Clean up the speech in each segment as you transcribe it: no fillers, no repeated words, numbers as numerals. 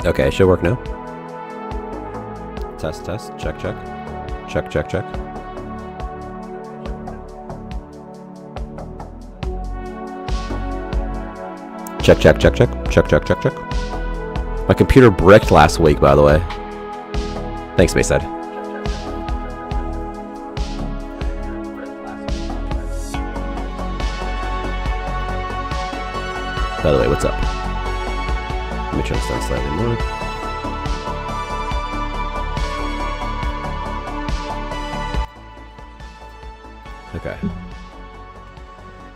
Okay, should work now. Test, test, check, check. Check, check, check. Check, check, check, check. Check, check, check, check. My computer bricked last week, by the way. Thanks, Mayside. By the way, what's up? Let me turn this down slightly more. Okay.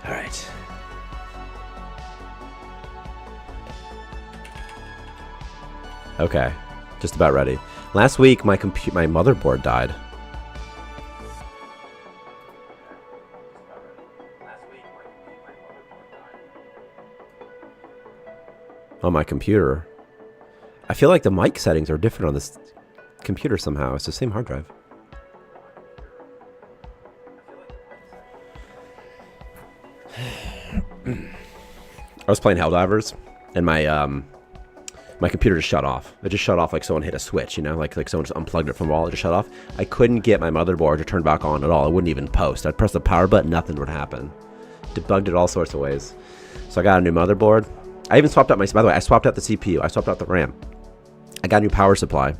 All right. Okay. Just about ready. Last week, my motherboard died. On my computer. I feel like the mic settings are different on this computer somehow. It's the same hard drive. I was playing Helldivers, and my computer just shut off. It just shut off like someone hit a switch, you know, like someone just unplugged it from the wall. It just shut off. I couldn't get my motherboard to turn back on at all. It wouldn't even post. I'd press the power button, nothing would happen. Debugged it all sorts of ways. So I got a new motherboard. I even swapped out by the way, I swapped out the CPU. I swapped out the RAM. I got a new power supply.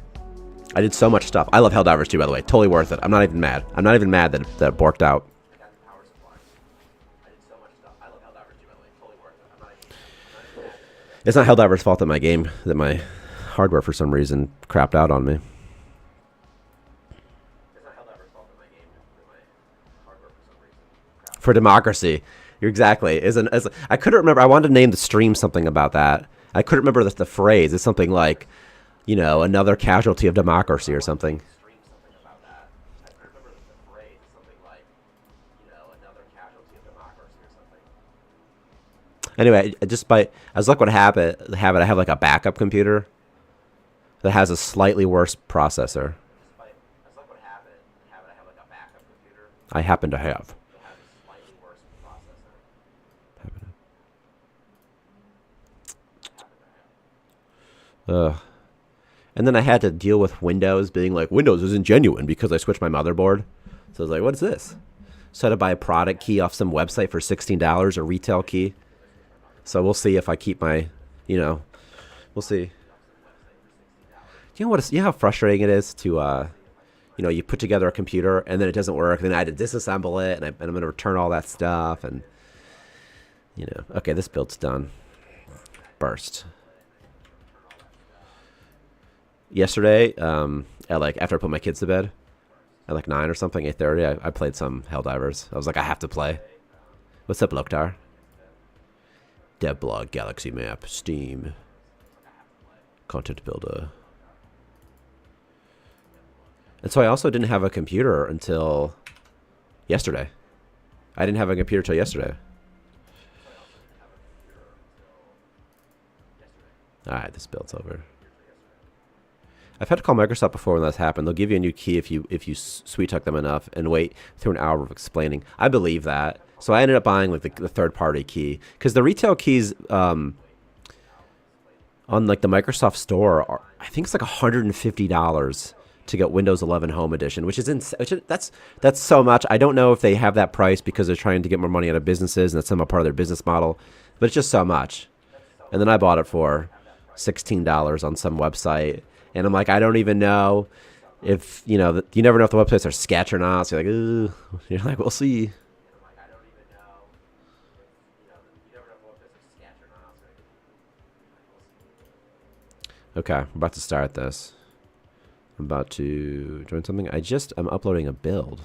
I did so much stuff. I love Helldivers too, by the way. Totally worth it. I'm not even mad. I'm not even mad that it borked out. It's not Helldivers' fault that my hardware for some reason crapped out on me. For democracy. You're exactly. I couldn't remember. I wanted to name the stream something about that. I couldn't remember the phrase. It's something like, you know, another casualty of democracy or something. Anyway, as luck would have it, I have like a backup computer that has a slightly worse processor. I happen to have. And then I had to deal with Windows being like, Windows isn't genuine because I switched my motherboard. So I was like, what is this? So I had to buy a product key off some website for $16, a retail key. So we'll see if I keep my, you know, we'll see. You know how frustrating it is to, you know, you put together a computer and then it doesn't work. Then I had to disassemble it and I'm going to return all that stuff. And, you know, okay, this build's done. Burst. Yesterday, after I put my kids to bed, at like 9 or something, 8:30, I played some Helldivers. I was like, I have to play. What's up, Loktar? Devblog, Galaxy Map, Steam, Content Builder. And so I also didn't have a computer until yesterday. I didn't have a computer until yesterday. Alright, this build's over. I've had to call Microsoft before when that's happened. They'll give you a new key if you sweet talk them enough and wait through an hour of explaining. I believe that. So I ended up buying like the third-party key because the retail keys on like the Microsoft Store are, I think it's like $150 to get Windows 11 Home Edition, which is that's so much. I don't know if they have that price because they're trying to get more money out of businesses and that's somehow part of their business model, but it's just so much. And then I bought it for $16 on some website. And I'm like, I don't even know if, you know, you never know if the websites are sketch or not. So you're like, ooh. You're like, we'll see. Okay, I'm about to start this. I'm about to join something. I'm uploading a build.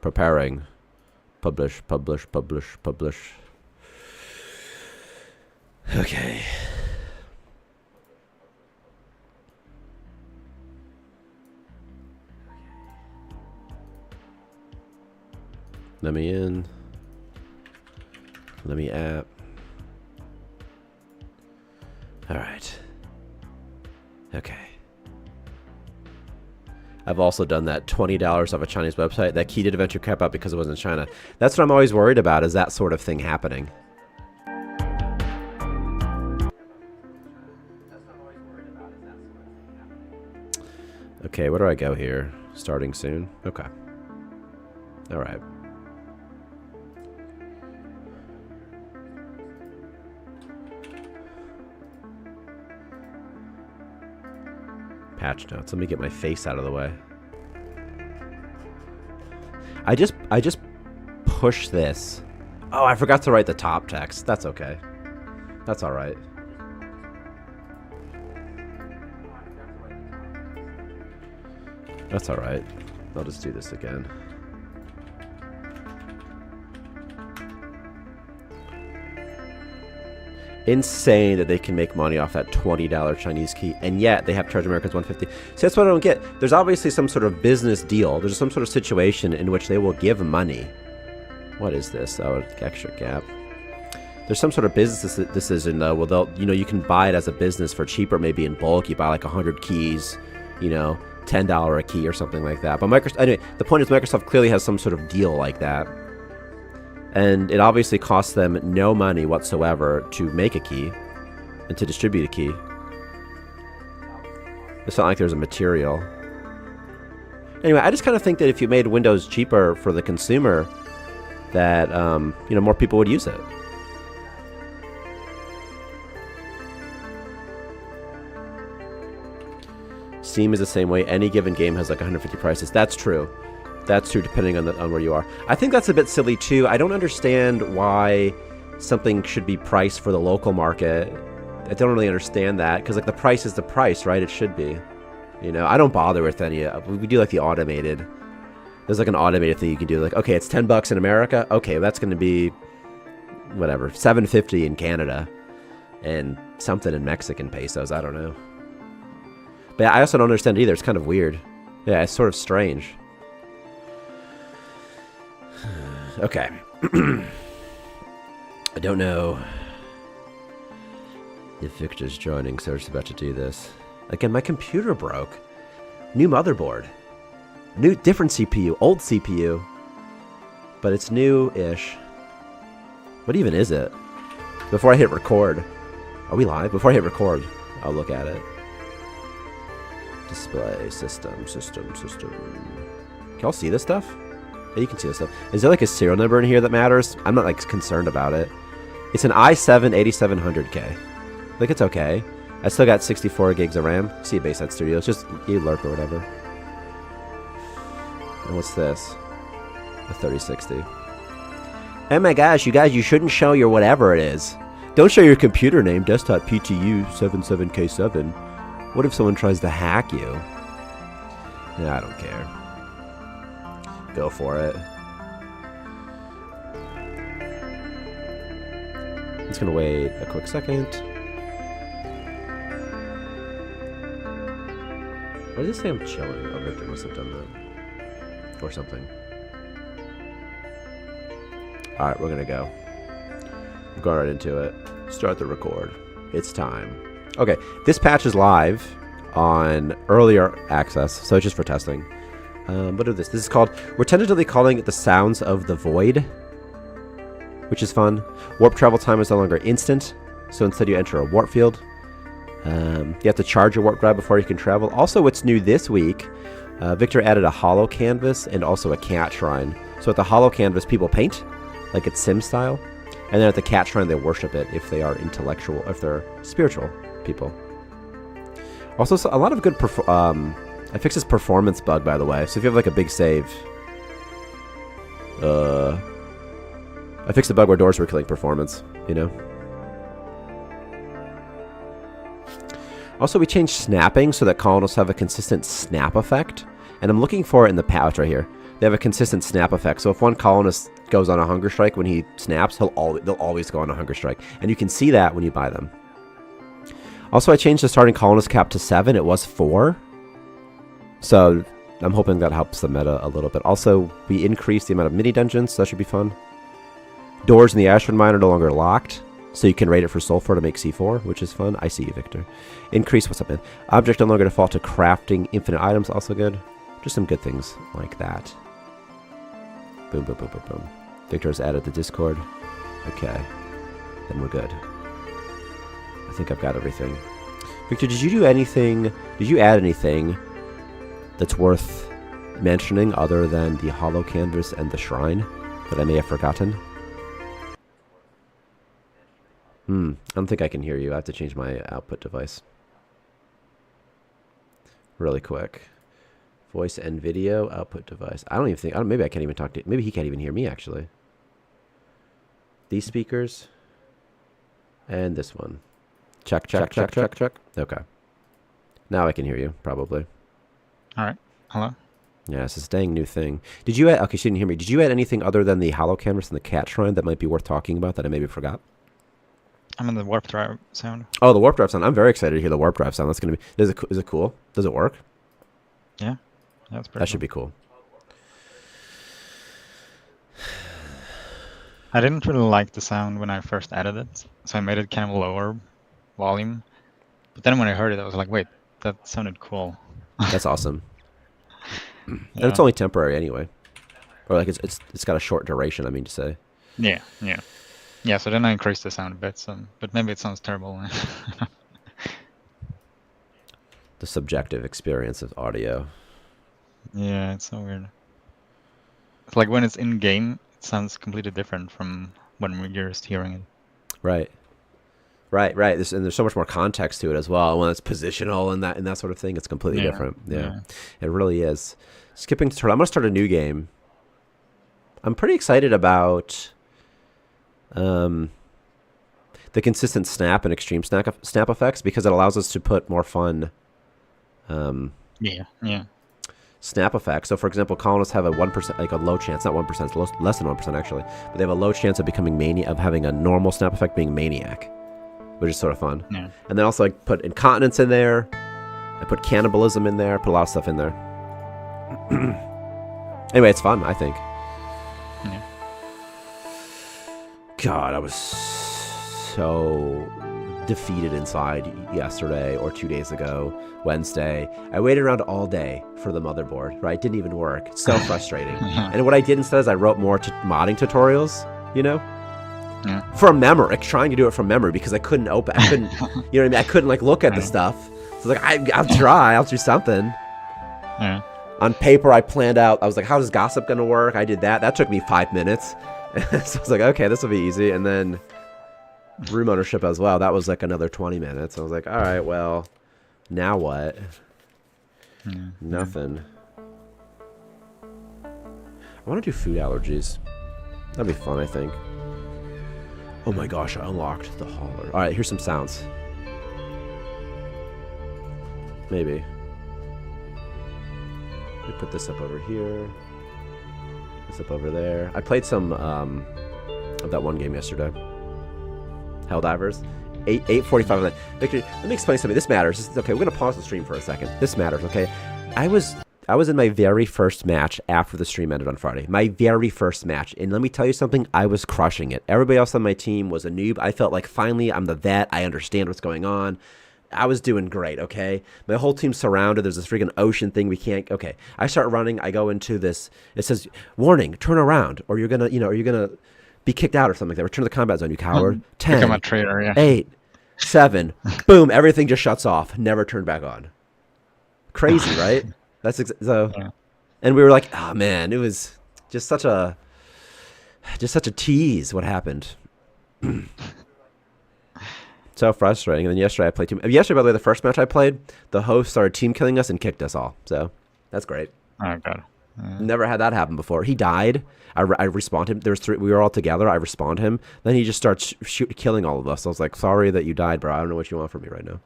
Preparing. Publish, publish, publish, publish. Okay. Let me in. Let me app. All right. Okay. I've also done that $20 off a Chinese website. That key did eventually crap out because it wasn't in China. That's what I'm always worried about, is that sort of thing happening. Okay, where do I go here? Starting soon? Okay. Alright. Patch notes. Let me get my face out of the way. I just push this. Oh, I forgot to write the top text. That's okay. That's alright. That's alright. I'll just do this again. Insane that they can make money off that $20 Chinese key, and yet they have to charge Americans $150. See, that's what I don't get. There's obviously some sort of business deal. There's some sort of situation in which they will give money. What is this? Oh, extra gap. There's some sort of business decision though. Well, they'll, you know, you can buy it as a business for cheaper, maybe in bulk. You buy like 100 keys, you know, $10 a key or something like that. But Microsoft, anyway, the point is Microsoft clearly has some sort of deal like that. And it obviously costs them no money whatsoever to make a key and to distribute a key. It's not like there's a material. Anyway, I just kind of think that if you made Windows cheaper for the consumer, that you know, more people would use it. Steam is the same way. Any given game has like 150 prices. That's true. That's true, depending on where you are. I think that's a bit silly too. I don't understand why something should be priced for the local market. I don't really understand that, because like the price is the price, right? It should be. You know, I don't bother with any. We do like the automated. There's like an automated thing you can do. Like, okay, it's $10 in America. Okay, that's going to be whatever, $7.50 in Canada, and something in Mexican pesos. I don't know. But I also don't understand it either. It's kind of weird. Yeah, it's sort of strange. Okay. I don't know if Victor's joining, so we're just about to do this. Again, my computer broke. New motherboard. New, different CPU, old CPU. But it's new-ish. What even is it? Before I hit record. Are we live? Before I hit record, I'll look at it. Display, system. Can y'all see this stuff? Yeah, you can see this stuff. Is there like a serial number in here that matters? I'm not like concerned about it. It's an i7 8700K. Like, it's okay. I still got 64 gigs of RAM. See a Bayside Studio. It's just lurk or whatever. And what's this? A 3060. Oh my gosh, you guys, you shouldn't show your whatever it is. Don't show your computer name, desktop PTU 77K7. What if someone tries to hack you? Yeah, I don't care. Go for it. I'm just gonna wait a quick second. Why does it say I'm chilling? Oh, Victor must have done that. Or something. Alright, we're gonna go. I'm going right into it. Start the record. It's time. Okay, this patch is live on earlier access, so it's just for testing. What is this? This is called, we're tentatively calling it the Sounds of the Void, which is fun. Warp travel time is no longer instant, so instead you enter a warp field. You have to charge your warp drive before you can travel. Also, what's new this week, Victor added a Holocanvas and also a cat shrine. So at the Holocanvas, people paint, like it's Sim style, and then at the cat shrine, they worship it if they are intellectual, if they're spiritual people. Also, so a lot of good I fixed this performance bug, by the way. So if you have like a big save, I fixed the bug where doors were killing performance, you know. Also, we changed snapping so that colonists have a consistent snap effect, and I'm looking for it in the patch right here. They have a consistent snap effect, so if one colonist goes on a hunger strike when he snaps, they'll always go on a hunger strike, and you can see that when you buy them. Also, I changed the starting colonist cap to 7. It was 4. So I'm hoping that helps the meta a little bit. Also, we increased the amount of mini dungeons, so that should be fun. Doors in the Ashford Mine are no longer locked, so you can rate it for sulfur to make C4, which is fun. I see you, Victor. Increase, what's up, man? Object no longer default to crafting infinite items, also good. Just some good things like that. Boom, boom, boom, boom, boom. Victor has added the Discord. Okay, then we're good. I think I've got everything. Victor, did you do anything? Did you add anything that's worth mentioning other than the Holocanvas and the shrine that I may have forgotten? I don't think I can hear you. I have to change my output device. Really quick. Voice and video output device. I don't even think. Maybe I can't even talk to. Maybe he can't even hear me actually. These speakers. And this one. Check. Okay. Now I can hear you probably. All right. Hello. Yeah, it's this dang new thing. Did you add? Okay, she didn't hear me. Did you add anything other than the Holocanvas and the cat shrine that might be worth talking about that I maybe forgot? I'm in the warp drive sound. Oh, the warp drive sound. I'm very excited to hear the warp drive sound. That's gonna be. Is it cool? Does it work? Yeah. That's pretty. That should be cool. I didn't really like the sound when I first added it, so I made it kind of lower volume. But then when I heard it, I was like, wait, that sounded cool. That's awesome. Yeah. And it's only temporary anyway, or like it's got a short duration. I mean to say. Yeah. So then I increased the sound a bit. But maybe it sounds terrible. The subjective experience of audio. Yeah, it's so weird. It's like when it's in game, it sounds completely different from when we're just hearing it. Right. And there's so much more context to it as well. When it's positional and that sort of thing, it's completely different. Yeah, it really is. Skipping tutorial. I'm gonna start a new game. I'm pretty excited about the consistent snap and extreme snap effects because it allows us to put more fun. Snap effects. So, for example, colonists have a 1%, like a low chance, not 1%, it's less than 1% actually, but they have a low chance of becoming of having a normal snap effect being maniac, which is sort of fun. Yeah. And then also I put incontinence in there. I put cannibalism in there. I put a lot of stuff in there. Anyway, it's fun, I think. Yeah. God, I was so defeated inside yesterday or 2 days ago, Wednesday. I waited around all day for the motherboard, right? Didn't even work. It's so frustrating. And what I did instead is I wrote more modding tutorials, from memory, trying to do it from memory because I couldn't, you know what I mean? I couldn't look at the stuff. So like, I'll try, I'll do something. Yeah. On paper, I planned out, I was like, how is gossip going to work? I did that. That took me 5 minutes. So I was like, okay, this will be easy. And then room ownership as well. That was like another 20 minutes. I was like, all right, well, now what? Nothing. I want to do food allergies. That'd be fun, I think. Oh my gosh, I unlocked the hauler. All right, here's some sounds. Maybe. Let me put this up over here. This up over there. I played some of that one game yesterday. Helldivers. 8:45. Victor, let me explain something. This matters. Okay, we're gonna pause the stream for a second. This matters. Okay, I was in my very first match after the stream ended on Friday. My very first match, and let me tell you something. I was crushing it. Everybody else on my team was a noob. I felt like finally I'm the vet. I understand what's going on. I was doing great. Okay, my whole team's surrounded. There's this freaking ocean thing. We can't. Okay, I start running. I go into this. It says, "Warning: turn around, or you're gonna be kicked out or something like that. Return to the combat zone, you coward." 10, become a traitor, yeah. 8, 7, boom, everything just shuts off. Never turned back on. Crazy, right? That's so. Yeah. And we were like, oh man, it was just such a tease. What happened? So frustrating. And then yesterday I played yesterday, by the way, the first match I played, the host started team killing us and kicked us all. So that's great. Oh god. Never had that happen before. He died. I respawned him. There was 3. We were all together. I respawned him. Then he just starts killing all of us. I was like, sorry that you died, bro. I don't know what you want from me right now.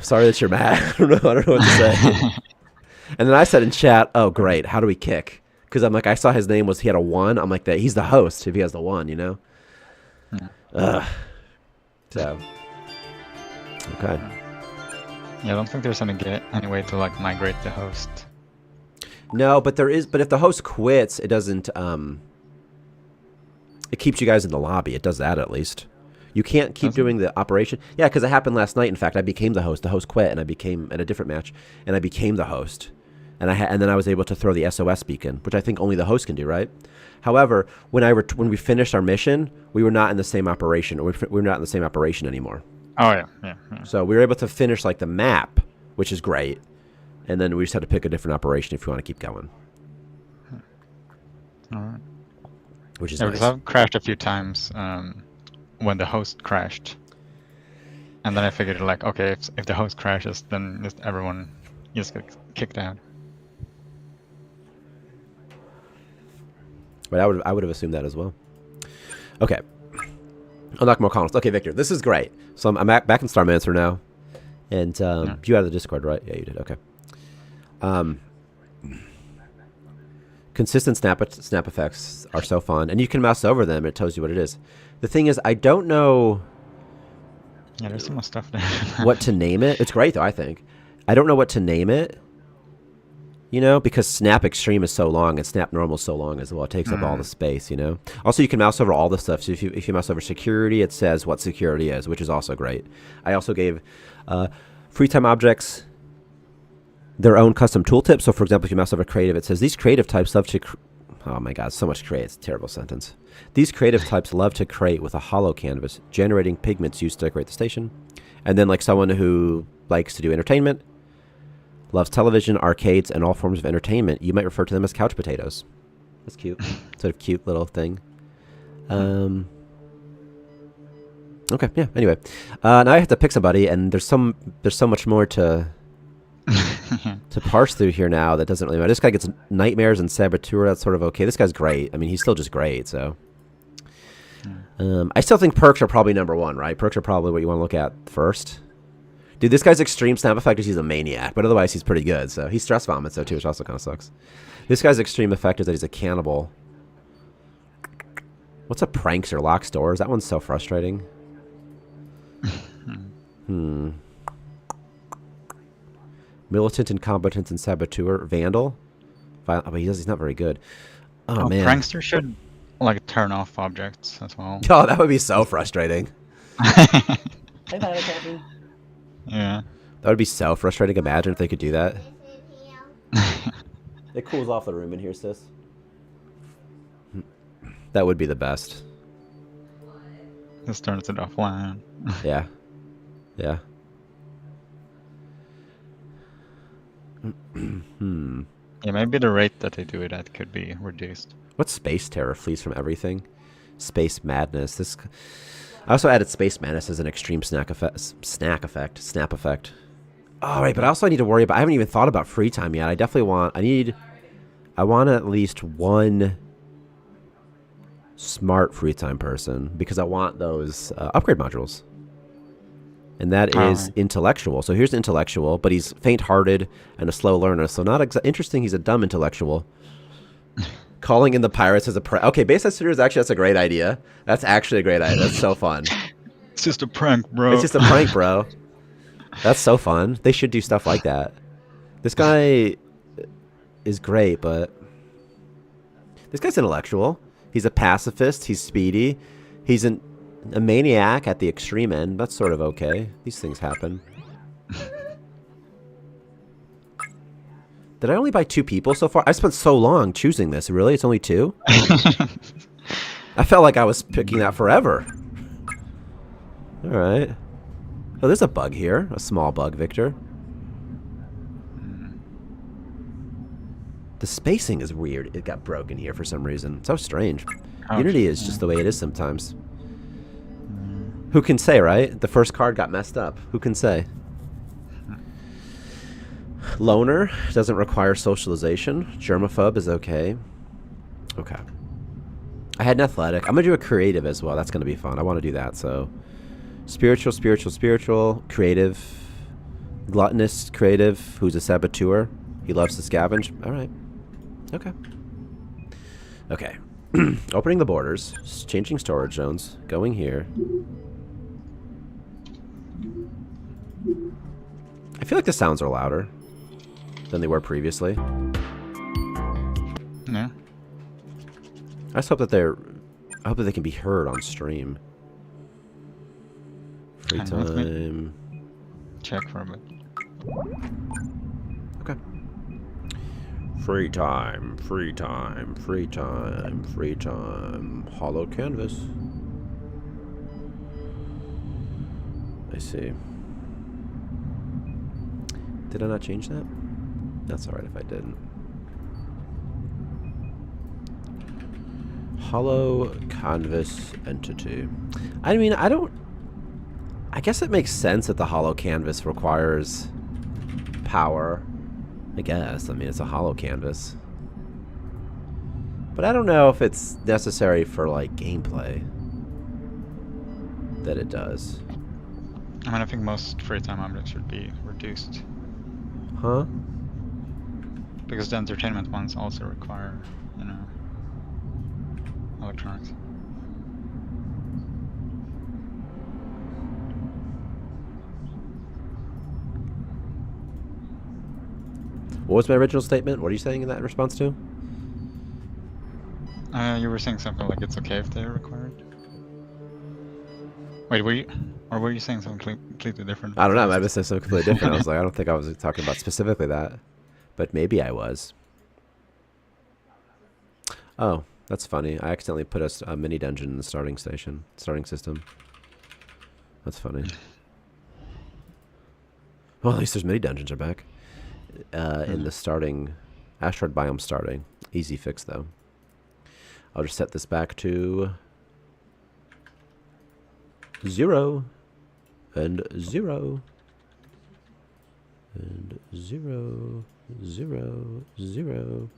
Sorry that you're mad. I don't know what to say. And then I said in chat, oh great, how do we kick? Because I'm like, I saw his name he had a 1. I'm like, that he's the host if he has the 1, So okay. Yeah, I don't think there's any way to migrate the host. No, but there is. But if the host quits, it doesn't. It keeps you guys in the lobby. It does that at least. You can't keep doing the operation. Yeah, because it happened last night. In fact, I became the host. The host quit, and I became at a different match, and I became the host. And and then I was able to throw the SOS beacon, which I think only the host can do, right? However, when we finished our mission, we were not in the same operation. We were not in the same operation anymore. Oh yeah. So we were able to finish the map, which is great. And then we just have to pick a different operation if you want to keep going. All right. Which is Yeah, nice. because I've crashed a few times when the host crashed. And then I figured, like, okay, if the host crashes, then just everyone just gets kicked out. But I would have assumed that as well. Okay. Unlock more columns. Okay, Victor, this is great. So I'm back in Starmancer now. And Yeah. you added the Discord, right? Yeah, you did. Okay. Consistent snap effects are so fun. And you can mouse over them. It tells you what it is. The thing is, I don't know Yeah, there's so much stuff there. what to name it. It's great, though, I think. I don't know what to name it. You know, because Snap Extreme is so long and Snap Normal is so long as well. It takes up all the space, you know. Also, you can mouse over all the stuff. So if you mouse over security, it says what security is, which is also great. I also gave free time objects their own custom tooltip. So, for example, if you mouse over creative, it says these creative types love to... oh, my God, so much create. It's a terrible sentence. These creative types love to create with a Holocanvas, generating pigments used to decorate the station. And then, like, someone who likes to do entertainment, loves television, arcades, and all forms of entertainment, you might refer to them as couch potatoes. That's cute. Sort of cute little thing. Okay, yeah, anyway. Now I have to pick somebody, and there's so much more to parse through here now that doesn't really matter. This guy gets nightmares and saboteur. That's sort of okay. This guy's great. I mean, he's still just great, so. I still think perks are probably number one, right? Perks are probably what you want to look at first. Dude, this guy's extreme snap effect is he's a maniac, but otherwise he's pretty good. So he stress vomits though too, which also kind of sucks. This guy's extreme effect is that he's a cannibal. What's a prankster? Locks doors. That one's so frustrating. Militant, incompetent, and saboteur. Vandal. But he's not very good. Oh man. Prankster should like turn off objects as well. Oh, that would be so frustrating. Yeah. That would be so frustrating. Imagine if they could do that. It cools off the room in here, sis. That would be the best. Just turns it offline. Yeah. Yeah. Yeah, maybe the rate that they do it at could be reduced. What's space terror? Flees from everything. Space madness. This. I also added space madness as an extreme snap effect. All right, but I also need to worry about. I haven't even thought about free time yet. I definitely want. I want at least one smart free time person because I want those upgrade modules. And that is intellectual. So here's intellectual, but he's faint-hearted and a slow learner. So not interesting. He's a dumb intellectual. Calling in the pirates as a prank. Okay, base shooters, actually, that's a great idea. That's actually a great idea. That's so fun. It's just a prank, bro. It's just a prank, bro. That's so fun. They should do stuff like that. This guy is great, but this guy's intellectual. He's a pacifist. He's speedy. He's a maniac at the extreme end. That's sort of okay. These things happen. Did I only buy 2 people so far? I spent so long choosing this. Really? It's only 2? I felt like I was picking that forever. All right. Oh, there's a bug here. A small bug, Victor. The spacing is weird. It got broken here for some reason. So strange. Unity is just the way it is sometimes. Who can say, right? The first card got messed up. Who can say? Loner doesn't require socialization. Germaphobe is okay. Okay. I had an athletic. I'm going to do a creative as well. That's going to be fun. I want to do that. So spiritual, creative, gluttonous, creative, who's a saboteur. He loves to scavenge. All right. Okay. Okay. Opening the borders. Changing storage zones. Going here. I feel like the sounds are louder than they were previously. Yeah. I just hope that I hope that they can be heard on stream. Free time. Check for a bit. Okay. Free time. Holocanvas. I see. Did I not change that? That's alright if I didn't. Holocanvas entity. I mean, I guess it makes sense that the Holocanvas requires power. I guess. I mean, it's a Holocanvas. But I don't know if it's necessary for, like, gameplay. That it does. I mean, I think most free time objects should be reduced. Huh? Because the entertainment ones also require, electronics. What was my original statement? What are you saying in that response to? You were saying something like it's okay if they're required. Wait, were you saying something completely different? I don't know. I was saying something completely different. I was like, I don't think I was talking about specifically that, but maybe I was. Oh, that's funny. I accidentally put a mini dungeon in the starting system. That's funny. Well, at least there's mini dungeons are back. In the starting, asteroid biome starting. Easy fix though. I'll just set this back to 0 and 0 and 0, 0, 0.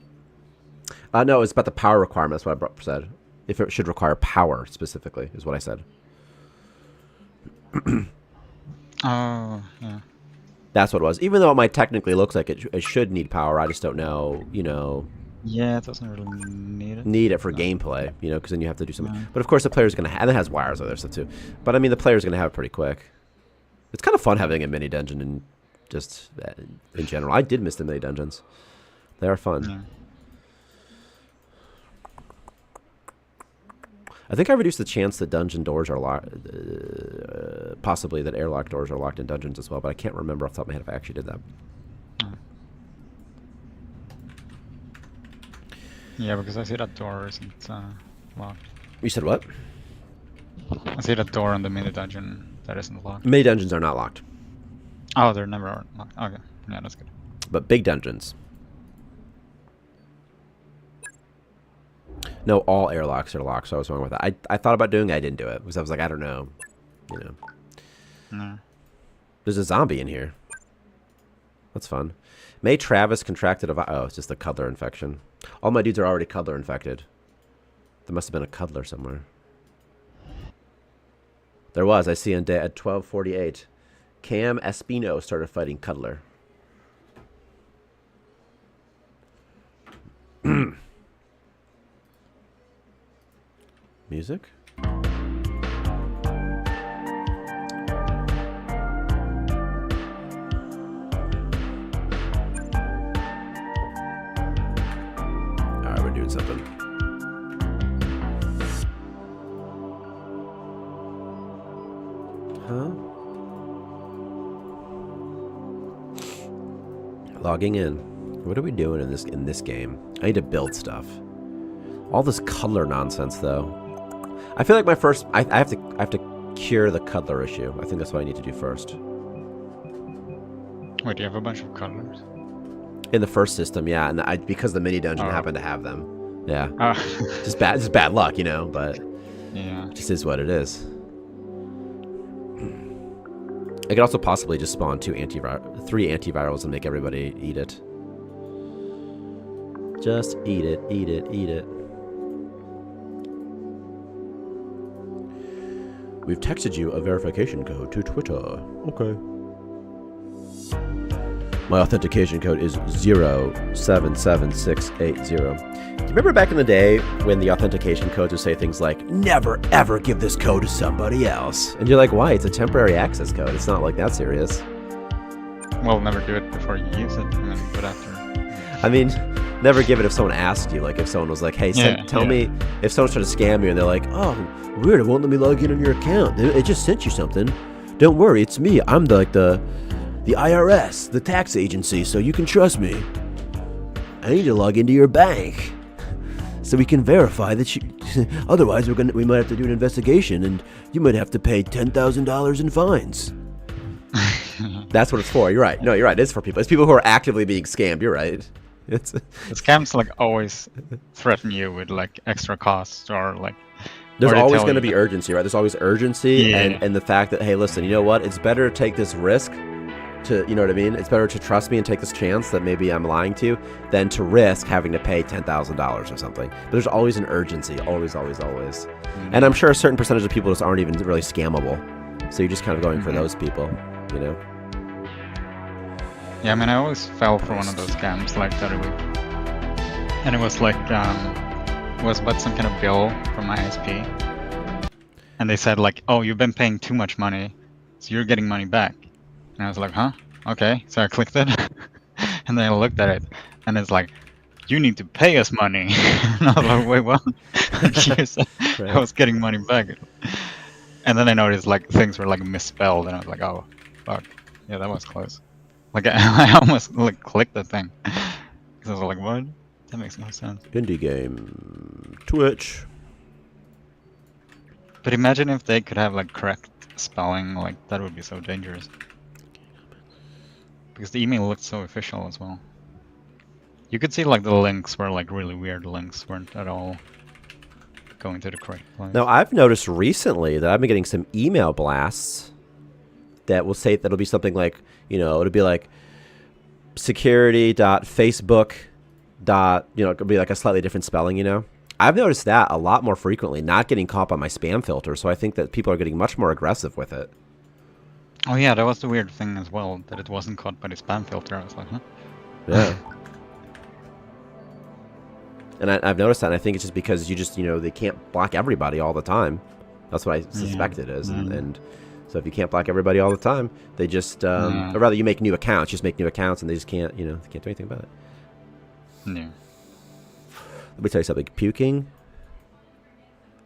No, it's about the power requirement. That's what I said. If it should require power specifically, is what I said. Oh, yeah. That's what it was. Even though it might technically look like it should need power, I just don't know, Yeah, it doesn't really need it. Need it for gameplay, because then you have to do something. Yeah. But of course, the player's going to have, and it has wires and other stuff too. But I mean, the player's going to have it pretty quick. It's kind of fun having a mini dungeon and just in general. I did miss the mini dungeons. They are fun. Yeah. I think I reduced the chance that dungeon doors are locked, possibly that airlock doors are locked in dungeons as well, but I can't remember off the top of my head if I actually did that. Yeah, because I see that door isn't locked. You said what? I see that door in the mini dungeon that isn't locked. Mini dungeons are not locked. Oh, they're never locked. Okay, yeah, that's good. But big dungeons. No, all airlocks are locked, so I was wrong with that. I thought about doing it, I didn't do it, because I was like, I don't know. No. There's a zombie in here. That's fun. May Travis contracted a oh, it's just a cuddler infection. All my dudes are already cuddler infected. There must have been a cuddler somewhere. There was, I see at 12:48. Cam Espino started fighting cuddler. Music? Alright, we're doing something. Huh? Logging in. What are we doing in this game? I need to build stuff. All this cuddler nonsense though. I feel like my first I have to cure the cuddler issue. I think that's what I need to do first. Wait, do you have a bunch of cuddlers? In the first system, yeah, and because the mini dungeon happened to have them. Yeah. Just bad luck, but yeah. It just is what it is. I could also possibly just spawn 3 antivirals and make everybody eat it. Just eat it, eat it, eat it. We've texted you a verification code to Twitter. Okay. My authentication code is 077680. Do you remember back in the day when the authentication codes would say things like, never ever give this code to somebody else? And you're like, why? It's a temporary access code. It's not like that serious. Well, never do it before you use it, and then put after. I mean, never give it if someone asked you. Like if someone was like, hey, tell me, if someone's trying to scam you and they're like, oh, weird, it won't let me log in on your account. It just sent you something. Don't worry, it's me. I'm the IRS, the tax agency, so you can trust me. I need to log into your bank so we can verify that you. Otherwise, we might have to do an investigation, and you might have to pay $10,000 in fines. That's what it's for. You're right. No, you're right. It's for people. It's people who are actively being scammed. You're right. It's The scams like always threaten you with like extra costs or like. There's or they always tell going to you be that- urgency, right? There's always urgency, Yeah. and the fact that, hey, listen, you know what? It's better to take this risk to, you know what I mean? It's better to trust me and take this chance that maybe I'm lying to you than to risk having to pay $10,000 or something. But there's always an urgency, always, always, always. Mhm. And I'm sure a certain percentage of people just aren't even really scammable. So you're just kind of going for Mhm. those people, you know? Yeah, I mean, I always fell for one of those scams like the other week, and it was like it was about some kind of bill from my ISP, and they said like, "Oh, you've been paying too much money, so you're getting money back." And I was like, "Huh? Okay." So I clicked it, and then I looked at it, and it's like, "You need to pay us money." And I was like, "Wait, what?" You said Right. I was getting money back, and then I noticed like things were like misspelled, and I was like, "Oh, fuck, yeah, that was close." Like I almost like clicked the thing because I was like, "What? That makes no sense." Indie game. Twitch. But imagine if they could have like correct spelling, like that would be so dangerous. Because the email looked so official as well. You could see like the links were like really weird links, weren't at all going to the correct place. Now, I've noticed recently that I've been getting some email blasts that will say that'll be something like, you know, it'll be like security.facebook. You know, it could be like a slightly different spelling, you know. I've noticed that a lot more frequently, not getting caught by my spam filter. So I think that people are getting much more aggressive with it. Oh yeah, that was the weird thing as well, that it wasn't caught by the spam filter. I was like, huh? Yeah. And I've noticed that, and I think it's just because you know, they can't block everybody all the time. That's what I suspect it is. And so if you can't block everybody all the time, they just, or rather you make new accounts, just make new accounts, and they just can't, you know, they can't do anything about it. Yeah. Let me tell you something. Puking,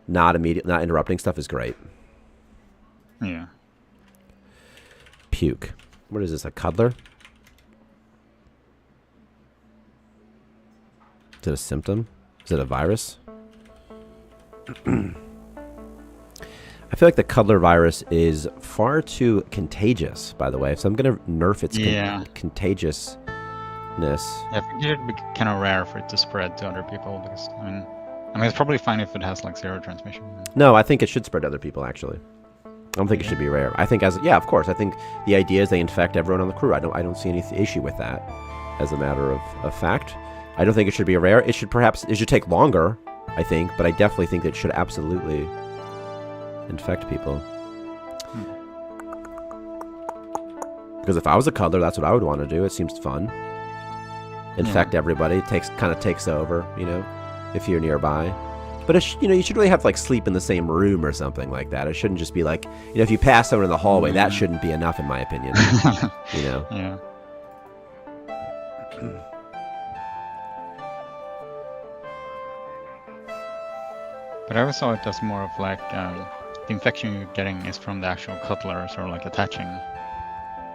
not interrupting stuff is great. Yeah. Puke. What is this, a cuddler? Is it a symptom? Is it a virus? I feel like the cuddler virus is far too contagious, by the way. So I'm going to nerf its contagiousness. Yeah, I think it would be kind of rare for it to spread to other people because, I mean, it's probably fine if it has like zero transmission. No, I think it should spread to other people, actually. I don't think it should be rare. I think of course. I think the idea is they infect everyone on the crew. I don't see any issue with that as a matter of fact. I don't think it should be rare. It should take longer, I think, but I definitely think that it should absolutely infect people. Because if I was a cuddler, that's what I would want to do. It seems fun. Infect everybody. Kind of takes over, you know, if you're nearby. But you know, you should really have like sleep in the same room or something like that. It shouldn't just be like, you know, if you pass someone in the hallway, that shouldn't be enough, in my opinion. You know. Yeah. But I always saw it as more of like the infection you're getting is from the actual cuddlers or like attaching.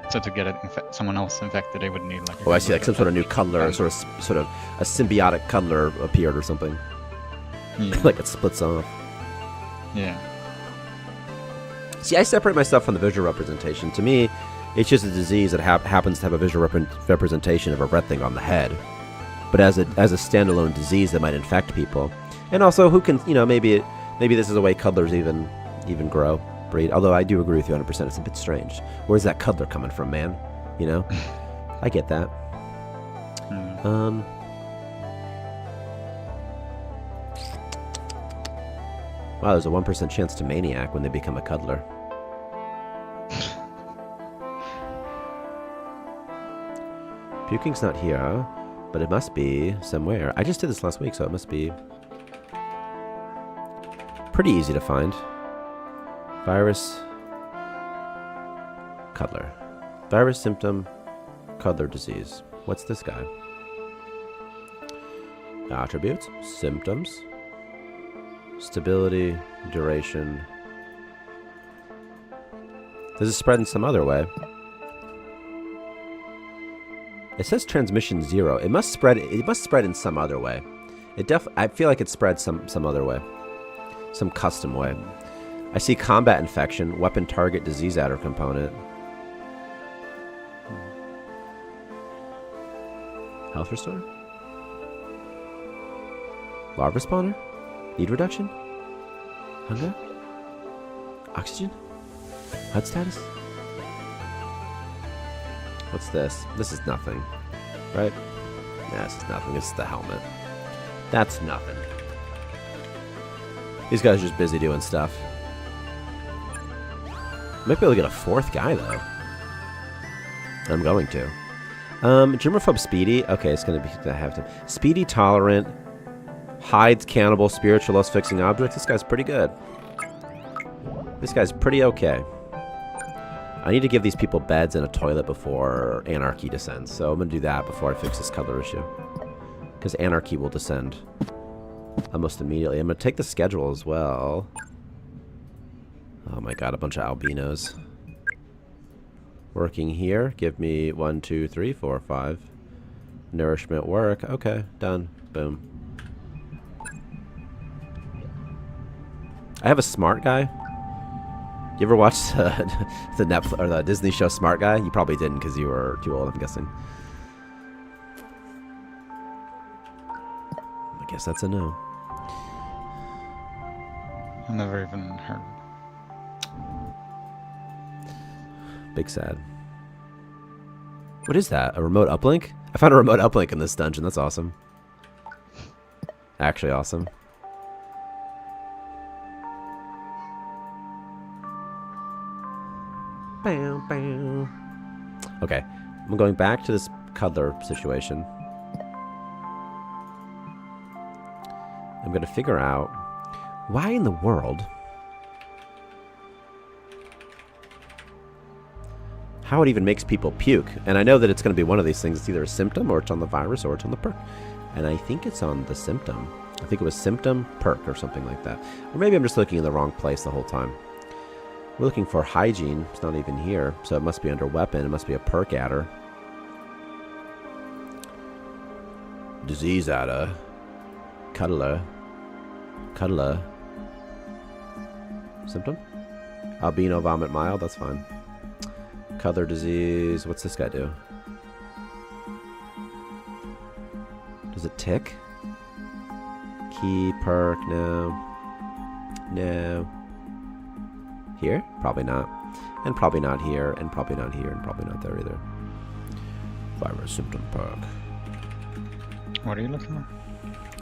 So to get someone else infected, they would need like. Oh, I see, like some sort of new cuddler, sort of a symbiotic cuddler appeared or something. Yeah. Like it splits off. Yeah. See, I separate myself from the visual representation. To me, it's just a disease that happens to have a visual representation of a red thing on the head. But as a standalone disease that might infect people, and also who can, you know, maybe this is a way cuddlers even breed. Although I do agree with you 100%, it's a bit strange. Where's that cuddler coming from, man? You know, I get that. Wow, there's a 1% chance to maniac when they become a cuddler. Puking's not here, but it must be somewhere. I just did this last week, so it must be pretty easy to find. Virus, cuddler. Virus symptom, cuddler disease. What's this guy? Attributes, symptoms, stability, duration. Does it spread in some other way? It says transmission 0. It must spread in some other way. I feel like it spreads some other way. Some custom way. I see combat infection, weapon target disease adder component. Health restore? Larva spawner? Need reduction? Hunger? Oxygen? HUD status? What's this? This is nothing, right? Nah, this is nothing. It's the helmet. That's nothing. These guys are just busy doing stuff. Might be able to get a fourth guy, though. I'm going to. Germaphobe Speedy. Okay, it's going to be... I have to... Speedy Tolerant. Hides Cannibal. Spiritualist Fixing Objects. This guy's pretty good. This guy's pretty okay. I need to give these people beds and a toilet before Anarchy descends. So I'm going to do that before I fix this color issue. Because Anarchy will descend almost immediately. I'm going to take the schedule as well. Oh my god, a bunch of albinos. Working here. Give me 1, 2, 3, 4, 5. Nourishment work. Okay, done. Boom. I have a smart guy. You ever watch the Netflix or the Disney show Smart Guy? You probably didn't because you were too old, I'm guessing. I guess that's a no. I've never even heard. Big sad. What is that? A remote uplink? I found a remote uplink in this dungeon. That's awesome. Actually awesome. Okay, I'm going back to this cuddler situation. I'm going to figure out why in the world, how it even makes people puke. And I know that it's going to be one of these things. It's either a symptom or it's on the virus or it's on the perk. And I think it's on the symptom. I think it was symptom, perk, or something like that. Or maybe I'm just looking in the wrong place the whole time. We're looking for hygiene. It's not even here. So it must be under weapon. It must be a perk adder. Disease adder. Cuddler. Cuddler. Symptom? Albino vomit mild. That's fine. Cuddler disease. What's this guy do? Does it tick? Key, perk, no. No. Here? Probably not. And probably not here, and probably not here, and probably not there either. Virus symptom perk. What are you looking for?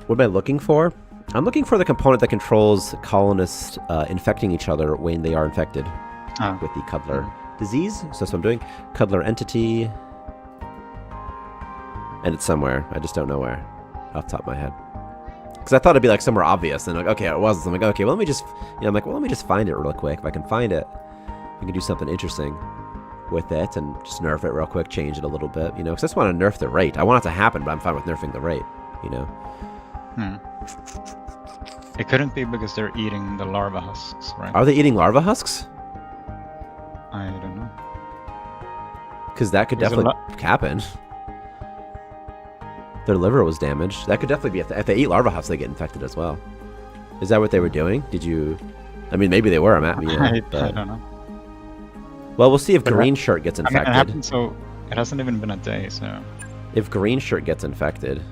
What am I looking for? I'm looking for the component that controls colonists infecting each other when they are infected with the Cuddler disease. So that's what I'm doing. Cuddler entity. And it's somewhere. I just don't know where. Off the top of my head. Because I thought it'd be like somewhere obvious, and like, okay, it wasn't. So I'm like, okay, well, let me just, I'm like, well, let me just find it real quick. If I can find it, we can do something interesting with it, and just nerf it real quick, change it a little bit, because I just want to nerf the rate. I want it to happen, but I'm fine with nerfing the rate, It couldn't be because they're eating the larva husks, right? Are they eating larva husks? I don't know. Because that could definitely happen. Their liver was damaged. That could definitely be, if they eat larva husks, they get infected as well. Is that what they were doing? Did you, I mean, maybe they were, I don't know. Well, we'll see if Green Shirt gets infected. I mean, it happened, so it hasn't even been a day, so. If Green Shirt gets infected.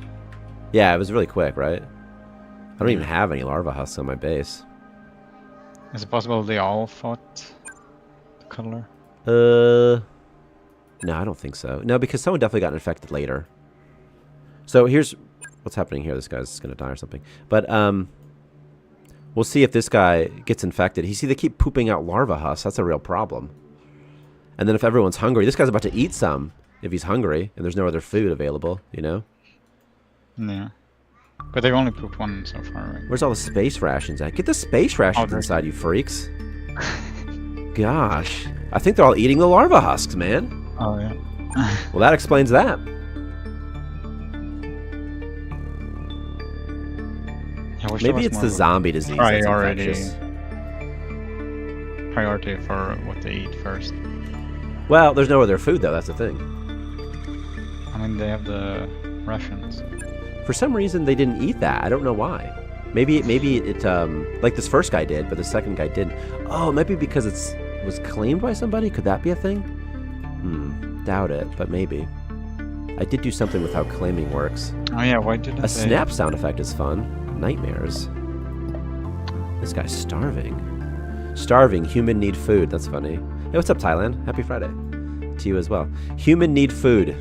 Yeah, it was really quick, right? I don't even have any larva husks on my base. Is it possible they all fought the Cuddler? No, I don't think so. No, because someone definitely got infected later. So here's what's happening here. This guy's going to die or something. But we'll see if this guy gets infected. You see, they keep pooping out larva husks. That's a real problem. And then if everyone's hungry, this guy's about to eat some if he's hungry and there's no other food available, Yeah. But they've only pooped one so far, right? Where's all the space rations at? Get the space rations inside, you freaks. Gosh. I think they're all eating the larva husks, man. Oh, yeah. Well, that explains that. Maybe it's the zombie disease that's infectious. Priority for what they eat first. Well, there's no other food, though. That's the thing. I mean, they have the rations. For some reason, they didn't eat that. I don't know why. Maybe it like this first guy did, but the second guy didn't. Oh, it might be because it was claimed by somebody. Could that be a thing? Doubt it, but maybe. I did do something with how claiming works. Oh yeah, why didn't A they... snap sound effect is fun. Nightmares. This guy's starving. Starving. Human need food. That's funny. Hey, what's up, Thailand? Happy Friday. To you as well. Human need food.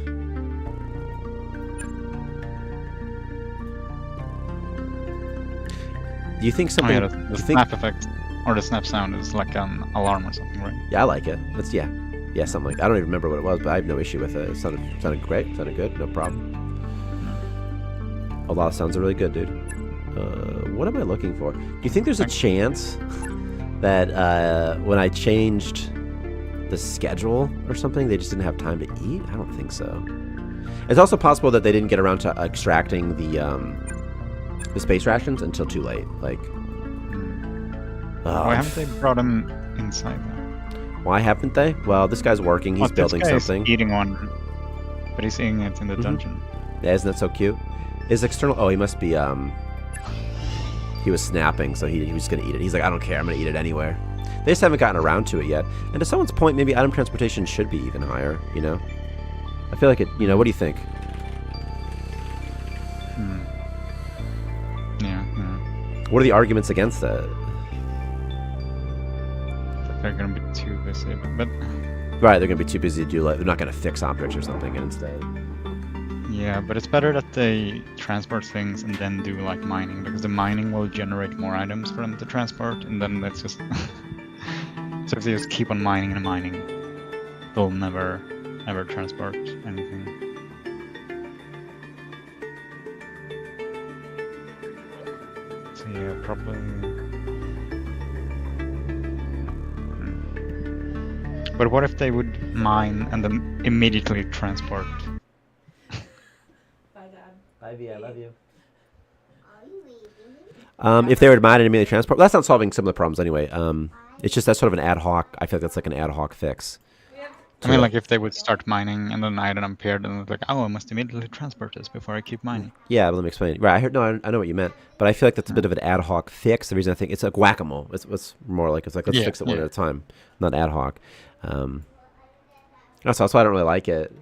Do you think something... Oh yeah, the snap effect, or the snap sound is like an alarm or something, right? Yeah, I like it. That's, yeah. Yeah, something like that. I don't even remember what it was, but I have no issue with it. It sounded great. Sounded good. No problem. A lot of sounds are really good, dude. What am I looking for? Do you think there's a chance that when I changed the schedule or something, they just didn't have time to eat? I don't think so. It's also possible that they didn't get around to extracting the space rations until too late. Like, Why haven't they brought them inside there? Why haven't they? Well, this guy's working. He's building this guy something. Is eating one, but he's eating it in the dungeon. Yeah, isn't that so cute? His external... Oh, he must be... He was snapping, so he was going to eat it. He's like, I don't care. I'm going to eat it anywhere. They just haven't gotten around to it yet. And to someone's point, maybe item transportation should be even higher, you know? I feel like it... You know, what do you think? Yeah. What are the arguments against that? They're gonna be too busy, but Right, they're gonna be too busy to do, like, they're not gonna fix objects or something instead. yeah, but it's better that they transport things and then do like mining, because the mining will generate more items for them to transport, and then that's just so if they just keep on mining and mining, they'll never ever transport anything. So yeah, probably. But what if they would mine and then immediately transport? Bye, Dad. Bye, V, I love you. If they were to mine and immediately transport, well, that's not solving some of the problems anyway. It's just that's sort of an ad hoc. I feel like that's like an ad hoc fix. I mean, like if they would start mining and then item appeared and it's like, oh, I must immediately transport this before I keep mining. Yeah, but let me explain. Right, I heard. No, I know what you meant, but I feel like that's a bit of an ad hoc fix. The reason I think it's like whack-a-mole. It's more like let's fix it one at a time, not ad hoc. That's why I don't really like it.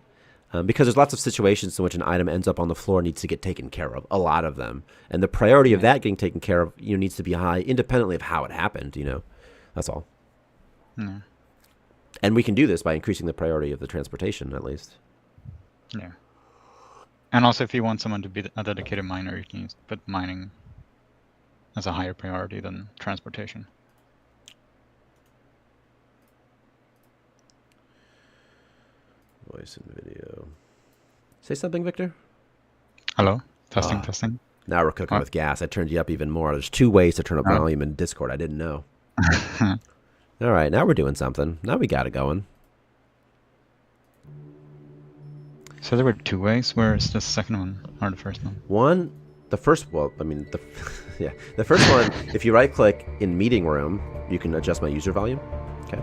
Because there's lots of situations in which an item ends up on the floor and needs to get taken care of, a lot of them. And the priority of that getting taken care of, needs to be high independently of how it happened, That's all. Yeah. And we can do this by increasing the priority of the transportation, at least. Yeah. And also, if you want someone to be a dedicated miner, you can put mining as a higher priority than transportation. Voice and video. Say something, Victor. Hello? Testing. Now we're cooking with gas. I turned you up even more. There's 2 ways to turn up volume in Discord. I didn't know. All right, now we're doing something. Now we got it going. So there were 2 ways. Where is the second one or the first one? The first one, if you right-click in meeting room, you can adjust my user volume. Okay.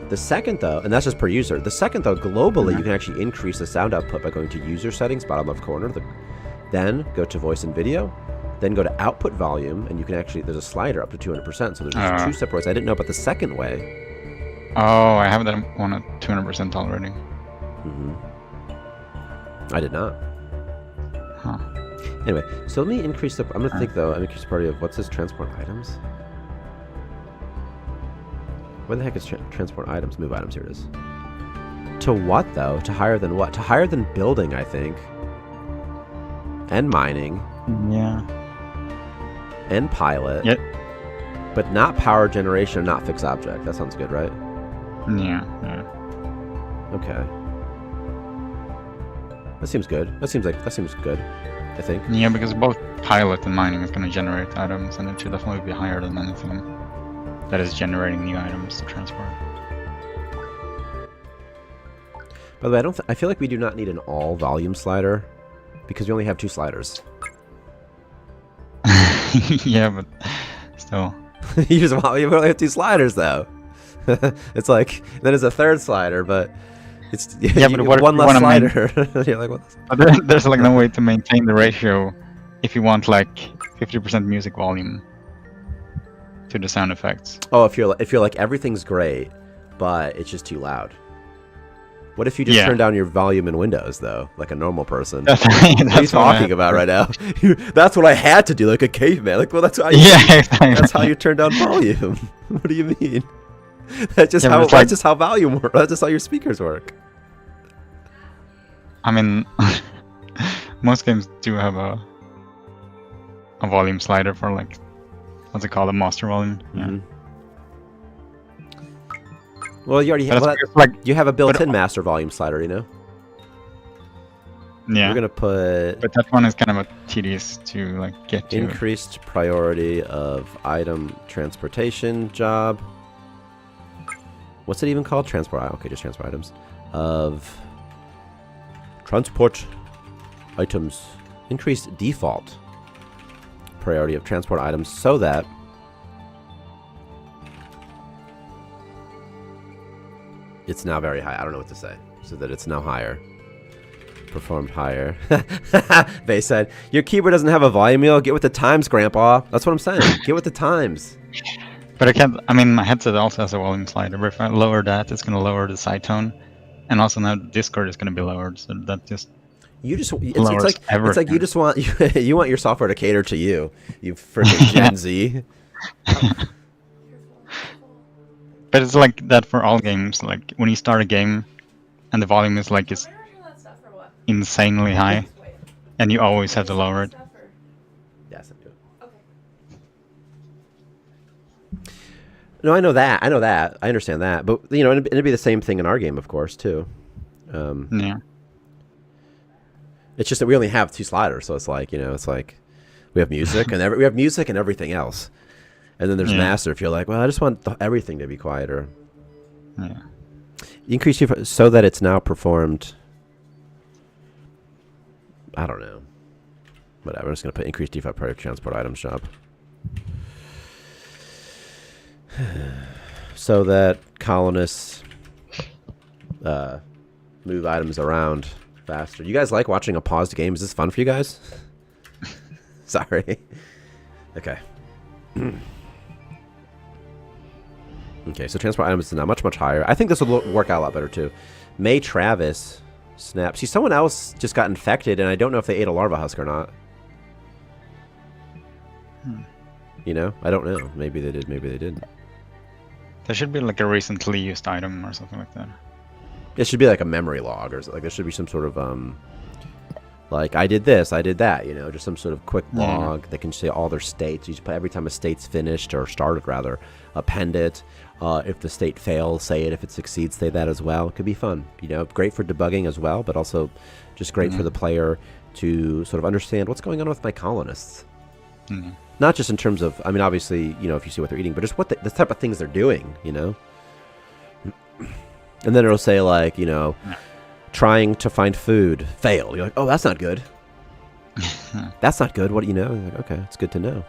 The second, though, and that's just per user. The second, though, globally, you can actually increase the sound output by going to user settings, bottom left corner. Then go to voice and video. Then go to output volume, and you can actually, there's a slider up to 200%. So there's just 2 separate ways. I didn't know about the second way. Oh, I have that one at 200% already. I did not. Huh. Anyway, so let me increase the, I'm going to think, though, I'm increase the priority of, what's this, transport items? Where the heck is transport items? Move items, here it is. To what, though? To higher than what? To higher than building, I think. And mining. Yeah. And pilot. Yep. But not power generation, not fixed object. That sounds good, right? Yeah. Okay. That seems good. That seems good, I think. Yeah, because both pilot and mining is going to generate items, and it should definitely be higher than anything that is generating new items to transport. By the way, I feel like we do not need an all volume slider because we only have 2 sliders. Yeah, but still. You only have 2 sliders, though. It's like, then there's a 3rd slider, but it's but what one less slider. You're like, what? But there's like no way to maintain the ratio if you want like 50% music volume to the sound effects. Oh, if you're like everything's great, but it's just too loud. What if you just Yeah. turn down your volume in Windows, though, like a normal person? That's What are you what I talking had about to- right now? That's what I had to do, like a caveman. Like, well, that's how you, Yeah, exactly. that's how you turn down volume. What do you mean? That's just Yeah, but how it's that's like- just how volume works. That's just how your speakers work. I mean, most games do have a volume slider for like, what's it called, a master volume. Yeah. Mhm. Well, you already But have, that's because, like, you have a built-in master volume slider, you know. yeah. We're gonna put But that one is kind of a tedious to like get to. increased priority of item transportation job. What's it even called? Transport. Okay, just transport items. Of transport items. Increased default priority of transport items so that it's now very high. I don't know what to say. So that it's now higher. Performed higher. They said, your keyboard doesn't have a volume wheel. Get with the times, Grandpa. That's what I'm saying. Get with the times. But I can't. I mean, my headset also has a volume slider. But if I lower that, it's going to lower the side tone, and also now Discord is going to be lowered. So that just You just it's lowers like everything. you just want you want your software to cater to you. You freaking Gen Z. But it's like that for all games. Like when you start a game, and the volume is like it's insanely high, and you always have to lower it. Yes, I do. No, I know that. I know that. I understand that. But you know, it'd be the same thing in our game, of course, too. Yeah. It's just that we only have 2 sliders, so it's like, you know, it's like we have music and we have music and everything else, and then there's Yeah. master. If you're like, well, I just want everything to be quieter. Yeah. Increase so that it's now performed. I don't know. Whatever. I'm just gonna put increased default priority transport items job. So that colonists move items around faster. You guys like watching a paused game? Is this fun for you guys? Sorry. Okay. Okay, so transport items is now much, much higher. I think this will work out a lot better, too. May Travis snap. See, someone else just got infected, and I don't know if they ate a larva husk or not. You know? I don't know. Maybe they did, maybe they didn't. There should be like a recently used item or something like that. It should be like a memory log, or like there should be some sort of like I did this, I did that, you know, just some sort of quick log that can say all their states. You just put every time a state's finished or started, rather, append it. If the state fails, say it. If it succeeds, say that as well. It could be fun, you know, great for debugging as well, but also just great for the player to sort of understand what's going on with my colonists. Not just in terms of, I mean, obviously, you know, if you see what they're eating, but just what the type of things they're doing, you know. And then it'll say, like, you know, trying to find food, failed. You're like, oh, that's not good. That's not good. What do you know? You're like, okay, it's good to know.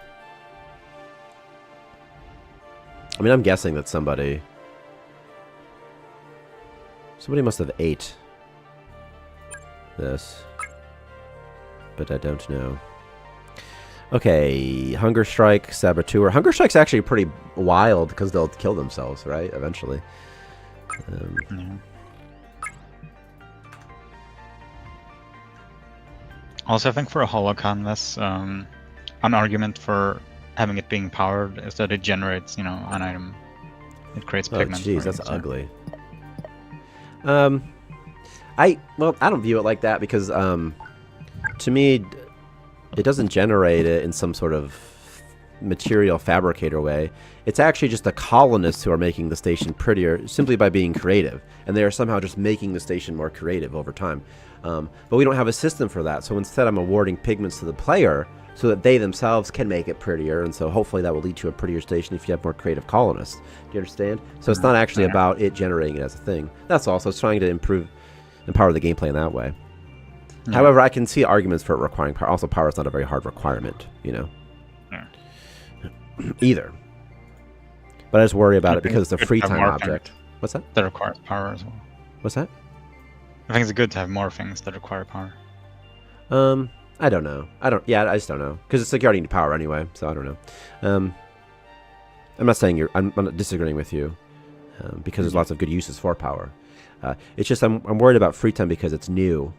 I mean, I'm guessing that somebody must have ate this, but I don't know. Okay, Hunger Strike, Saboteur. Hunger Strike's actually pretty wild because they'll kill themselves, right? Eventually. Also, I think for a Holocanvas, an argument for having it being powered is that it generates, you know, an item. It creates Oh, pigment. jeez, for that's you, so- ugly. I don't view it like that because, to me, it doesn't generate it in some sort of material fabricator way. It's actually just the colonists who are making the station prettier simply by being creative, and they are somehow just making the station more creative over time. But we don't have a system for that, so instead I'm awarding pigments to the player so that they themselves can make it prettier, and so hopefully that will lead to a prettier station if you have more creative colonists. Do you understand? So it's not actually about it generating it as a thing. That's all. So it's trying to empower the gameplay in that way. However, I can see arguments for it requiring power. Also, power is not a very hard requirement, you know, either. But I just worry about it because it's a free time object. What's that? That requires power as well. What's that? I think it's good to have more things that require power. I don't know. I just don't know. Because it's like you already need power anyway, so I don't know. I'm not saying I'm not disagreeing with you, because there's lots of good uses for power. It's just I'm worried about free time because it's new.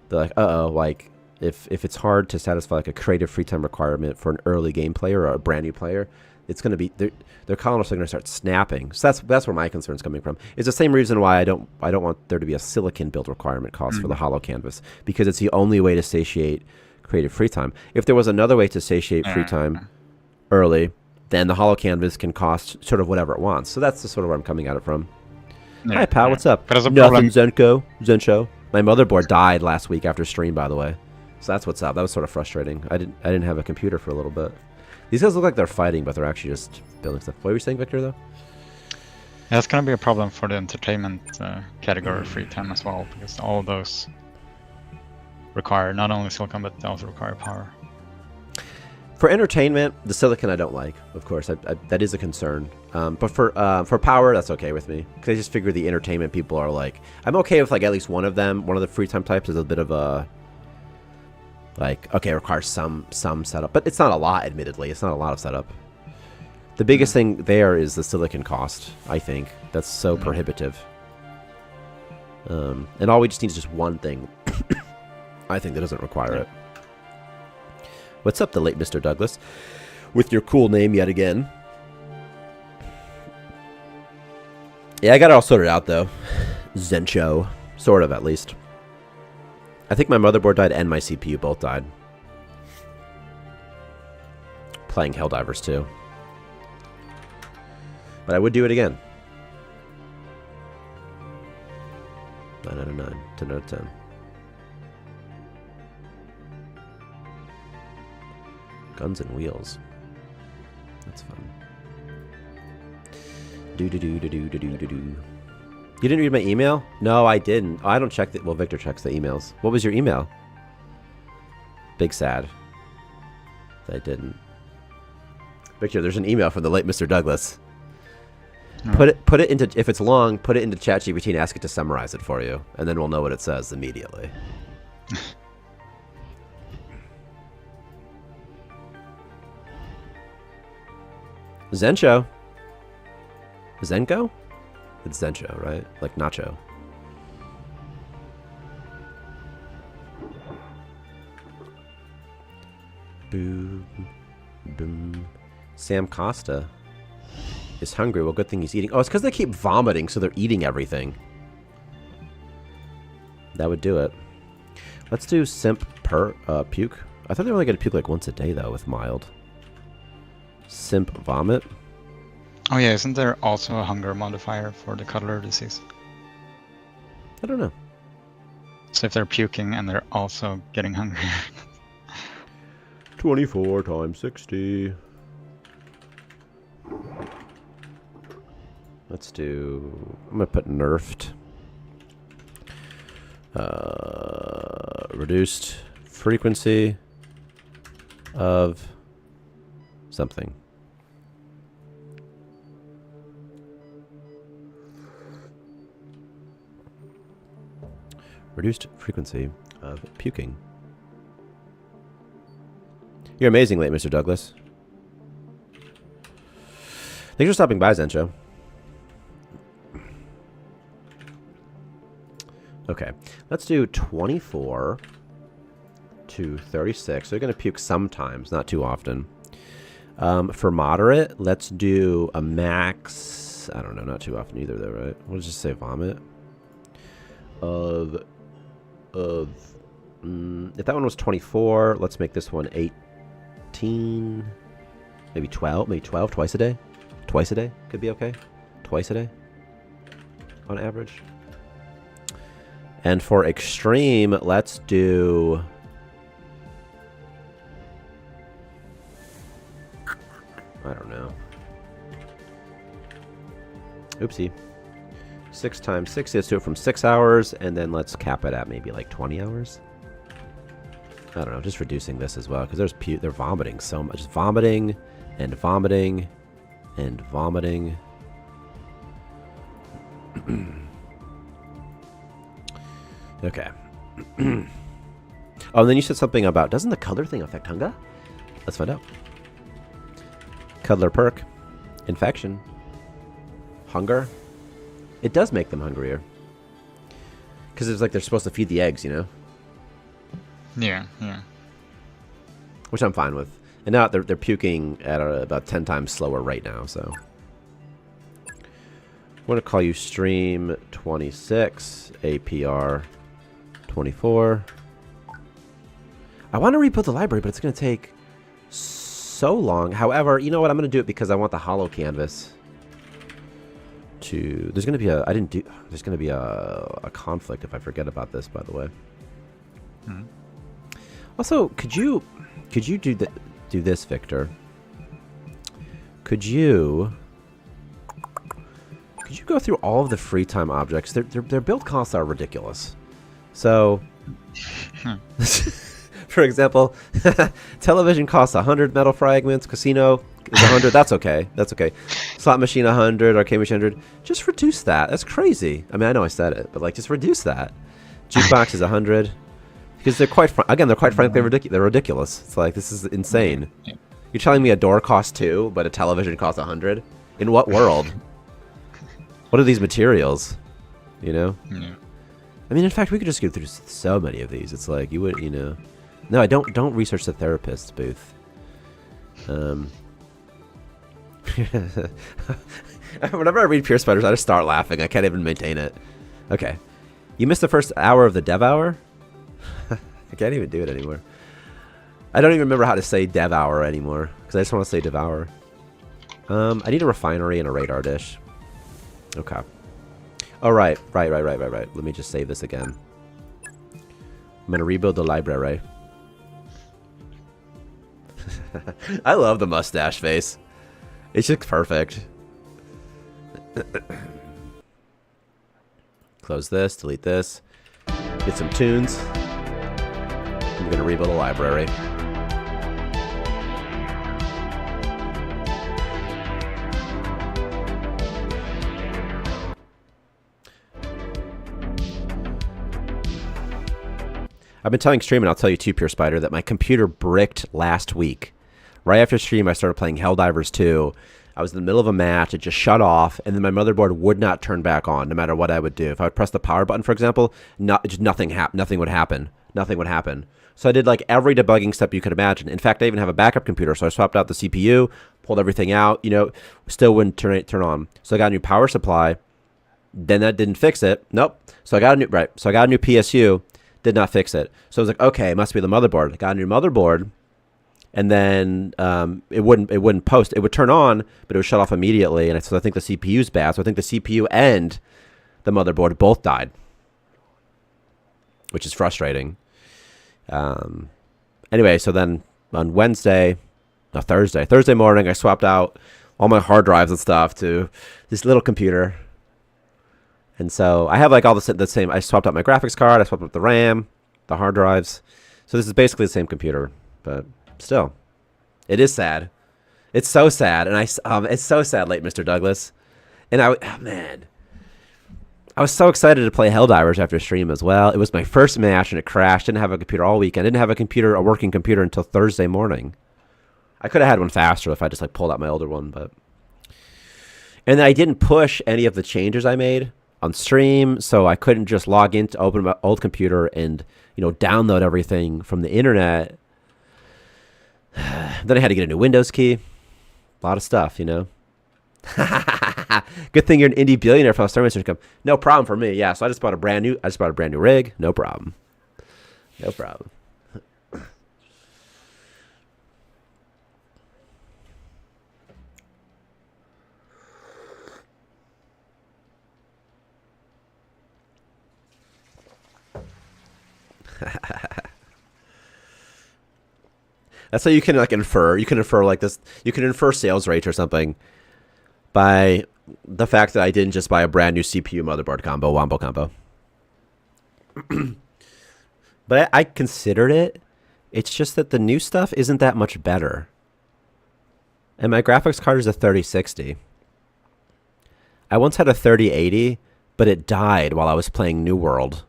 They're like, like if it's hard to satisfy like a creative free time requirement for an early game player or a brand new player, it's going to be their columnists are going to start snapping. So that's where my concern's coming from. It's the same reason why I don't want there to be a silicon build requirement cost for the Holocanvas, because it's the only way to satiate creative free time. If there was another way to satiate free time early, then the Holocanvas can cost sort of whatever it wants. So that's the sort of where I'm coming at it from. Hi, pal. What's up? But as a Nothing, Zencho. My motherboard died last week after stream, by the way. So that's what's up. That was sort of frustrating. I didn't have a computer for a little bit. These guys look like they're fighting, but they're actually just building stuff. What were you saying, Victor, though? Yeah, it's going to be a problem for the entertainment category free time as well, because all those require not only silicon, but they also require power. For entertainment, the silicon I don't like, of course. That is a concern. But for power, that's okay with me. Because I just figure the entertainment people are like... I'm okay with like at least one of them. One of the free time types is a bit of a... Like, okay, it requires some setup. But it's not a lot, admittedly. It's not a lot of setup. The biggest thing there is the silicon cost, I think. That's so prohibitive. And all we just need is just one thing. I think that doesn't require it. What's up, the late Mr. Douglas? With your cool name yet again. Yeah, I got it all sorted out, though. Zencho. Sort of, at least. I think my motherboard died and my CPU both died. Playing Helldivers, too. But I would do it again. 9 out of 9. 10 out of 10. Guns and wheels. That's fun. Do-do-do-do-do-do-do-do. You didn't read my email? No, I didn't. I don't check the... Well, Victor checks the emails. What was your email? Big sad. That I didn't. Victor, there's an email from the late Mr. Douglas. Oh. Put it into... If it's long, put it into ChatGPT and ask it to summarize it for you. And then we'll know what it says immediately. Zencho. Zenko? It's Zencho, right? Like Nacho. Boom. Boom. Sam Costa is hungry. Well, good thing he's eating. Oh, it's because they keep vomiting, so they're eating everything. That would do it. Let's do simp puke. I thought they were only going to puke like once a day, though, with mild. Simp vomit. Oh yeah, isn't there also a hunger modifier for the cuddler disease? I don't know. So if they're puking and they're also getting hungry. 24 times 60. Let's do... I'm going to put nerfed. Reduced frequency of something. Reduced frequency of puking. You're amazing, late Mr. Douglas. Thanks for stopping by, Zencho. Okay, let's do 24 to 36. So you're going to puke sometimes, not too often. For moderate, let's do a max... I don't know, not too often either, though, right? We'll just say vomit. If that one was 24, let's make this one 18, maybe 12, twice a day. Twice a day could be okay. Twice a day on average. And for extreme, let's do... I don't know. Oopsie. 6 times 6, let's do it from 6 hours, and then let's cap it at maybe like 20 hours. I don't know, just reducing this as well, because they're vomiting so much. Just vomiting, and vomiting, and vomiting. Okay. Oh, and then you said something about, doesn't the color thing affect hunger? Let's find out. Cuddler perk. Infection. Hunger. It does make them hungrier. Because it's like they're supposed to feed the eggs, you know? Yeah. Which I'm fine with. And now they're puking at about 10 times slower right now, so. I'm going to call you stream 26, APR 24. I want to rebuild the library, but it's going to take so long. However, you know what? I'm going to do it because I want the Holocanvas to... There's going to be a... There's going to be a conflict if I forget about this, by the way. Mm-hmm. Also, could you do this, Victor? Could you go through all of the free time objects? Their build costs are ridiculous. So, for example, television costs 100 metal fragments. Casino is 100. That's okay. That's okay. Slot machine 100. Arcade machine 100. Just reduce that. That's crazy. I mean, I know I said it, but like, just reduce that. Jukebox is 100. Because they're quite frankly ridiculous. It's like, this is insane. You're telling me a door costs 2, but a television costs 100? In what world? What are these materials? You know? Yeah. I mean, in fact, we could just go through so many of these. It's like, you would, you know. No, I don't research the therapist's booth. Whenever I read Pure Spiders, I just start laughing. I can't even maintain it. Okay. You missed the first hour of the dev hour? I can't even do it anymore. I don't even remember how to say dev hour anymore because I just want to say devour. I need a refinery and a radar dish. Okay. Oh, right. Let me just save this again. I'm going to rebuild the library. I love the mustache face. It's just perfect. Close this, delete this. Get some tunes. I'm going to rebuild a library. I've been telling stream, and I'll tell you too, Pure Spider, that my computer bricked last week. Right after stream, I started playing Helldivers 2. I was in the middle of a match. It just shut off, and then my motherboard would not turn back on no matter what I would do. If I would press the power button, for example, nothing would happen. Nothing would happen. So I did like every debugging step you could imagine. In fact, I even have a backup computer, so I swapped out the CPU, pulled everything out, you know, still wouldn't turn on. So I got a new power supply. Then that didn't fix it. Nope. So I got a new PSU. Did not fix it. So I was like, okay, it must be the motherboard. I got a new motherboard, and then it wouldn't post. It would turn on, but it would shut off immediately. And so I think the CPU's bad. So I think the CPU and the motherboard both died, which is frustrating. Anyway, so then on Thursday morning, I swapped out all my hard drives and stuff to this little computer. And so I have like all the same. I swapped out my graphics card. I swapped out the RAM, the hard drives. So this is basically the same computer, but still, it is sad. It's so sad, and it's so sad, late Mr. Douglas. And I was so excited to play Helldivers after stream as well. It was my first match, and it crashed. Didn't have a computer all weekend. Didn't have a working computer until Thursday morning. I could have had one faster if I just like pulled out my older one, but. And I didn't push any of the changes I made on stream, so I couldn't just log in to open my old computer and, you know, download everything from the internet. Then I had to get a new Windows key. A lot of stuff, you know. Good thing you're an indie billionaire from Starmancer income. No problem for me. Yeah, so I just bought a brand new rig. No problem. No problem. That's how you can like infer. You can infer like this. You can infer sales rate or something by the fact that I didn't just buy a brand new CPU motherboard wombo combo. But I considered it. It's just that the new stuff isn't that much better. And my graphics card is a 3060. I once had a 3080, but it died while I was playing New World.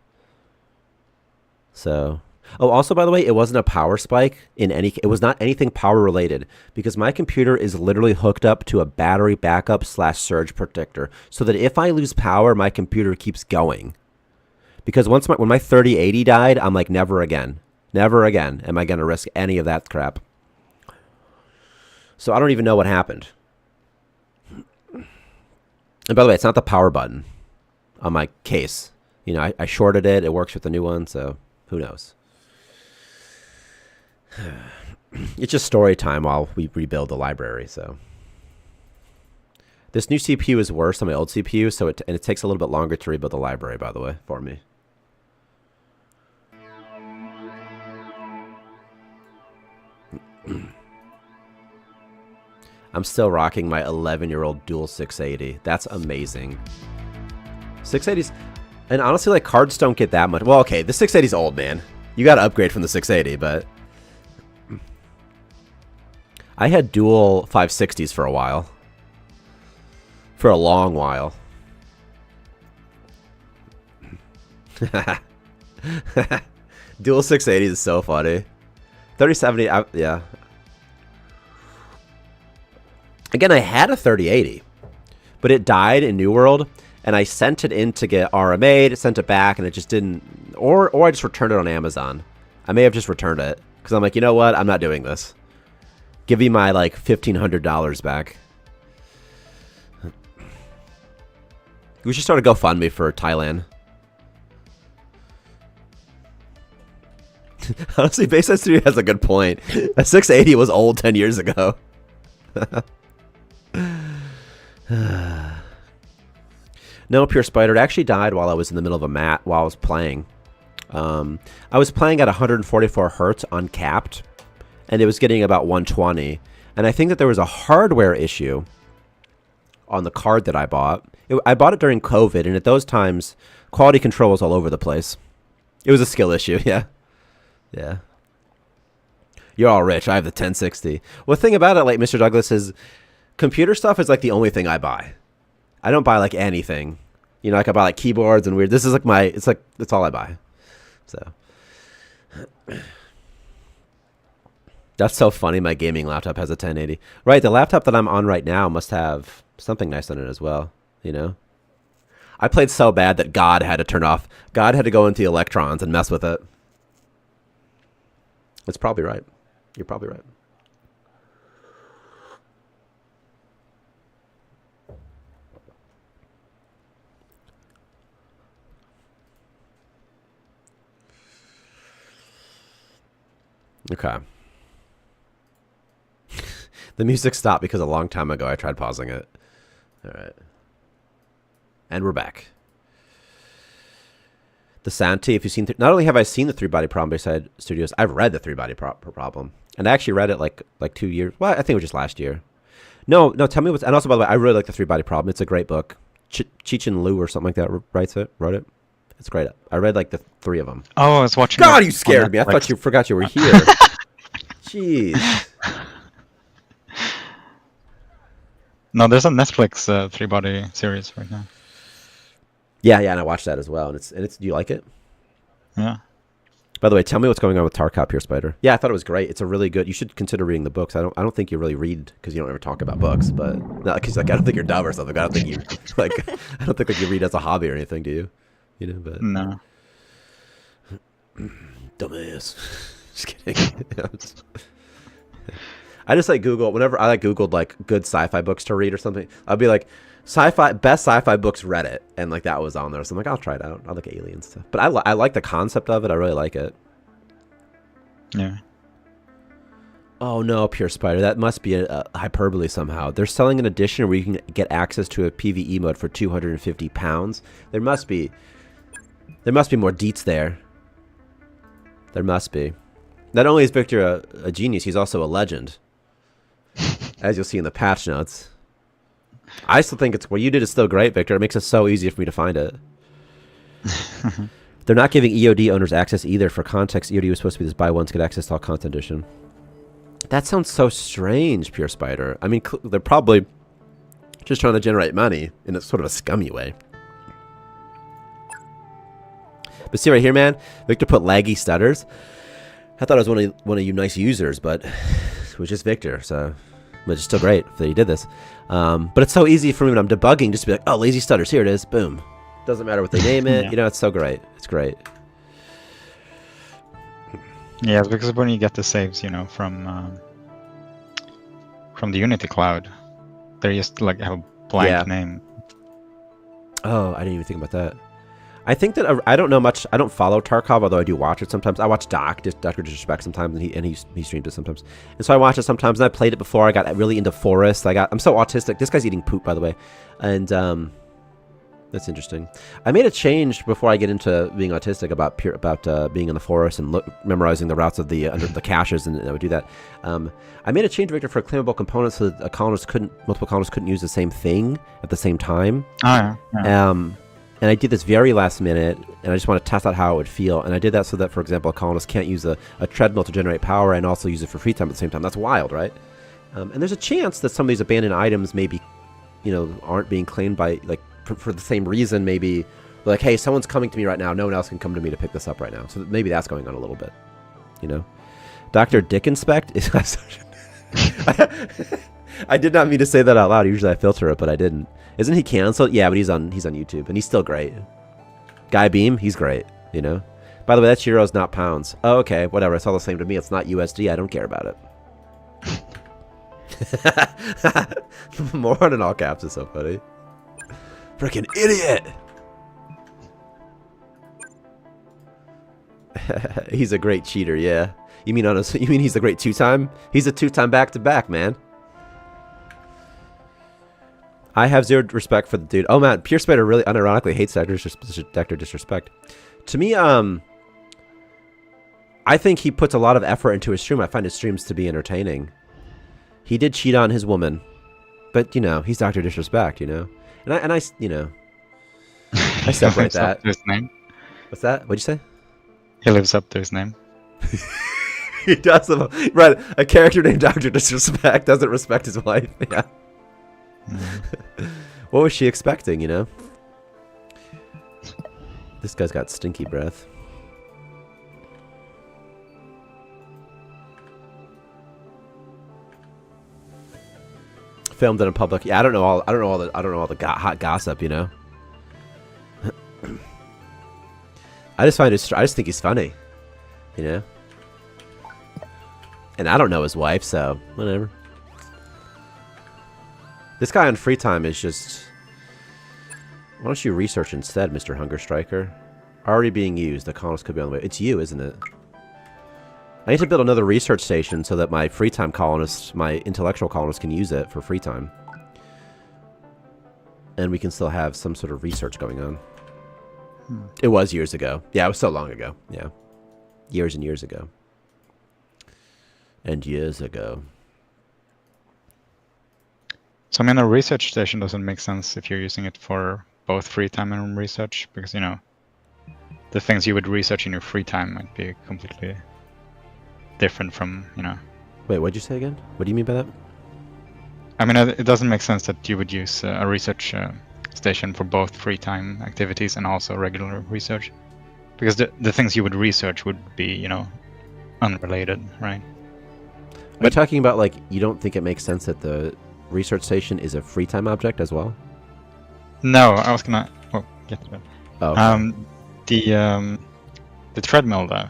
So, Oh, also, by the way, it wasn't a power spike in any. It was not anything power related because my computer is literally hooked up to a battery backup / surge protector, so that if I lose power, my computer keeps going. Because when my 3080 died, I'm like, never again am I gonna risk any of that crap. So I don't even know what happened. And by the way, it's not the power button on my case. You know, I shorted it. It works with the new one, so who knows? It's just story time while we rebuild the library. So this new CPU is worse than my old CPU, so it takes a little bit longer to rebuild the library, by the way, for me. I'm still rocking my 11-year-old dual 680. That's amazing. 680s, and honestly, like, cards don't get that much. Well, okay, the 680's old, man. You got to upgrade from the 680, but I had dual 560s for a while. For a long while. Dual 680s is so funny. 3070, yeah. Again, I had a 3080, but it died in New World, and I sent it in to get RMA'd, sent it back, and it just didn't, or I just returned it on Amazon. I may have just returned it, because I'm like, you know what, I'm not doing this. Give me my, like, $1,500 back. We should start a GoFundMe for Thailand. Honestly, Bayside Studio has a good point. A 680 was old 10 years ago. No, Pure Spider. It actually died while I was in the middle of a mat while I was playing. I was playing at 144 hertz uncapped, and it was getting about 120. And I think that there was a hardware issue on the card that I bought. I bought it during COVID, and at those times, quality control was all over the place. It was a skill issue, yeah. Yeah. You're all rich. I have the 1060. Well, the thing about it, like Mr. Douglas, is computer stuff is like the only thing I buy. I don't buy like anything. You know, like I buy like keyboards and weird. This is like that's all I buy. So that's so funny. My gaming laptop has a 1080. Right, the laptop that I'm on right now must have something nice on it as well, you know? I played so bad that God had to turn off. God had to go into the electrons and mess with it. That's probably right. You're probably right. Okay. The music stopped because a long time ago I tried pausing it. All right. And we're back. The Santi, if you've seen... not only have I seen the Three-Body Problem Bayside Studios, I've read the Three-Body Problem. And I actually read it like 2 years... well, I think it was just last year. No, tell me what's... and also, by the way, I really like the Three-Body Problem. It's a great book. Cheech Liu or something like that wrote it. It's great. I read like the 3 of them. Oh, I was watching... God, you scared me. I thought you forgot you were here. Jeez. No, there's a Netflix Three-Body series right now. Yeah, and I watched that as well. And it's. Do you like it? Yeah. By the way, tell me what's going on with Tarkov Pure Spider. Yeah, I thought it was great. It's a really good. You should consider reading the books. I don't think you really read because you don't ever talk about books. But not because like I don't think you're dumb or something. I don't think you like. I don't think like you read as a hobby or anything. Do you? You know, but no. Dumbass. Just kidding. I just like Google whenever I like Googled like good sci-fi books to read or something. I'd be like best sci-fi books Reddit, and like that was on there. So I'm like, I'll try it out. I like alien stuff, but I like the concept of it. I really like it. Yeah. Oh no, Pure Spider. That must be a hyperbole somehow. They're selling an edition where you can get access to a PvE mode for £250. There must be more deets there. There must be. Not only is Victor a genius, he's also a legend. As you'll see in the patch notes. I still think what you did is still great, Victor. It makes it so easy for me to find it. They're not giving EOD owners access either. For context, EOD was supposed to be this buy once, get access to all content edition. That sounds so strange, Pure Spider. I mean, they're probably just trying to generate money in a sort of a scummy way. But see right here, man, Victor put laggy stutters. I thought it was one of you nice users, but it was just Victor. So, but it's still great that he did this. But it's so easy for me when I'm debugging just to be like, oh, lazy stutters, here it is, boom. Doesn't matter what they name it. Yeah. You know, it's so great. It's great. Yeah, because when you get the saves, you know, from the Unity cloud, they just like have a blank name. Oh, I didn't even think about that. I think that I don't know much. I don't follow Tarkov, although I do watch it sometimes. I watch Dr. Disrespect sometimes, and he streams it sometimes. And so I watch it sometimes. And I played it before. I got really into Forest. I'm so autistic. This guy's eating poop, by the way, and that's interesting. I made a change before I get into being autistic about being in the forest and memorizing the routes of the under the caches, and I would do that. I made a change, Victor, for claimable components so that multiple colonists couldn't use the same thing at the same time. Oh yeah. And I did this very last minute, and I just want to test out how it would feel. And I did that so that, for example, a colonist can't use a treadmill to generate power and also use it for free time at the same time. That's wild, right? And there's a chance that some of these abandoned items maybe, aren't being claimed by, like, for the same reason. Maybe, like, hey, someone's coming to me right now. No one else can come to me to pick this up right now. So maybe that's going on a little bit, Dr. Dick Inspect is... I did not mean to say that out loud. Usually I filter it, but I didn't. Isn't he canceled? Yeah, but he's on YouTube, and he's still great. Guy Beam, he's great, By the way, that's euros, not pounds. Oh, okay, whatever. It's all the same to me. It's not USD. I don't care about it. Moron in all caps is so funny. Freaking idiot! He's a great cheater, yeah. You mean he's a great two-time? He's a two-time back-to-back, man. I have zero respect for the dude. Oh man, Pure Spider really unironically hates Dr. Disrespect. To me, I think he puts a lot of effort into his stream. I find his streams to be entertaining. He did cheat on his woman, but he's Dr. Disrespect, and I I separate that. Up to his name. What's that? What'd you say? He lives up to his name. He does. Right, a character named Dr. Disrespect doesn't respect his wife. Yeah. What was she expecting, This guy's got stinky breath. Filmed in public. Yeah, I don't know all the hot gossip, I just think he's funny, And I don't know his wife, so whatever. This guy on free time is just... Why don't you research instead, Mr. Hunger Striker? Already being used. The colonist could be on the way. It's you, isn't it? I need to build another research station so that my free time colonists, my intellectual colonists, can use it for free time. And we can still have some sort of research going on. It was years ago. Yeah, it was so long ago. Yeah. Years and years ago. And years ago. So, a research station doesn't make sense if you're using it for both free time and research, because, the things you would research in your free time might be completely different from, Wait, what'd you say again? What do you mean by that? It doesn't make sense that you would use a research station for both free time activities and also regular research, because the things you would research would be, unrelated, right? Are you talking about, like, you don't think it makes sense that the research station is a free time object as well? No, I was gonna get to that. Oh, okay. The treadmill though,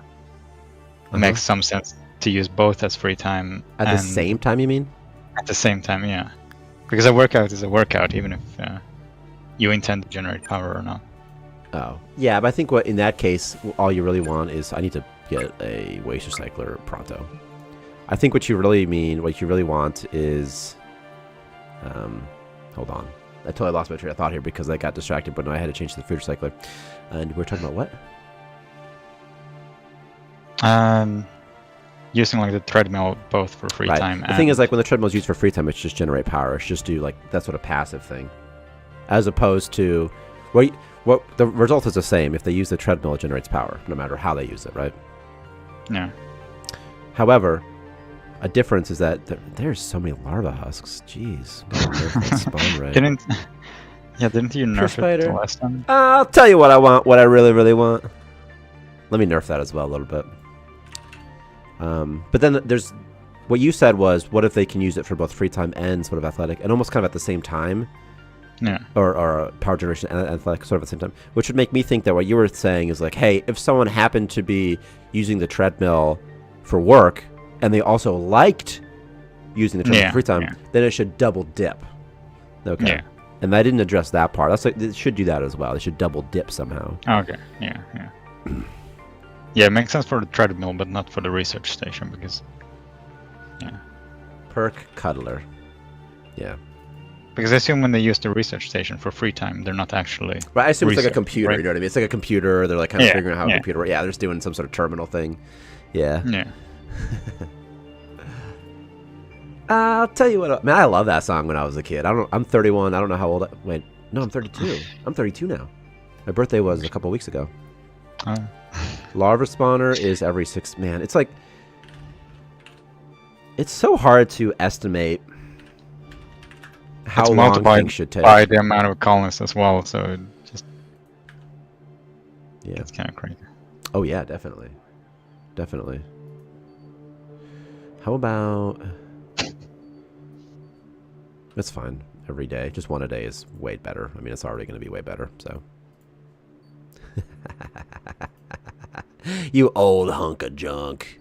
it makes some sense to use both as free time at the same time. You mean? At the same time, yeah. Because a workout is a workout, even if you intend to generate power or not. Oh, yeah, but I think in that case, all you really want is I need to get a waste recycler pronto. I think what you really want is, hold on. I totally lost my train of thought here because I got distracted, but no, I had to change to the food recycler. And we're talking about what? Using like the treadmill both for free time. The thing is, like, when the treadmill is used for free time, it's just generate power. It's just do like that sort of passive thing, as opposed to what the result is the same. If they use the treadmill, it generates power, no matter how they use it, right? Yeah. However, a difference is that there's so many larva husks. Jeez, spawn rate. Didn't you nerf it the last time? I'll tell you what I want. What I really, really want. Let me nerf that as well a little bit. But then there's what you said was, what if they can use it for both free time and sort of athletic, and almost kind of at the same time? Yeah. Or power generation and athletic sort of at the same time, which would make me think that what you were saying is like, hey, if someone happened to be using the treadmill for work and they also liked using the treadmill for free time, then it should double dip. Okay. Yeah. And I didn't address that part. That's like, it should do that as well. They should double dip somehow. Okay. Yeah. Yeah, it makes sense for the treadmill, but not for the research station because. Yeah. Perk cuddler. Yeah. Because I assume when they use the research station for free time, they're not actually. Right, I assume it's like a computer, right? You know what I mean? It's like a computer. They're like kind of figuring out how a computer works. Yeah, they're just doing some sort of terminal thing. Yeah. Yeah. I'll tell you what, man, I love that song when I was a kid. I'm 31. I don't know how old no, I'm 32. I'm 32 now. My birthday was a couple weeks ago. Larva spawner is every 6. Man, it's like. It's so hard to estimate how long things should take. By the amount of colonists as well, so it just. Yeah. It's kind of crazy. Oh, yeah, definitely. Definitely. How about. It's fine. Every day. Just one a day is way better. I mean, it's already going to be way better, so. You old hunk of junk.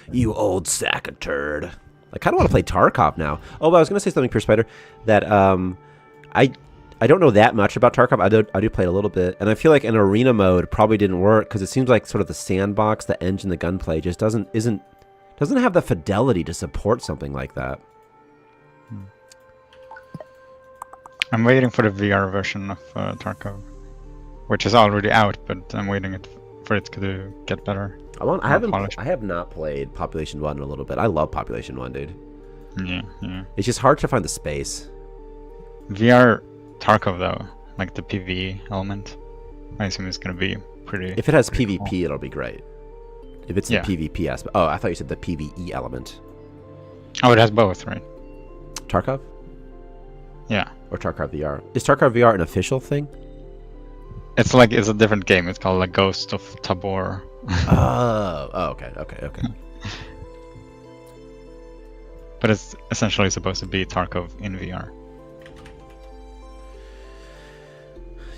You old sack of turd. I kind of want to play Tarkov now. Oh, but I was going to say something, Pure Spider, that I don't know that much about Tarkov. I do play it a little bit, and I feel like an arena mode probably didn't work because it seems like sort of the sandbox, the engine, the gunplay just doesn't have the fidelity to support something like that. I'm waiting for the VR version of Tarkov, which is already out, but I'm waiting for it to get better. I have not played Population 1 in a little bit. I love Population 1, dude. Yeah. It's just hard to find the space. VR Tarkov, though, like the PvE element, I assume it's going to be pretty... If it has PvP, cool. It'll be great. If it's the PvP aspect. Oh, I thought you said the PvE element. Oh, it has both, right? Tarkov? Yeah. Or Tarkov VR. Is Tarkov VR an official thing? It's a different game. It's called like Ghost of Tabor. Okay. But it's essentially supposed to be Tarkov in VR.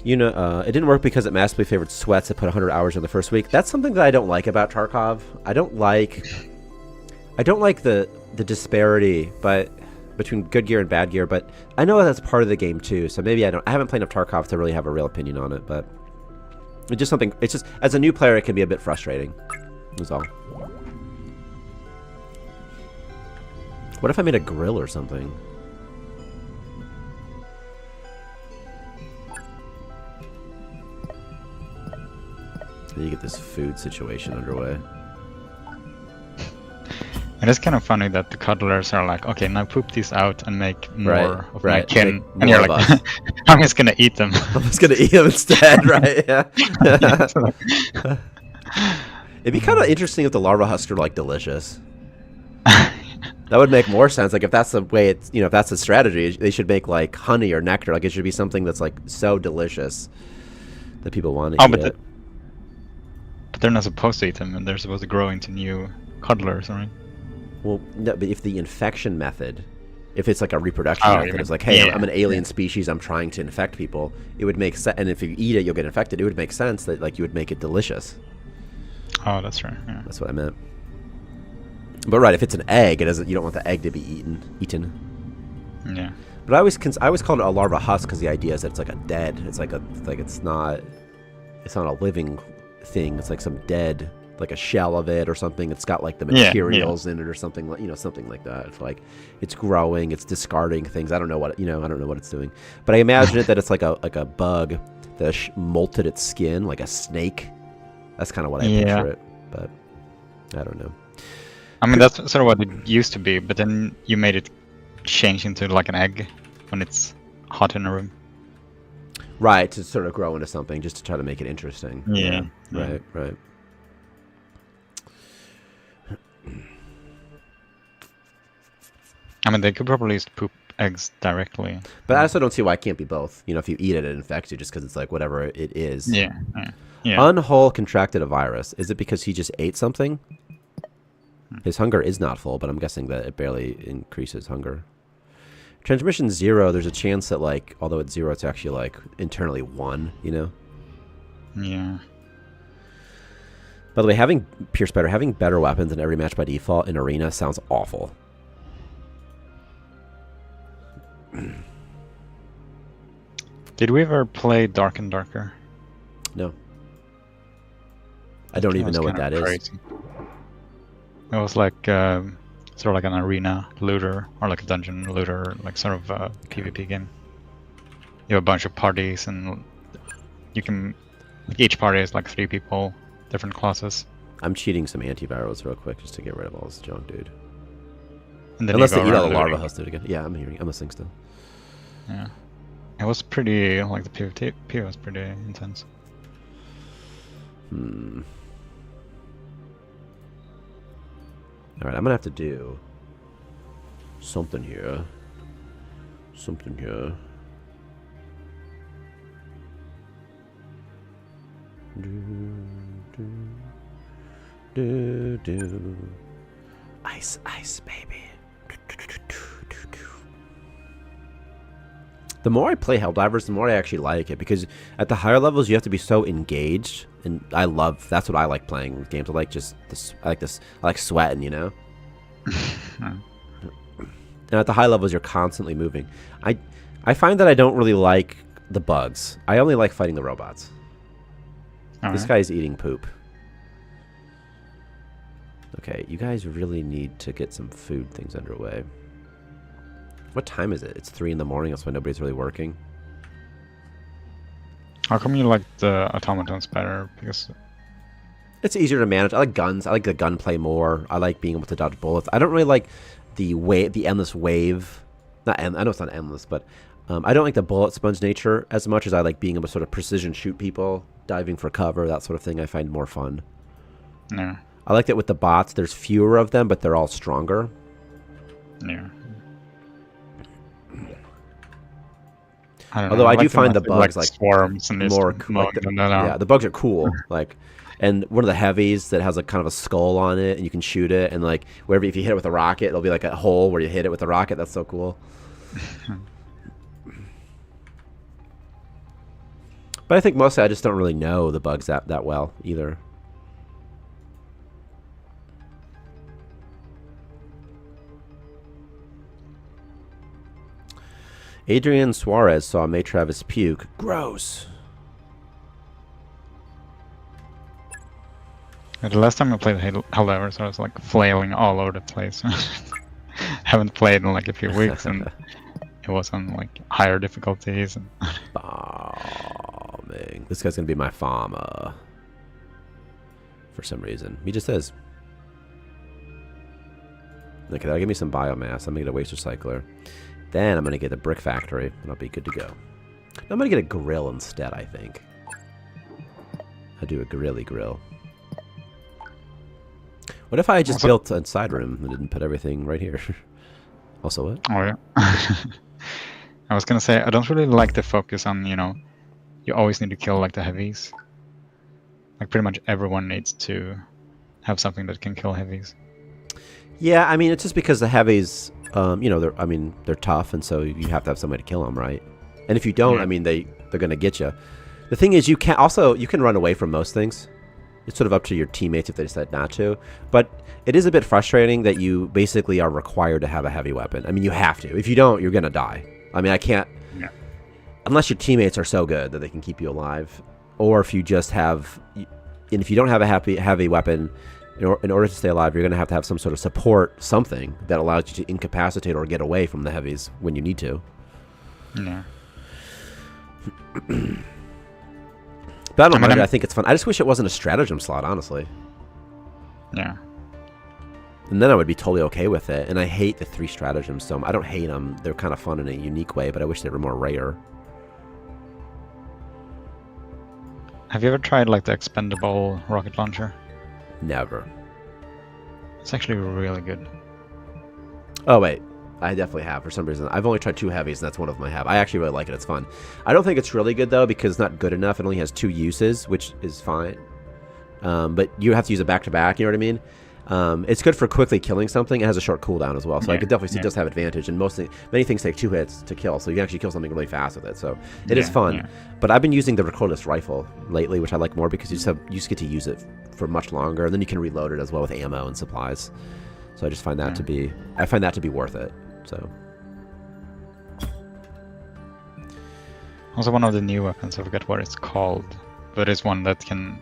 You know, it didn't work because it massively favored sweats that put 100 hours in the first week. That's something that I don't like about Tarkov. I don't like the disparity, but between good gear and bad gear. But I know that's part of the game too. So maybe I haven't played enough Tarkov to really have a real opinion on it. But it's just something. It's just as a new player, it can be a bit frustrating. That's all. What if I made a grill or something? You get this food situation underway. It is kind of funny that the cuddlers are like, okay, now poop these out and make more of my kin. And you're like, I'm just gonna eat them. I'm just gonna eat them instead, right? Yeah. It'd be kind of interesting if the larva husks are like delicious. That would make more sense. Like if that's the way it's, if that's the strategy, they should make like honey or nectar. Like it should be something that's like so delicious that people want to eat it. But they're not supposed to eat them, and they're supposed to grow into new cuddlers, right? Well, no, but if the infection method, if it's like a reproduction method, it's like, hey, I'm an alien species, I'm trying to infect people, it would make sense. And if you eat it, you'll get infected. It would make sense that like you would make it delicious. Oh, that's right. Yeah. That's what I meant. But right, if it's an egg, you don't want the egg to be eaten. Yeah. But I always called it a larva husk because the idea is that it's like a dead. It's like it's not a living thing. It's like some dead, like a shell of it or something. It's got like the materials in it or something like something like that. It's like it's growing, it's discarding things. I don't know what I don't know what it's doing. But I imagine it that it's like a bug that molted its skin like a snake. That's kind of what I picture it. But I don't know. I mean, that's sort of what it used to be, but then you made it change into like an egg when it's hot in a room. Right, to sort of grow into something, just to try to make it interesting. Yeah. Right. I mean, they could probably just poop eggs directly. But I also don't see why it can't be both. If you eat it, it infects you just because it's like whatever it is. Yeah. Unhull contracted a virus. Is it because he just ate something? His hunger is not full, but I'm guessing that it barely increases hunger. Transmission 0, there's a chance that, like, although it's 0, it's actually, like, internally 1, you know? Yeah. By the way, having better weapons in every match by default in Arena sounds awful. Did we ever play Dark and Darker? No. I don't even know what that is. It was like sort of like an arena looter or like a dungeon looter, like sort of a PvP game. You have a bunch of parties and you can, like, each party is like 3 people, different classes. I'm cheating some antivirals real quick just to get rid of all this junk, dude. And then unless they eat all the looting. larva hosts, dude, again. Yeah, I'm listening still. Yeah. It was pretty, like, the PvP was pretty intense. Alright, I'm gonna have to do something here. Something here. Do. Ice, ice, baby. The more I play Helldivers, the more I actually like it, because at the higher levels you have to be so engaged, and that's what I like playing with games. I like I like sweating, you know. And at the high levels you're constantly moving. I find that I don't really like the bugs. I only like fighting the robots. This guy's eating poop. Okay, you guys really need to get some food things underway. What time is it? It's 3 in the morning. That's why nobody's really working. How come you like the automatons better? Because it's easier to manage. I like guns. I like the gunplay more. I like being able to dodge bullets. I don't really like the endless wave. I know it's not endless, but I don't like the bullet sponge nature as much as I like being able to sort of precision shoot people, diving for cover, that sort of thing. I find more fun. Yeah. I like that with the bots, there's fewer of them, but they're all stronger. Yeah. Although I do find the bugs like swarms and more cool. Yeah, the bugs are cool. Like, and one of the heavies that has a kind of a skull on it, and you can shoot it, and like wherever if you hit it with a rocket, it'll be like a hole where you hit it with a rocket. That's so cool. But I think mostly I just don't really know the bugs that well either. Adrian Suarez saw May Travis puke. Gross. The last time I played Helldivers, I was like flailing all over the place. Haven't played in like a few weeks, and it was on like higher difficulties. And bombing. This guy's gonna be my farmer. For some reason, he just is. Okay, that'll give me some biomass. I'm gonna get a waste recycler. Then I'm going to get a brick factory, and I'll be good to go. I'm going to get a grill instead, I think. I'll do a grilly grill. What if I just built a side room and didn't put everything right here? Also what? Oh, yeah. I was going to say, I don't really like the focus on, you know, you always need to kill, like, the heavies. Like, pretty much everyone needs to have something that can kill heavies. Yeah, I mean, it's just because the heavies... you know, they're tough, and so you have to have somebody to kill them, right? And if you don't, I mean, they're gonna get you. The thing is, you can run away from most things. It's sort of up to your teammates if they decide not to. But it is a bit frustrating that you basically are required to have a heavy weapon. I mean, you have to. If you don't, you're gonna die. I mean, I can't. Yeah. Unless your teammates are so good that they can keep you alive, or if you just have, and if you don't have a heavy weapon. In order to stay alive, you're going to have some sort of support, something that allows you to incapacitate or get away from the heavies when you need to. Yeah. But I don't mind it. I think it's fun. I just wish it wasn't a stratagem slot, honestly. Yeah. And then I would be totally okay with it. And I hate the 3 stratagems, so I don't hate them. They're kind of fun in a unique way, but I wish they were more rare. Have you ever tried like the expendable rocket launcher? Never. It's actually really good. Oh, wait. I definitely have for some reason. I've only tried 2 heavies, and that's one of them I have. I actually really like it. It's fun. I don't think it's really good, though, because it's not good enough. It only has 2 uses, which is fine. But you have to use it back-to-back, you know what I mean? It's good for quickly killing something. It has a short cooldown as well, so I could definitely see it does have advantage. And many things take 2 hits to kill, so you can actually kill something really fast with it. So it is fun. Yeah. But I've been using the recoilless rifle lately, which I like more because you just get to use it for much longer, and then you can reload it as well with ammo and supplies. So I just find that to be worth it. So. Also, one of the new weapons, I forget what it's called, but it's one that can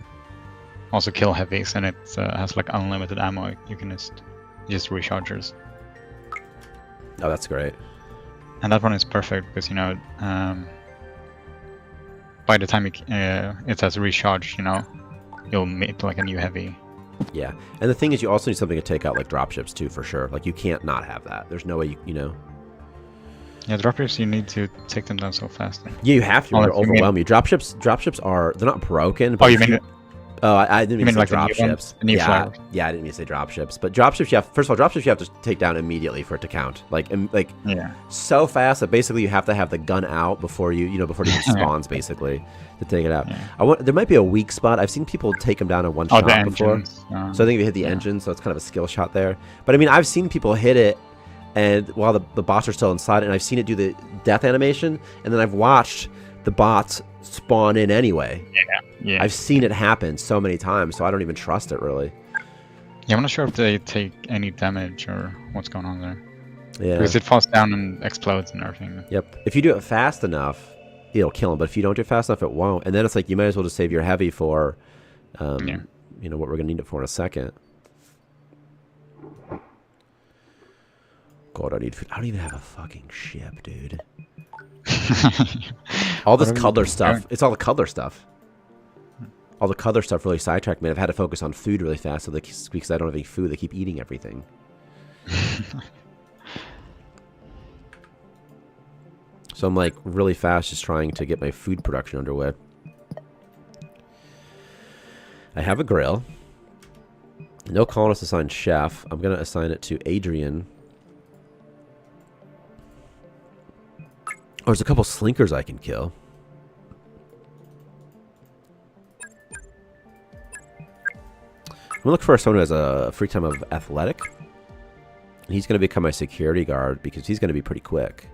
also kill heavies, and it has like unlimited ammo. You can just recharges. Oh, that's great. And that one is perfect because by the time it has recharged, you'll meet like a new heavy. Yeah, and the thing is, you also need something to take out like dropships too, for sure. Like you can't not have that. There's no way you know. Yeah, dropships, you need to take them down so fast. Yeah, you have to. They're overwhelm you. Dropships they're not broken. But you mean? Oh, I didn't mean to say like dropships. Yeah, I didn't mean to say dropships. But dropships, first of all, dropships you have to take down immediately for it to count. So fast that basically you have to have the gun out before before it even spawns, basically, to take it out. Yeah. There might be a weak spot. I've seen people take them down in one shot before. So I think if you hit the engine, so it's kind of a skill shot there. But I mean, I've seen people hit it, and while the bots are still inside, and I've seen it do the death animation, and then I've watched the bots spawn in anyway. Yeah. I've seen it happen so many times, so I don't even trust it really. Yeah, I'm not sure if they take any damage or what's going on there. Yeah. Because it falls down and explodes and everything. Yep. If you do it fast enough, it'll kill them. But if you don't do it fast enough, it won't. And then it's like you might as well just save your heavy for, what we're gonna need it for in a second. God, I need food. I don't even have a fucking ship, dude. All this color stuff. It's all the color stuff. All the color stuff really sidetracked me. I've had to focus on food really fast, so because I don't have any food, they keep eating everything. So I'm like really fast, just trying to get my food production underway. I have a grill. No colonist assigned chef. I'm gonna assign it to Adrian. Oh, there's a couple slinkers I can kill. I'm gonna look for someone who has a free time of athletic. And he's gonna become my security guard because he's gonna be pretty quick.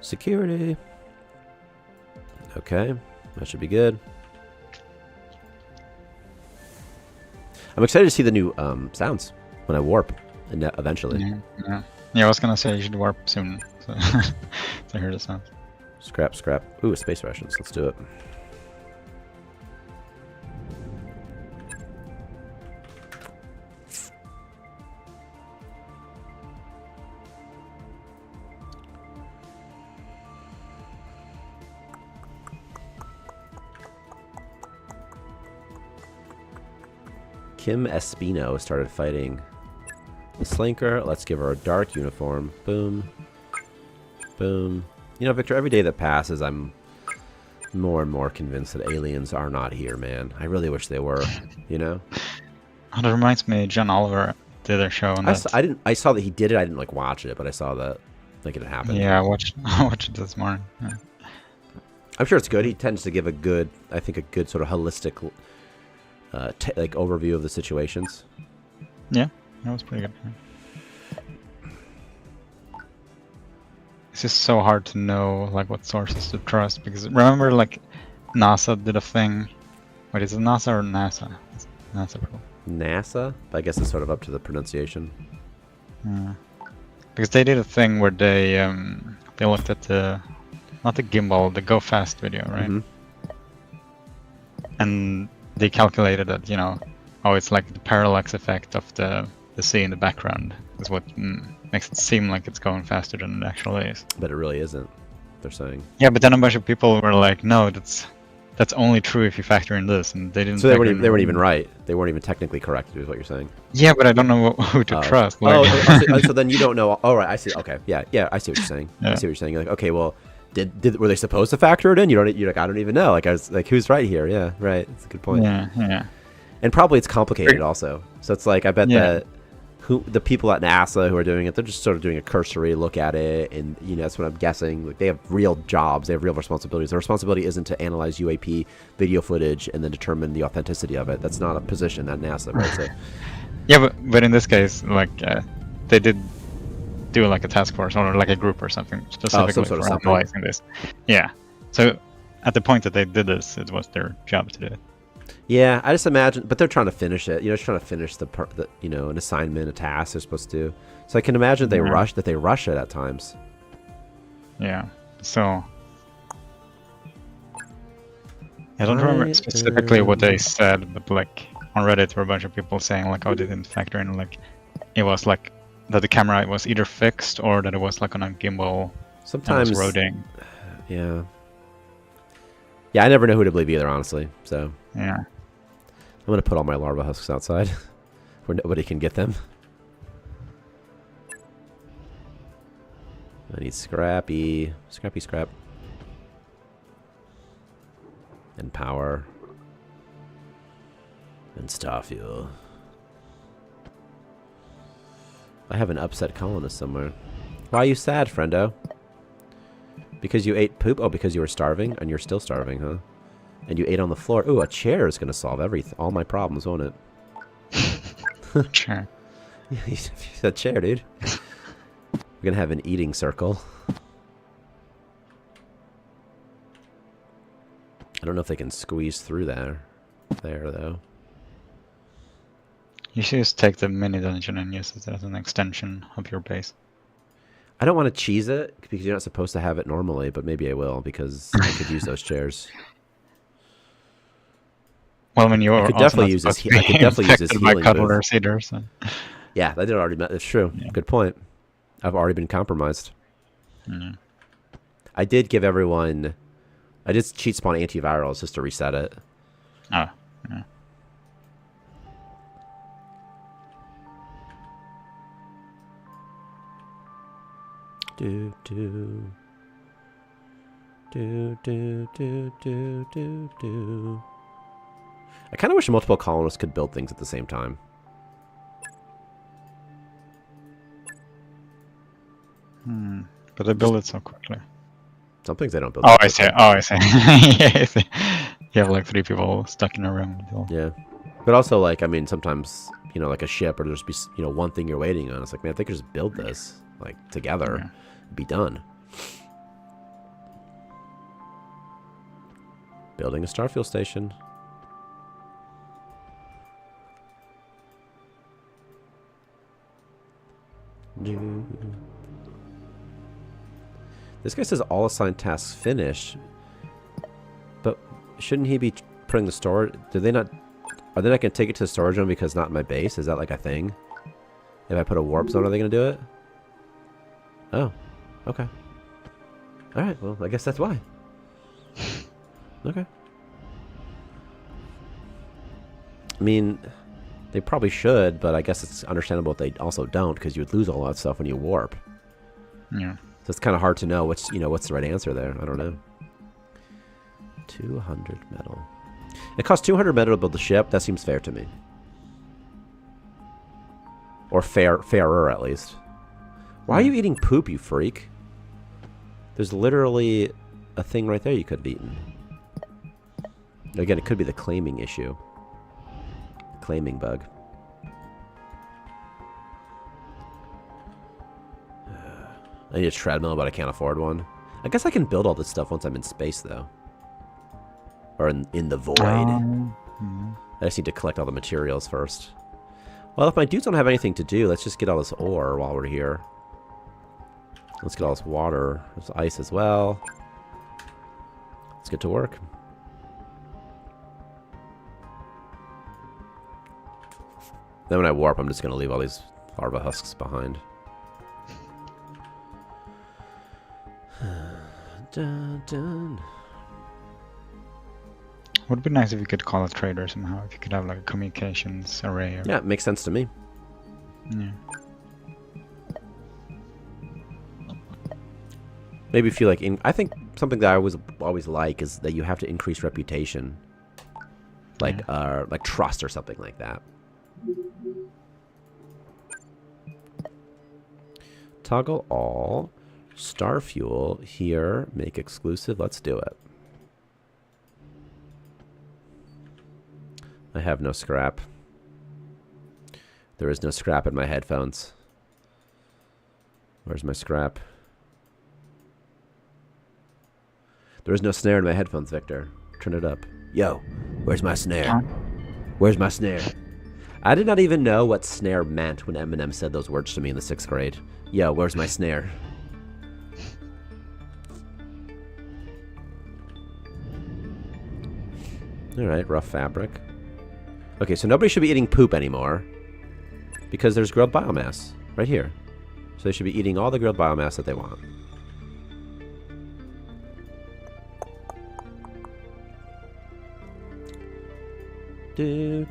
Security. Okay, that should be good. I'm excited to see the new sounds when I warp, and eventually. Yeah, I was gonna say you should warp soon. So I hear the sound. Scrap. Ooh, space rations. Let's do it. Kim Espino started fighting the Slinker. Let's give her a dark uniform. Boom. Boom. You know, Victor, every day that passes, I'm more and more convinced that aliens are not here, man. I really wish they were, you know? Oh, that reminds me, John Oliver did a show on that. I saw that he did it. I didn't, like, watch it, but I saw that, like, it happened. Yeah, I watched it this morning. Yeah. I'm sure it's good. He tends to give a good sort of holistic like overview of the situations. Yeah, that was pretty good. It's just so hard to know like what sources to trust because remember like NASA did a thing. Wait, is it NASA or NASA? It's NASA. Probably. NASA? I guess it's sort of up to the pronunciation. Yeah. Because they did a thing where they looked at not the gimbal, the Go Fast video, right? Mm-hmm. And they calculated that, it's like the parallax effect of the sea in the background is what makes it seem like it's going faster than it actually is. But it really isn't, they're saying. Yeah, but then a bunch of people were like, no, that's only true if you factor in this, and they didn't. So they weren't even right. They weren't even technically correct, is what you're saying. Yeah, but I don't know who to trust. Like... so then you don't know. Oh, right, I see. Okay, yeah, I see what you're saying. Yeah. I see what you're saying. You're like, okay, well, were they supposed to factor it in? You're like, I don't even know. Like, I was like, who's right here? Yeah, right. That's a good point. Yeah. And probably it's complicated also. So it's like, I bet that the people at NASA who are doing it, they're just sort of doing a cursory look at it, and that's what I'm guessing. Like, they have real jobs, they have real responsibilities. Their responsibility isn't to analyze UAP video footage and then determine the authenticity of it. That's not a position at NASA, right? So, yeah, but in this case, like they did do like a task force or like a group or something specifically for analyzing this. Yeah. So at the point that they did this, it was their job to do it. Yeah, I just imagine, but they're trying to finish it. Just trying to finish the an assignment, a task they're supposed to do. So I can imagine they rush it at times. Yeah. So I don't remember specifically what they said, but like on Reddit, there were a bunch of people saying like, "Oh, they didn't factor in like it was like that the camera was either fixed or that it was like on a gimbal." Sometimes and was rotating. Yeah. Yeah, I never know who to believe either, honestly. So yeah. I'm going to put all my larva husks outside where nobody can get them. I need scrappy scrap. And power. And star fuel. I have an upset colonist somewhere. Why are you sad, friendo? Because you ate poop? Oh, because you were starving? And you're still starving, huh? And you ate on the floor. Ooh, a chair is going to solve all my problems, won't it? Chair. You said chair, dude. We're going to have an eating circle. I don't know if they can squeeze through there, though. You should just take the mini dungeon and use it as an extension of your base. I don't want to cheese it because you're not supposed to have it normally, but maybe I will because I could use those chairs. Well, when you I could definitely use this. I could definitely use this healing booth. So. Yeah, that did already. It's true. Yeah. Good point. I've already been compromised. Mm. I did give everyone. I did cheat spawn antivirals just to reset it. Oh. Yeah. Do do. Do do do do do do. I kind of wish multiple colonists could build things at the same time. But they build it so quickly. Some things they don't build. Oh, I see. Oh, I see. Yeah, I see. You have like 3 people stuck in a room. Yeah. But also, like, I mean, sometimes, like a ship or there's be, one thing you're waiting on. It's like, man, if they could just build this, like, together, be done. Building a starfield station. This guy says all assigned tasks finished, but shouldn't he be putting the storage? Are they not going to take it to the storage zone because not in my base? Is that like a thing? If I put a warp zone, are they going to do it? Oh, okay. All right. Well, I guess that's why. Okay. I mean, they probably should, but I guess it's understandable if they also don't, because you would lose all that stuff when you warp. Yeah. So it's kind of hard to know what's the right answer there. I don't know. 200 metal. It costs 200 metal to build the ship. That seems fair to me. Or fairer, at least. Why are you eating poop, you freak? There's literally a thing right there you could have eaten. Again, it could be the claiming issue. Claiming bug. I need a treadmill, but I can't afford one. I guess I can build all this stuff once I'm in space, though. Or in the void. I just need to collect all the materials first. Well, if my dudes don't have anything to do, let's just get all this ore while we're here. Let's get all this water. There's ice as well. Let's get to work. Then when I warp, I'm just going to leave all these larva husks behind. Dun, dun. Would be nice if you could call a trader somehow. If you could have like a communications array. Or... Yeah, it makes sense to me. Yeah. Maybe if you like, I think something that I always like is that you have to increase reputation, like trust or something like that. Toggle all. Star Fuel here. Make exclusive. Let's do it. I have no scrap. There is no scrap in my headphones. Where's my scrap? There is no snare in my headphones, Victor. Turn it up. Yo, where's my snare? Where's my snare? I did not even know what snare meant when Eminem said those words to me in the 6th grade. Yo, where's my snare? Alright, rough fabric. Okay, so nobody should be eating poop anymore. Because there's grilled biomass right here. So they should be eating all the grilled biomass that they want. Do.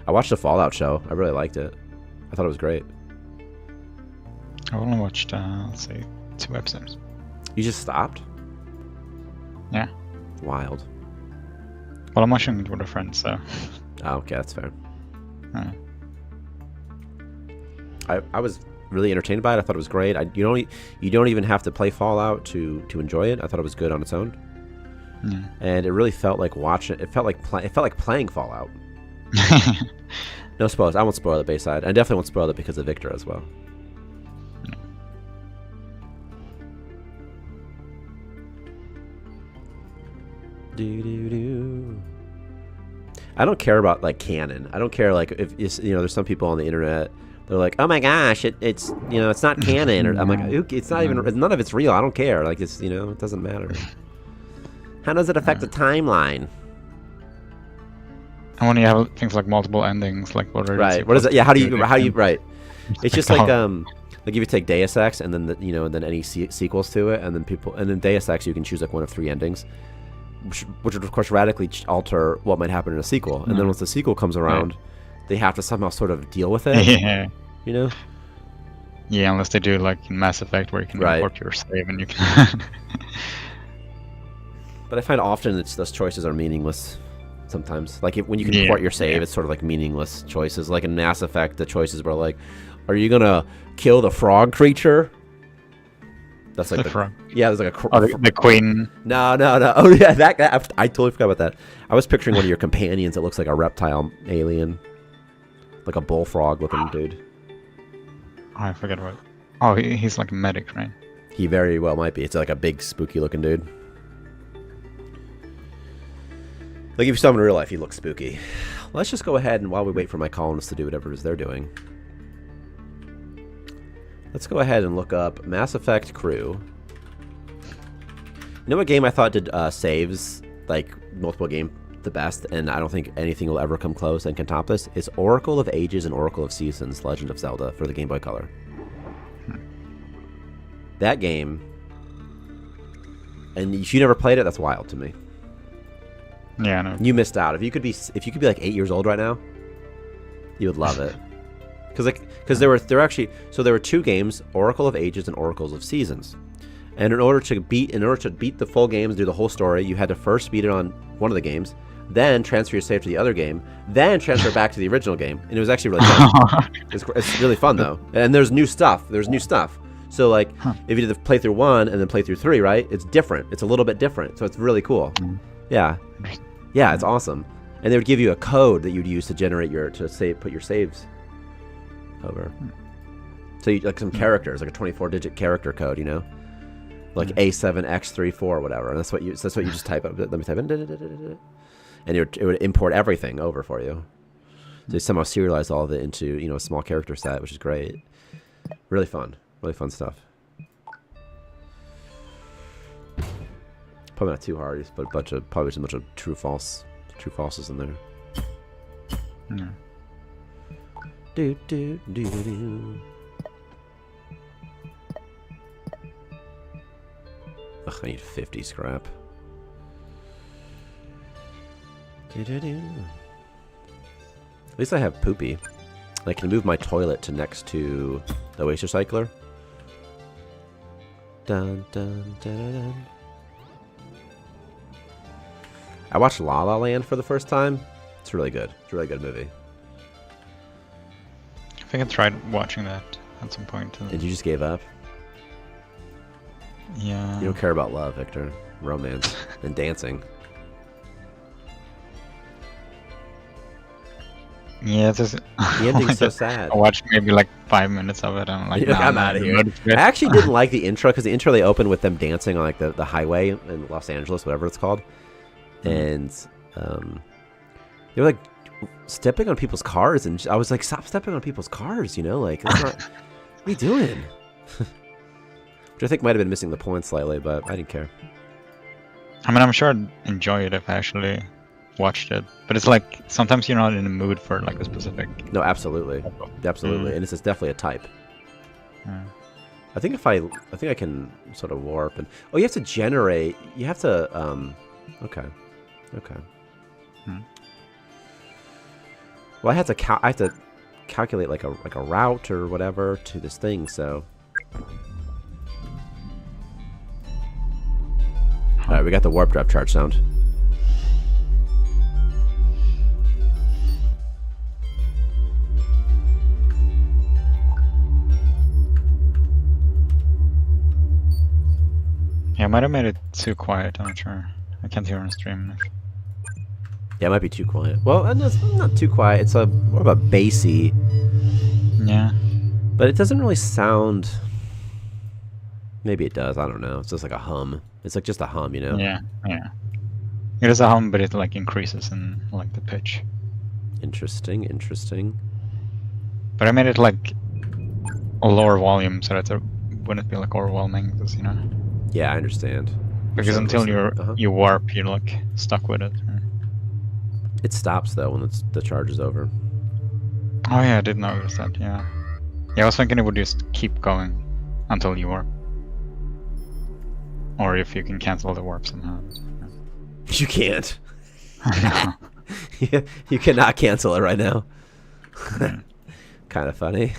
I watched the Fallout show. I really liked it. I thought it was great. I only watched, let's say, 2 episodes. You just stopped? Yeah. Wild. Well, I'm watching it with a friend, so. Oh, okay, that's fair. I was really entertained by it. I thought it was great. You don't even have to play Fallout to enjoy it. I thought it was good on its own. Yeah. And it really felt like watching. It felt like playing Fallout. No spoilers. I won't spoil the Bayside. I definitely won't spoil it because of Victor as well. Do. I don't care about like canon. I don't care like if there's some people on the internet. They're like, oh my gosh, it's it's not canon. Or I'm like, it's not even. None of it's real. I don't care. Like it doesn't matter. How does it affect the timeline? And when you have things like multiple endings, like what are right? What is it? Yeah, how do you right? It's just like if you take Deus Ex and then and then any sequels to it, and then Deus Ex you can choose like one of 3 endings, which would of course radically alter what might happen in a sequel. And then once the sequel comes around, they have to somehow sort of deal with it. Yeah. Yeah, unless they do like in Mass Effect where you can import your save and you can. But I find often those choices are meaningless. Sometimes, like when you can import your save, it's sort of like meaningless choices. Like in Mass Effect, the choices were like, "Are you gonna kill the frog creature?" That's like the frog. Yeah, there's like the queen. No. Oh yeah, that I totally forgot about that. I was picturing one of your companions that looks like a reptile alien, like a bullfrog looking dude. Oh, I forget about. Oh, he's like a medic, right? He very well might be. It's like a big spooky looking dude. Like if you saw him in real life, he looks spooky. Let's just go ahead and while we wait for my colonists to do whatever it is they're doing, let's go ahead and look up Mass Effect crew. You know what game I thought did saves, like multiple game, the best, and I don't think anything will ever come close and can top this, is Oracle of Ages and Oracle of Seasons, Legend of Zelda for the Game Boy Color. That game, and if you never played it, that's wild to me. Yeah, I know. You missed out. If you could be like 8 years old right now, you would love it. Because there were 2 games, Oracle of Ages and Oracles of Seasons. And in order to beat the full games, do the whole story, you had to first beat it on one of the games, then transfer your save to the other game, then transfer back to the original game. And it was actually really fun. It's really fun though. And there's new stuff. So like if you did the playthrough 1 and then playthrough 3, right? It's different. It's a little bit different. So it's really cool. Yeah. Yeah, it's awesome. And they would give you a code that you'd use to generate put your saves over. So you like some characters, like a 24-digit character code, like A7X34 or whatever. And that's what you just type up. Let me type in, and it would import everything over for you. So they somehow serialize all of it into a small character set, which is great. Really fun stuff. Probably not too hard, but probably just a bunch of true falses in there. Yeah. Do. Ugh, I need 50 scrap. At least I have Poopy. I can move my toilet to next to the waste recycler. Dun dun dun dun. I watched La La Land for the first time. It's really good. It's a really good movie. think I tried watching that at some point. And you just gave up? Yeah. You don't care about love, Victor. Romance and dancing. Yeah, it's just, The ending's so sad. I watched maybe like 5 minutes of it, and I'm like, You're like, nah, I'm out of here. I actually didn't like the intro, because the intro they opened with them dancing on like the highway in Los Angeles, whatever it's called, and they were like stepping on people's cars, and I was like, stop stepping on people's cars, you know, like that's not, what are you doing? Which I think might have been missing the point slightly, but I didn't care. I mean, I'm sure I'd enjoy it if I actually watched it, but it's like sometimes you're not in the mood for like a specific. No, absolutely, absolutely, and it's definitely a type. I think I can sort of warp and you have to generate. You have to okay. Well, I have to calculate like a route or whatever to this thing. So, all right, we got the warp drive charge sound. Yeah, I might have made it too quiet. I'm not sure. I can't hear on stream. Yeah, it might be too quiet. Well, it's not too quiet. It's more of a bassy. Yeah. But it doesn't really sound. Maybe it does. I don't know. It's just like a hum. It's like just a hum, you know? Yeah. It is a hum, but it like increases in like the pitch. Interesting. But I made it like a lower volume so that it wouldn't be like overwhelming, because you know. Yeah, I understand. Because until you warp, you're like stuck with it. It stops though when the charge is over. Oh yeah, I did notice that. Yeah. I was thinking it would just keep going until you warp, or if you can cancel the warp somehow. You can't. You cannot cancel it right now. Kind of funny.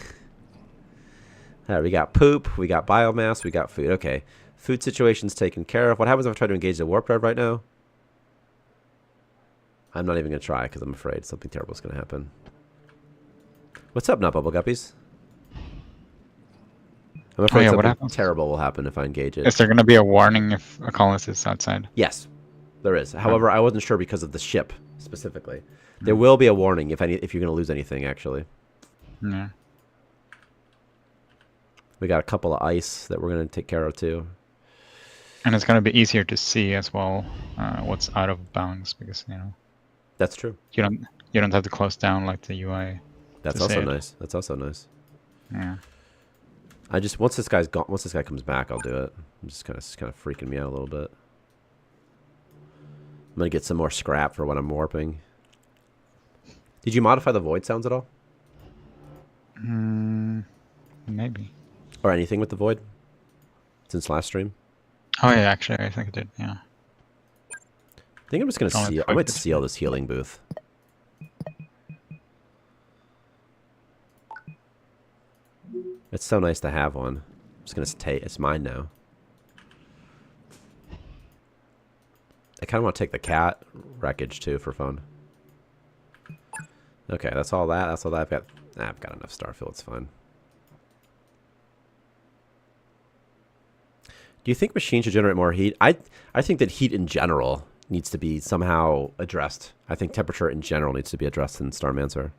All right, we got poop, we got biomass, we got food. Okay, food situation's taken care of. What happens if I try to engage the warp drive right now? I'm not even going to try because I'm afraid something terrible is going to happen. What's up, Not Bubble Guppies? I'm afraid something terrible will happen if I engage it. Is there going to be a warning if a colonist is outside? Yes, there is. However, I wasn't sure because of the ship specifically. There will be a warning if you're going to lose anything, actually. Yeah. We got a couple of ice that we're going to take care of, too. And it's going to be easier to see as well what's out of bounds, because, you know. That's true. You don't have to close down like the UI. That's also nice. That's also nice. Yeah. I just once this guy comes back, I'll do it. I'm just kind of freaking me out a little bit. I'm gonna get some more scrap for when I'm warping. Did you modify the void sounds at all? Maybe. Or anything with the void since last stream? Oh yeah, actually, I think I did. Yeah. I think I'm just gonna seal. I might seal this healing booth. It's so nice to have one. I'm just gonna take. It's mine now. I kind of want to take the cat wreckage too for fun. Okay, that's all that. That's all that I've got. I've got enough starfill. It's fine. Do you think machines should generate more heat? I think that heat in general needs to be somehow addressed. I think temperature in general needs to be addressed in Starmancer.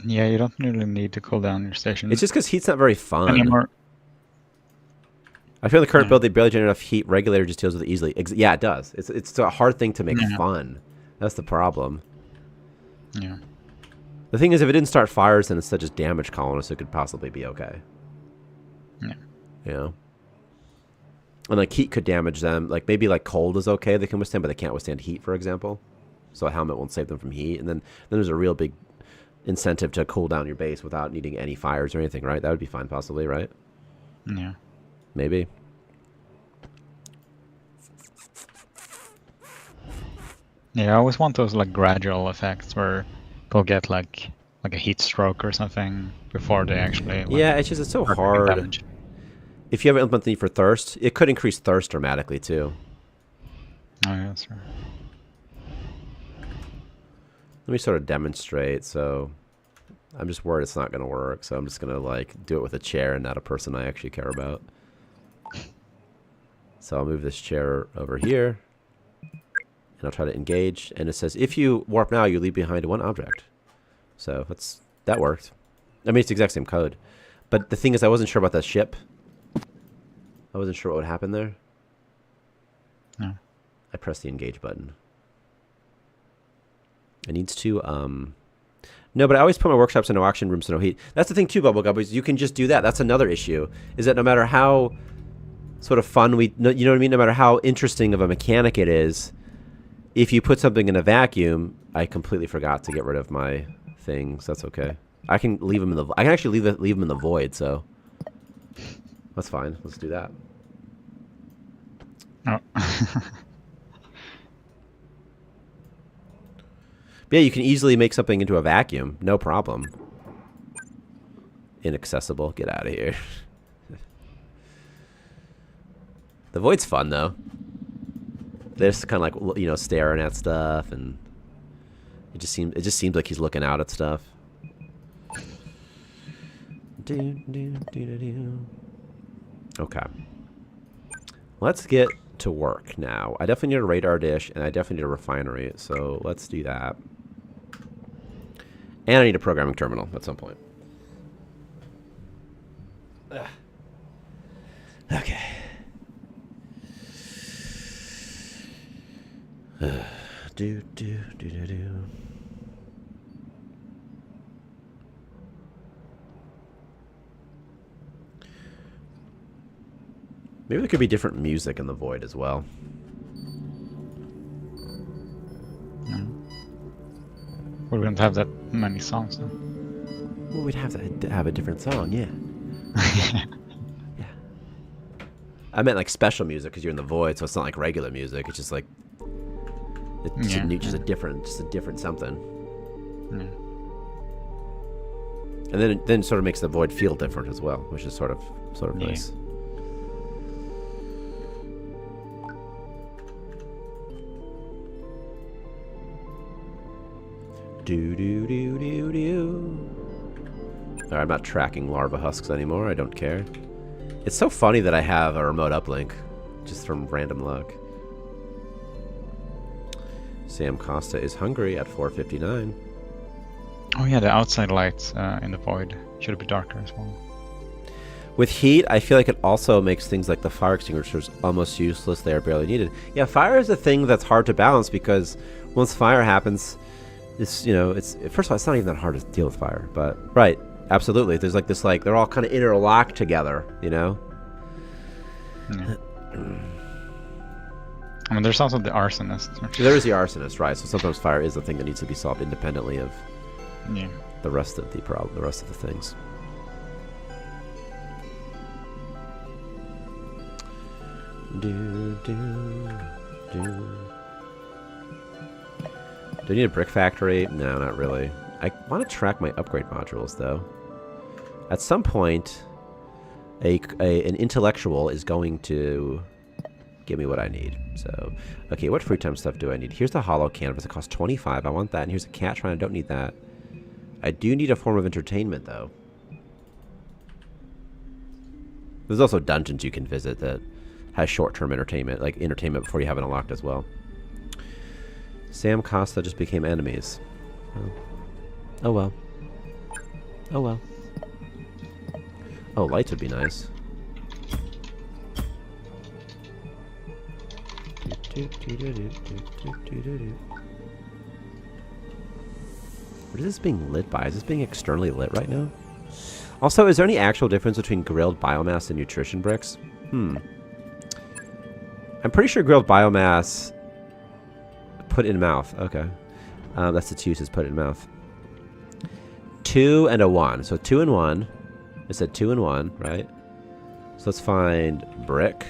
Yeah, you don't really need to cool down your station. It's just because heat's not very fun. Anymore. I feel the current build, they barely generate enough heat. Regulator just deals with it easily. Yeah, it does. It's a hard thing to make fun. That's the problem. Yeah. The thing is, if it didn't start fires, then instead just damage colonists, it could possibly be okay. Yeah. You know? And like heat could damage them. Like maybe like cold is okay, they can withstand, but they can't withstand heat, for example. So a helmet won't save them from heat. And then there's a real big incentive to cool down your base without needing any fires or anything, right? That would be fine, possibly, right? Yeah. Maybe. Yeah, I always want those like gradual effects where they'll get like a heat stroke or something before they actually. Like, yeah, it's just it's so hard. Damage. If you have implement the need for thirst, it could increase thirst dramatically too. Oh yeah, that's right. Let me sort of demonstrate. So I'm just worried it's not going to work, so I'm just going to like do it with a chair and not a person I actually care about. So I'll move this chair over here, and I'll try to engage. And it says, if you warp now, you leave behind one object. So that worked. I mean, it's the exact same code. But the thing is, I wasn't sure about that ship. I wasn't sure what would happen there. No. I pressed the engage button. It needs to, no, but I always put my workshops in no auction rooms, so no heat. That's the thing too, Bubble Gubbies. You can just do that. That's another issue. Is that no matter how sort of fun you know what I mean? No matter how interesting of a mechanic it is, if you put something in a vacuum, I completely forgot to get rid of my things. That's okay. I can leave them in the. I can actually leave them in the void. So that's fine. Let's do that. Oh. Yeah, you can easily make something into a vacuum. No problem. Inaccessible. Get out of here. The void's fun though. They're just kind of like, you know, staring at stuff, and it just seems like he's looking out at stuff. Okay. Let's get to work now. I definitely need a radar dish, and I definitely need a refinery. So let's do that. And I need a programming terminal at some point. Ugh. Okay. Do. Maybe there could be different music in the void as well. No. We wouldn't have that many songs though. Well, we'd have to have a different song, yeah. Yeah. I meant like special music because you're in the void, so it's not like regular music. It's just like just a different something. Yeah. And then it sort of makes the void feel different as well, which is sort of nice. Alright, I'm not tracking larva husks anymore. I don't care. It's so funny that I have a remote uplink just from random luck. Sam Costa is hungry at 4:59. Oh yeah, the outside lights in the void should be darker as well. With heat, I feel like it also makes things like the fire extinguishers almost useless. They are barely needed. Yeah, fire is a thing that's hard to balance because once fire happens, it's, you know, it's, first of all, it's not even that hard to deal with fire, but right, absolutely. There's like this, like, they're all kind of interlocked together, you know? Yeah. I mean, there's also the arsonist. There is the arsonist, right? So sometimes fire is the thing that needs to be solved independently of the rest of the problem, the rest of the things. Do I need a brick factory? No, not really. I want to track my upgrade modules, though. At some point, an intellectual is going to give me what I need. So, okay, what free time stuff do I need? Here's the Holocanvas. It costs 25. I want that. And here's a cat shrine. I don't need that. I do need a form of entertainment, though. There's also dungeons you can visit that has short-term entertainment, like entertainment before you have it unlocked as well. Sam Costa just became enemies. Oh well. Oh well. Oh, lights would be nice. What is this being lit by? Is this being externally lit right now? Also, is there any actual difference between grilled biomass and nutrition bricks? I'm pretty sure grilled biomass put in mouth. Okay. That's its use, is put in mouth. 2 and a 1. So 2 and 1. It said 2 and 1, right? So let's find brick.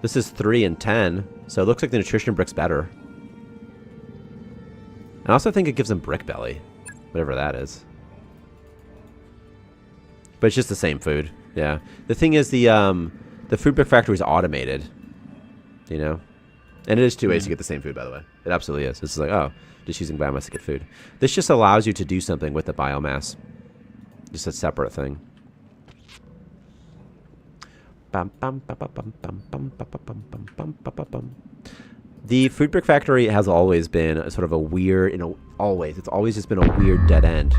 This is 3 and 10. So it looks like the nutrition brick's better. I also think it gives them brick belly. Whatever that is. But it's just the same food. Yeah. The thing is, the food brick factory is automated. You know? And it is two ways to get the same food, by the way. It absolutely is. It's like, oh, just using biomass to get food. This just allows you to do something with the biomass. Just a separate thing. The food brick factory has always been a sort of a weird, it's always just been a weird dead end.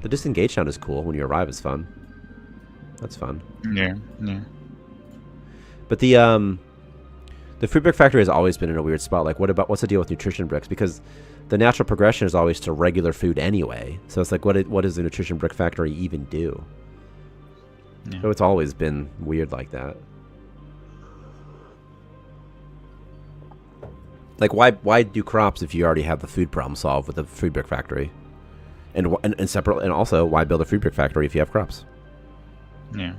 The disengage sound is cool. When you arrive, it's fun. That's fun. Yeah, yeah. But the food brick factory has always been in a weird spot. Like, what's the deal with nutrition bricks? Because the natural progression is always to regular food anyway. So it's like, what does the nutrition brick factory even do? Yeah. So it's always been weird like that. Like, why do crops if you already have the food problem solved with the food brick factory? And separate, and also, why build a food brick factory if you have crops? Yeah.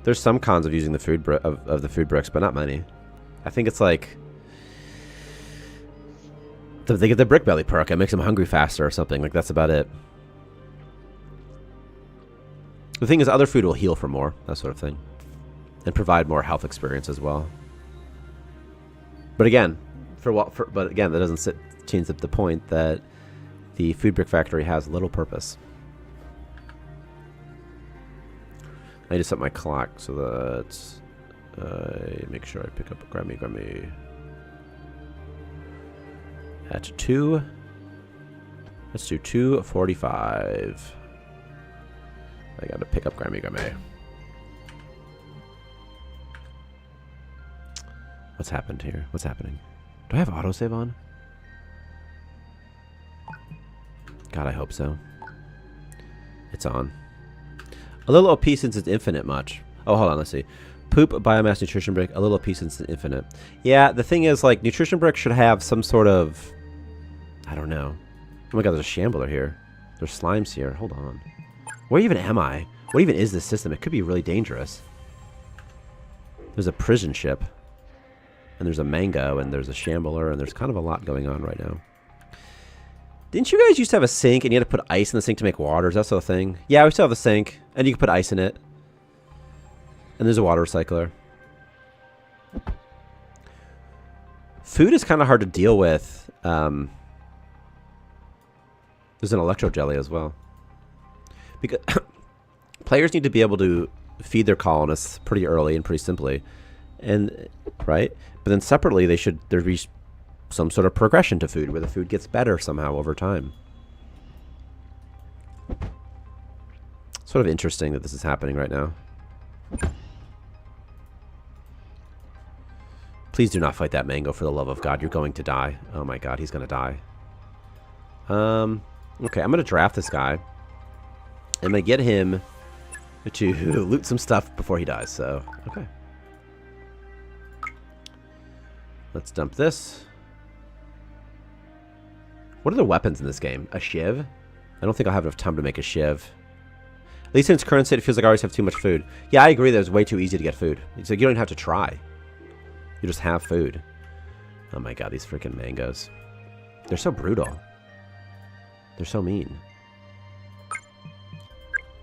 There's some cons of using the food of the food bricks, but not many. I think it's like they get the brick belly perk. It makes them hungry faster or something. Like, that's about it. The thing is, other food will heal for more, that sort of thing, and provide more health experience as well. But again, that doesn't change the point that the food brick factory has little purpose. I need to set my clock so that make sure I pick up Grammy at 2. Let's do 2:45. I gotta pick up Grammy. What's happened here? What's happening? Do I have autosave on? God, I hope so. It's on. A little OP since it's infinite much. Oh, hold on, let's see. Poop, biomass, nutrition brick, a little OP since it's infinite. Yeah, the thing is, like, nutrition brick should have some sort of... I don't know. Oh my god, there's a shambler here. There's slimes here. Hold on. Where even am I? What even is this system? It could be really dangerous. There's a prison ship. And there's a mango, and there's a shambler, and there's kind of a lot going on right now. Didn't you guys used to have a sink, and you had to put ice in the sink to make water? Is that sort of thing? Yeah, we still have a sink, and you can put ice in it. And there's a water recycler. Food is kind of hard to deal with. There's an electro jelly as well. Because players need to be able to feed their colonists pretty early and pretty simply. And right? But then separately there be some sort of progression to food where the food gets better somehow over time. Sort of interesting that this is happening right now. Please do not fight that mango, for the love of God. You're going to die. Oh my god, he's going to die. Okay, I'm going to draft this guy. I'm going to get him to loot some stuff before he dies, so, okay. Let's dump this. What are the weapons in this game? A shiv? I don't think I'll have enough time to make a shiv. At least in its current state, it feels like I always have too much food. Yeah, I agree that it's way too easy to get food. It's like you don't even have to try. You just have food. Oh my god, these freaking mangoes. They're so brutal. They're so mean.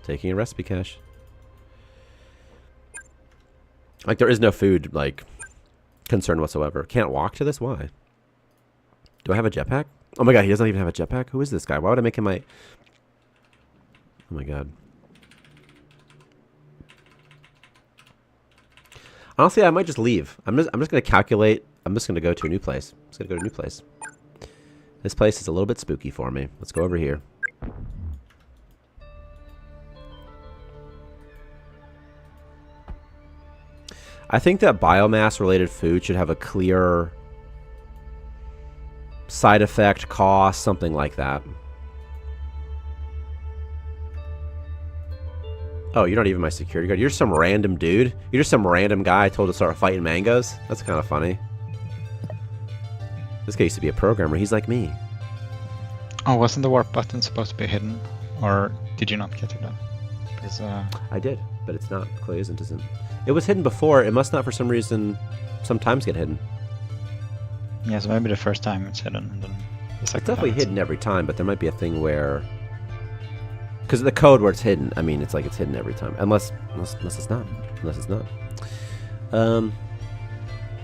Taking a recipe cache. Like, there is no food, like, concern whatsoever. Can't walk to this? Why? Do I have a jetpack? Oh my god, he doesn't even have a jetpack? Who is this guy? Why would I make him my... Oh my god. Honestly, I might just leave. I'm just going to calculate. I'm just going to go to a new place. I'm just going to go to a new place. This place is a little bit spooky for me. Let's go over here. I think that biomass-related food should have a clear side effect, cost, something like that. Oh, you're not even my security guard. You're some random dude. You're just some random guy told to start fighting mangoes. That's kind of funny. This guy used to be a programmer. He's like me. Oh, wasn't the warp button supposed to be hidden? Or did you not get to that? Because, I did, but it's not. Clearly isn't. It was hidden before. It must not, for some reason, sometimes get hidden. Yeah, so maybe the first time it's hidden. And then the second it's definitely hidden every time, but there might be a thing where... Because the code where it's hidden, I mean, it's like it's hidden every time. Unless it's not. Unless it's not.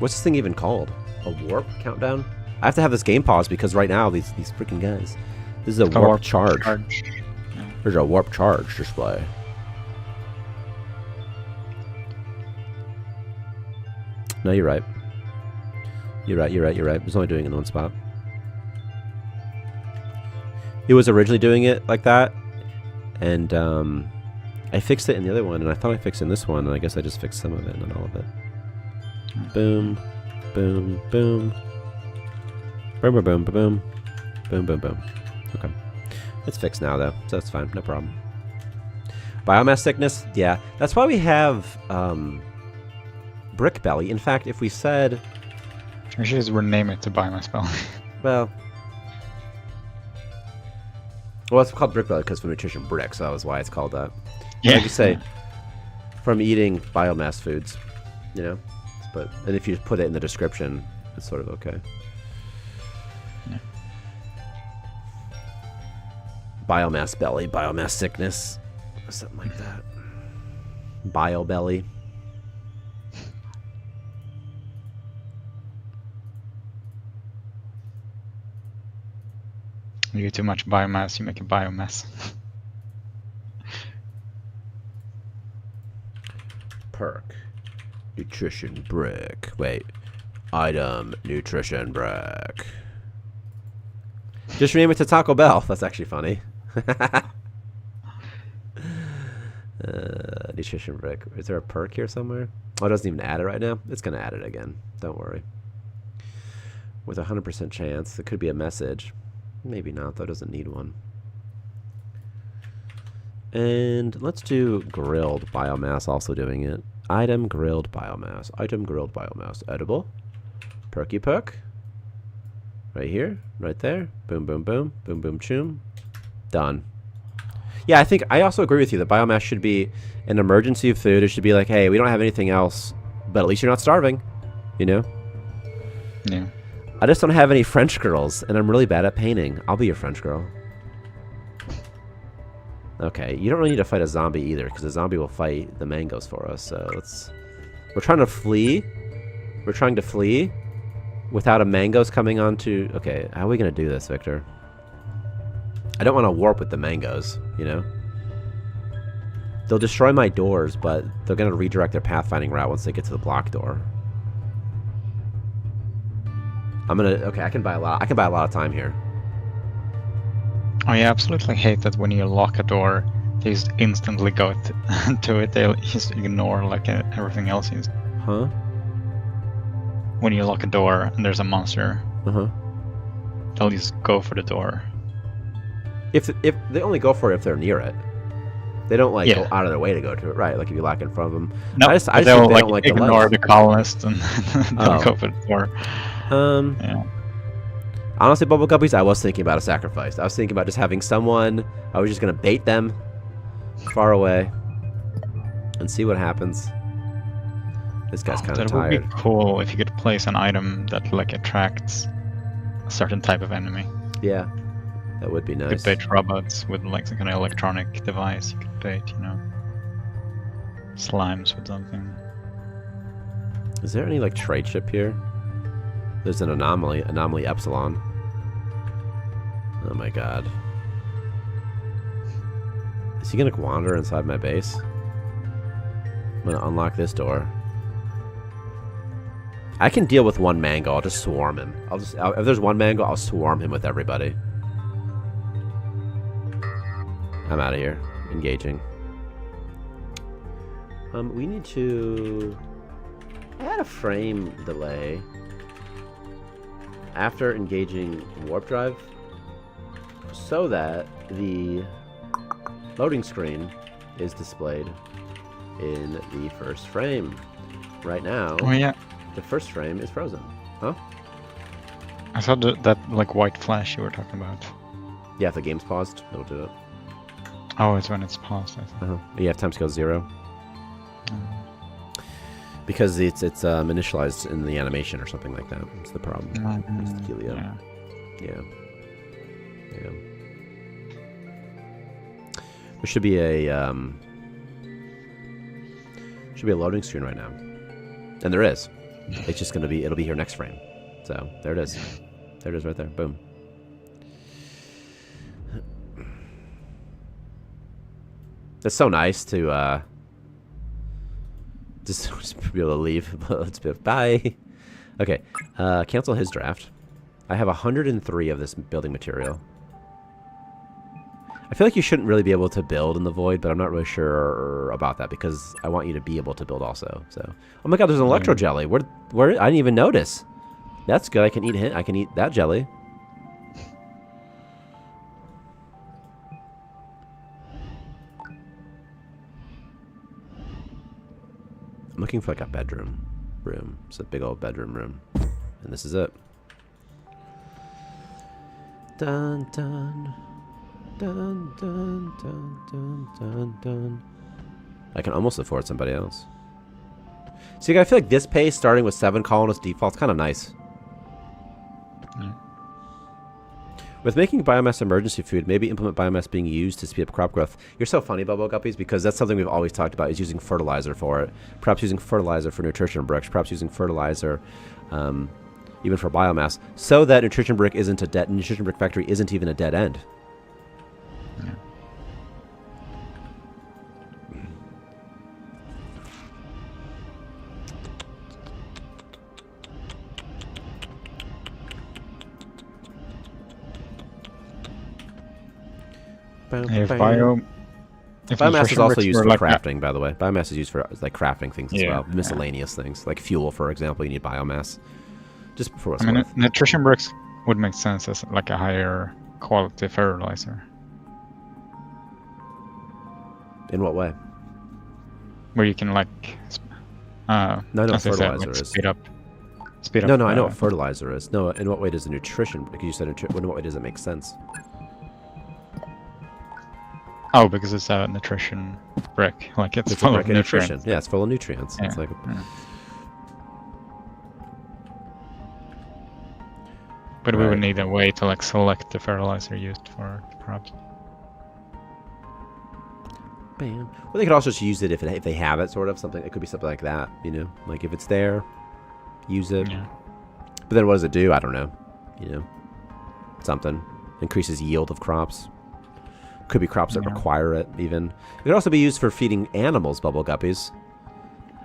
What's this thing even called? A warp countdown? I have to have this game paused because right now these freaking guys. This is a warp charge. Yeah. There's a warp charge display. No, you're right. You're right. It's only doing it in one spot. It was originally doing it like that, and I fixed it in the other one, and I thought I fixed it in this one, and I guess I just fixed some of it, not all of it. Boom, boom, boom. Boom, boom, boom, boom, boom, boom, boom. Okay. It's fixed now, though, so that's fine. No problem. Biomass thickness? Yeah. That's why we have brick belly. In fact, if we said... We should just rename it to biomass belly. Well, it's called brick belly because of nutrition brick, so that was why it's called that. Yeah. Like you say, from eating biomass foods, you know? And if you put it in the description, it's sort of okay. Yeah. Biomass belly, biomass sickness, something like that. Bio belly. You get too much biomass, you make a biomass. Perk. Nutrition brick. Wait. Item. Nutrition brick. Just rename it to Taco Bell. That's actually funny. Nutrition brick. Is there a perk here somewhere? Oh, it doesn't even add it right now. It's going to add it again. Don't worry. With a 100% chance. It could be a message. Maybe not, though. It doesn't need one. And let's do grilled biomass, also doing it. Item grilled biomass. Item grilled biomass. Edible. Perky perk. Right here. Right there. Boom, boom, boom. Boom, boom, choom. Done. Yeah, I also agree with you that biomass should be an emergency of food. It should be like, hey, we don't have anything else, but at least you're not starving. You know? Yeah. I just don't have any French girls, and I'm really bad at painting. I'll be your French girl. Okay, you don't really need to fight a zombie either, because the zombie will fight the mangoes for us. So we're trying to flee. We're trying to flee without a mangoes coming onto. Okay, how are we gonna do this, Victor? I don't want to warp with the mangoes. You know, they'll destroy my doors, but they're gonna redirect their pathfinding route once they get to the block door. Okay, I can buy a lot of time here. Oh, yeah, I absolutely hate that when you lock a door, they just instantly go to it. They just ignore like everything else. Huh? When you lock a door and there's a monster, they'll just go for the door. If they only go for it if they're near it, they don't like go out of their way to go to it, right? Like if you lock in front of them. No, I just think they'll they like don't like ignore the colonists and they'll Oh. go for the door. Yeah. Honestly, Bubble Guppies, I was thinking about a sacrifice. I was thinking about just having someone. I was just gonna bait them far away and see what happens. This guy's kind of tired. That would be cool if you could place an item that like attracts a certain type of enemy. Yeah, that would be You nice. could bait robots with like some kind of electronic device. You could bait, slimes with something. Is there any like trade ship here? There's an anomaly epsilon. Oh my god. Is he gonna wander inside my base? I'm gonna unlock this door. I can deal with one mango. I'll just swarm him. If there's one mango, I'll swarm him with everybody. I'm out of here. Engaging. We need to add a frame delay after engaging warp drive so that the loading screen is displayed in the first frame. Right now, Oh yeah, the first frame is frozen. Huh? I saw that like white flash you were talking about. Yeah, if the game's paused, it'll do it. Oh, it's when it's paused, I think. Yeah, timescale 0. Because it's initialized in the animation or something like that. It's the problem. It's the dealio. Yeah. There should be a loading screen right now, and there is. It's just gonna be. It'll be here next frame. So there it is. There it is right there. Boom. It's so nice to just be able to leave. Let's be bye. Okay, cancel his draft. I have 103 of this building material. I feel like you shouldn't really be able to build in the void, but I'm not really sure about that because I want you to be able to build also. So, oh my God, there's an electro jelly. Where? I didn't even notice. That's good. I can eat it. I can eat that jelly. I'm looking for like a bedroom room. It's a big old bedroom room, and this is it. Dun dun. Dun, dun, dun, dun, dun, dun. I can almost afford somebody else. See, I feel like this pace, starting with 7 colonists default, is kind of nice. Yeah. With making biomass emergency food, maybe implement biomass being used to speed up crop growth. You're so funny, Bubble Guppies, because that's something we've always talked about, is using fertilizer for it. Perhaps using fertilizer for nutrition bricks. Perhaps using fertilizer even for biomass, so that nutrition brick factory isn't even a dead end. Yeah. If biomass is also used for crafting, by the way. Biomass is used for like crafting things as well, miscellaneous things like fuel, for example. You need biomass. Just for what's worth. Nutrition bricks would make sense as like a higher quality fertilizer. In what way? Where you can like, no, I know what fertilizer is. Speed up. No, I know what fertilizer is. No, in what way does the nutrition? Because you said in what way does it make sense? Oh, because it's a nutrition brick. Like it's full of nutrients. Yeah, it's full of nutrients. Yeah. It's like. But we would need a way to like select the fertilizer used for the crops. Bam. Well, they could also just use it if they have it, sort of something. It could be something like that, you know, like if it's there, use it. Yeah. But then what does it do? I don't know. You know, something increases yield of crops. Could be crops that require it. Even it could also be used for feeding animals. Bubble Guppies.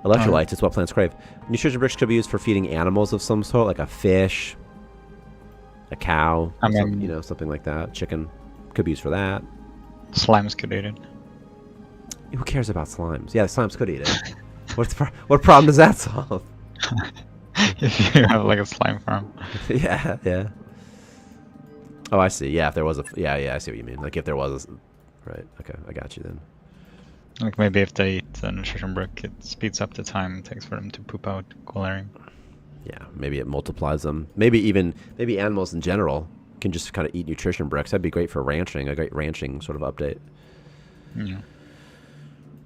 Electrolytes. It's what plants crave. Nutrition bricks could be used for feeding animals of some sort, like a fish, a cow. You know, something like that. Chicken could be used for that. Slimes could eat it. Who cares about slimes? Yeah, the slimes could eat it. What problem does that solve? If you have like a slime farm. Yeah. Oh, I see. Yeah, if there was I see what you mean. Like if there was right. Okay, I got you then. Like maybe if they eat the nutrition brick, it speeds up the time it takes for them to poop out coloring. Yeah, maybe it multiplies them. Maybe animals in general can just kind of eat nutrition bricks. That'd be great for ranching. A great ranching sort of update. Yeah.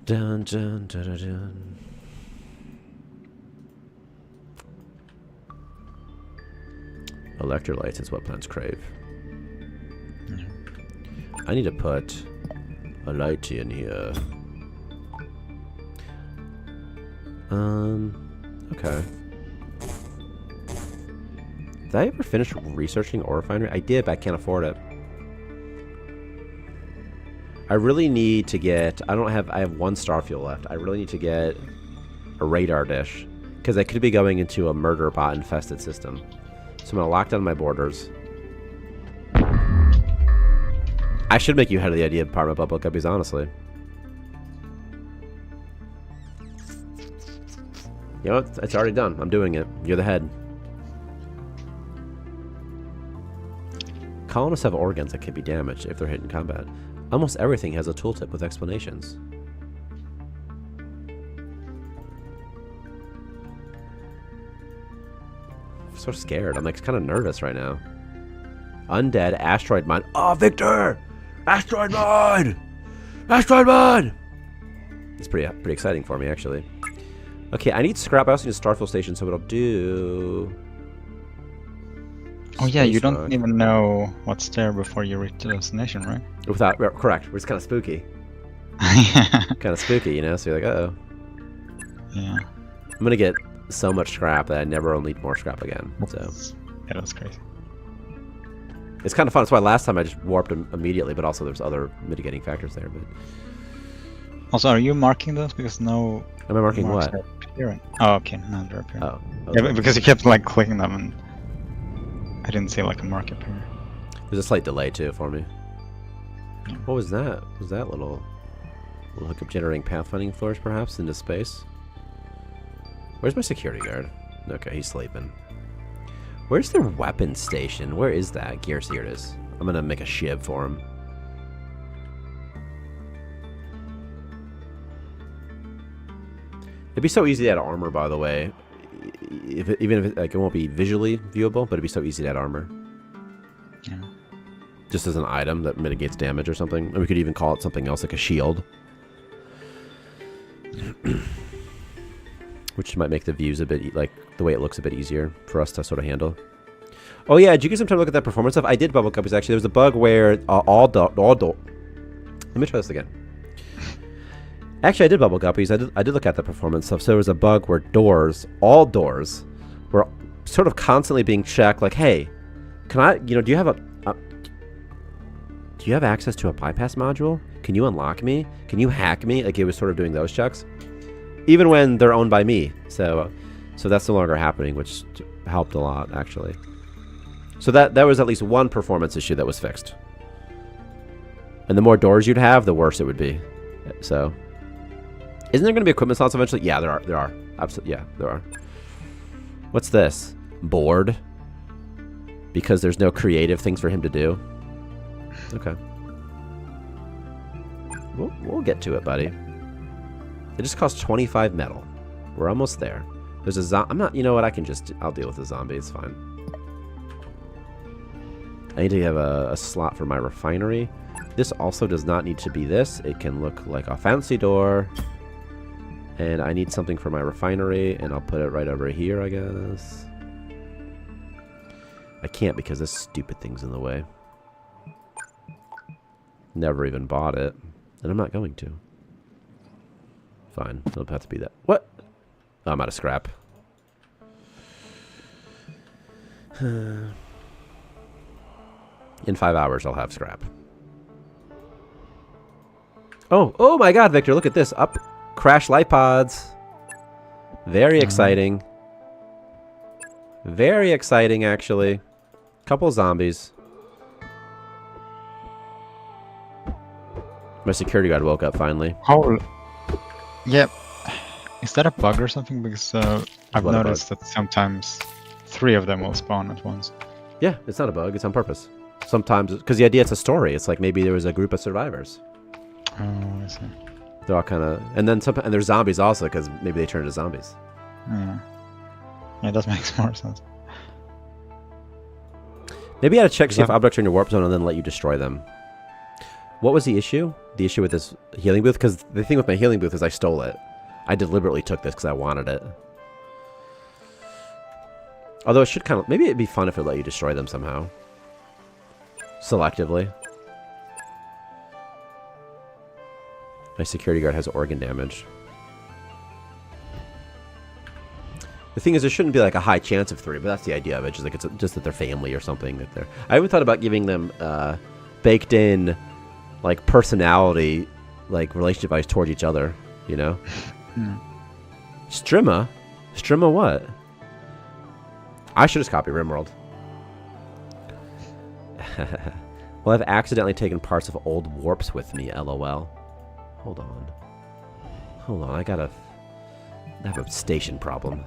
Dun, dun, dun, dun, dun. Electrolytes is what plants crave. Yeah. I need to put a light in here. Okay. Did I ever finish researching ore refinery? I did, but I can't afford it. I really need to get... I have 1 star fuel left. I really need to get a radar dish, because I could be going into a murder bot infested system. So I'm going to lock down my borders. I should make you head of the idea department, Bubble Guppies, honestly. You know what? It's already done. I'm doing it. You're the head. Colonists have organs that can be damaged if they're hit in combat. Almost everything has a tooltip with explanations. I'm so scared. I'm like kind of nervous right now. Undead asteroid mine. Oh, Victor! Asteroid mine! Asteroid mine! It's pretty exciting for me, actually. Okay, I need scrap. I also need a starfill station, so what I'll do... Oh yeah, you don't even know what's there before you reach the destination, right? Correct. It's kind of spooky. Yeah. Kind of spooky, you know? So you're like, uh-oh. Yeah. I'm gonna get so much scrap that I never will need more scrap again. So yeah, that's crazy. it's kind of fun. That's why last time I just warped them immediately, but also there's other mitigating factors there. But Also, are you marking those? Because no. am I marking marks what? are appearing. Oh, okay, now they're appearing. Oh, Yeah, because you kept like clicking them and I didn't see like a mark appear. there's a slight delay too for me. Yeah. What was that? Was that little hookup generating pathfinding flourish perhaps into space? Where's my security guard? Okay, he's sleeping. Where's their weapon station? Where is that? Gears, here it is. I'm gonna make a shiv for him. It'd be so easy to add armor, by the way. Even if it, like, it won't be visually viewable, but it'd be so easy to add armor. Yeah. Just as an item that mitigates damage or something. And we could even call it something else, like a shield. Which might make the views a bit, like, the way it looks a bit easier for us to sort of handle. Oh yeah, did you get some time to look at that performance stuff? I did bubble cuppies, actually. There was a bug where let me try this again. Actually, I did bubble guppies. I did look at the performance stuff. So there was a bug where all doors, were sort of constantly being checked. Like, hey, can I? Do you have access to a bypass module? Can you unlock me? Can you hack me? Like, it was sort of doing those checks, even when they're owned by me. So that's no longer happening, which helped a lot actually. So that was at least one performance issue that was fixed. And the more doors you'd have, the worse it would be. So. Isn't there going to be equipment slots eventually? Yeah, there are. Absolutely, yeah, there are. What's this? Bored? Because there's no creative things for him to do? Okay. We'll get to it, buddy. It just costs 25 metal. We're almost there. There's a zombie. I'm not, you know what? I'll deal with the zombie. It's fine. I need to have a slot for my refinery. This also does not need to be this. It can look like a fancy door. And I need something for my refinery, and I'll put it right over here, I guess. I can't because this stupid thing's in the way. Never even bought it, and I'm not going to. Fine, it'll have to be that. What? Oh, I'm out of scrap. In 5 hours, I'll have scrap. Oh my God, Victor, look at this. Crash light pods. Very exciting. Very exciting, actually. Couple zombies. My security guard woke up finally. Holy. Yep. Is that a bug or something? Because I've noticed that sometimes 3 of them will spawn at once. Yeah, it's not a bug. It's on purpose. Sometimes, because the idea, it's a story. It's like maybe there was a group of survivors. Oh, I see. They're all kind of, and then and there's zombies also because maybe they turn into zombies. Yeah, it does make more sense. Maybe you gotta check see if objects are in your warp zone and then let you destroy them. What was the issue? The issue with this healing booth? Because the thing with my healing booth is I stole it. I deliberately took this because I wanted it. Although it should kind of, maybe it'd be fun if it let you destroy them somehow. Selectively. My security guard has organ damage. The thing is, there shouldn't be like a high chance of 3, but that's the idea of it. Just like just that they're family or something. That they're. I even thought about giving them baked in, like personality, like relationship advice toward each other. You know. Strimma what? I should just copy Rimworld. Well, I've accidentally taken parts of old warps with me. LOL. Hold on, I have a station problem.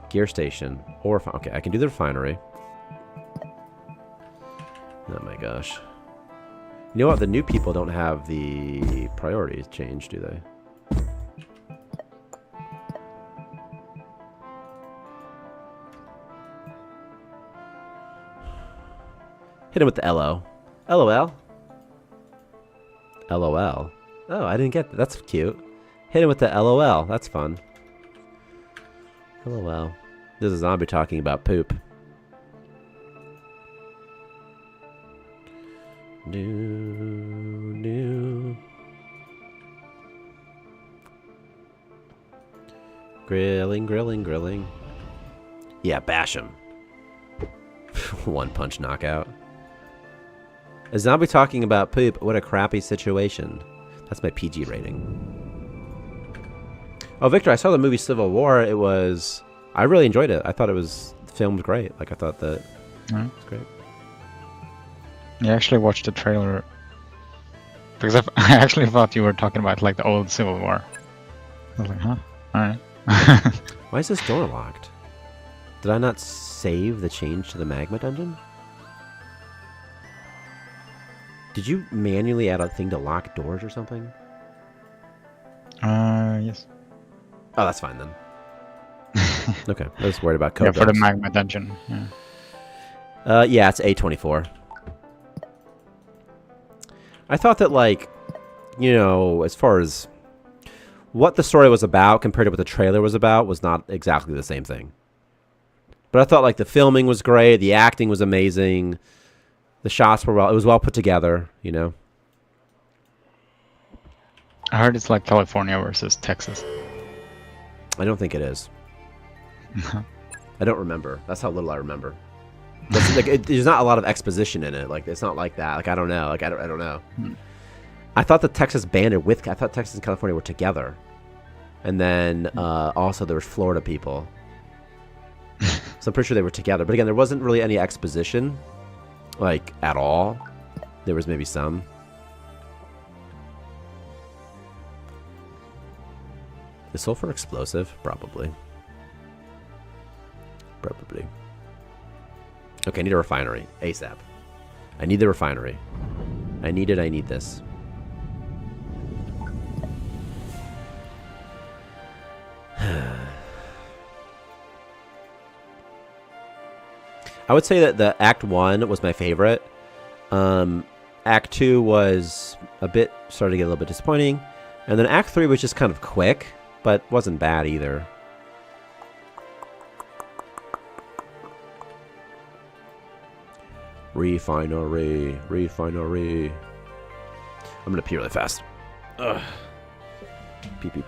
Gear station. Or, okay, I can do the refinery. Oh my gosh. You know what? The new people don't have the priorities changed, do they? Hit him with the LO. LOL. LOL. Oh, I didn't get that. That's cute. Hit him with the LOL. That's fun. LOL. There's a zombie talking about poop. No. Grilling, grilling, grilling. Yeah, bash him. One punch knockout. A zombie talking about poop. What a crappy situation. That's my PG rating. Oh, Victor, I saw the movie Civil War. I really enjoyed it. I thought it was filmed great. Like, I thought that it was great. Yeah, I actually watched the trailer because I actually thought you were talking about like the old Civil War. I was like, huh? Alright. Why is this door locked? Did I not save the change to the magma dungeon? Did you manually add a thing to lock doors or something? Yes. Oh, that's fine then. Okay, I was worried about code. Yeah, for the magma dungeon. Yeah. Yeah, it's A24. I thought that, like, you know, as far as what the story was about compared to what the trailer was about was not exactly the same thing. But I thought, like, the filming was great, the acting was amazing, the shots were it was well put together, you know. I heard it's like California versus Texas. I don't think it is. I don't remember. That's how little I remember. Like, there's not a lot of exposition in it. Like, it's not like that. Like, I don't know. Like, I don't know. I thought the Texas banded with. I thought Texas and California were together, and then also there was Florida people. So I'm pretty sure they were together. But again, there wasn't really any exposition, like, at all. There was maybe some. Is sulfur explosive? Probably. Probably. Okay, I need a refinery. ASAP. I need the refinery. I need it. I need this. I would say that the Act 1 was my favorite. Act 2 was started to get a little bit disappointing. And then Act 3 was just kind of quick, but wasn't bad either. Refinery. I'm gonna pee really fast. Ugh. Pee pee.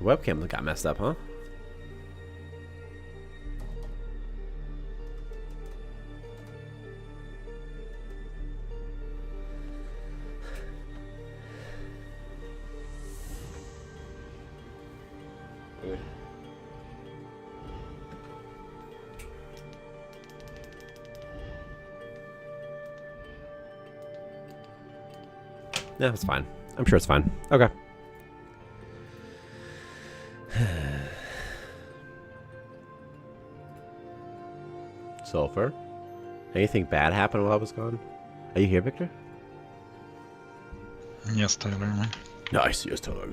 Webcam got messed up, huh? Yeah, it's fine. I'm sure it's fine. Okay. Sulfur. Anything bad happened while I was gone? Are you here, Victor? Yes, Tyler. Nice, yes, Tyler.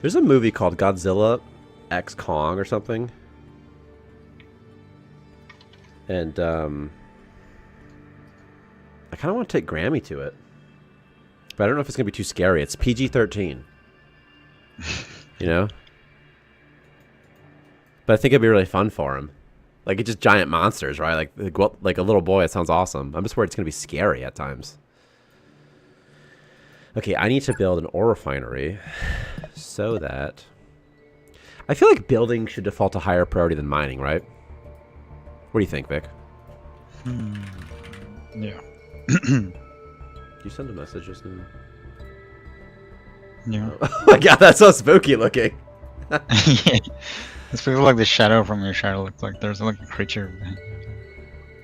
There's a movie called Godzilla X Kong or something. And, I kind of want to take Grammy to it. But I don't know if it's going to be too scary. It's PG-13. You know? But I think it'd be really fun for him. Like, it's just giant monsters, right? Like a little boy, it sounds awesome. I'm just worried it's going to be scary at times. Okay, I need to build an ore refinery so that... I feel like building should default to higher priority than mining, right? What do you think, Vic? Yeah. You send a message just now? Yeah. Oh my god, that's so spooky looking. Yeah. It's people like the shadow from your shadow looks like there's like a creature behind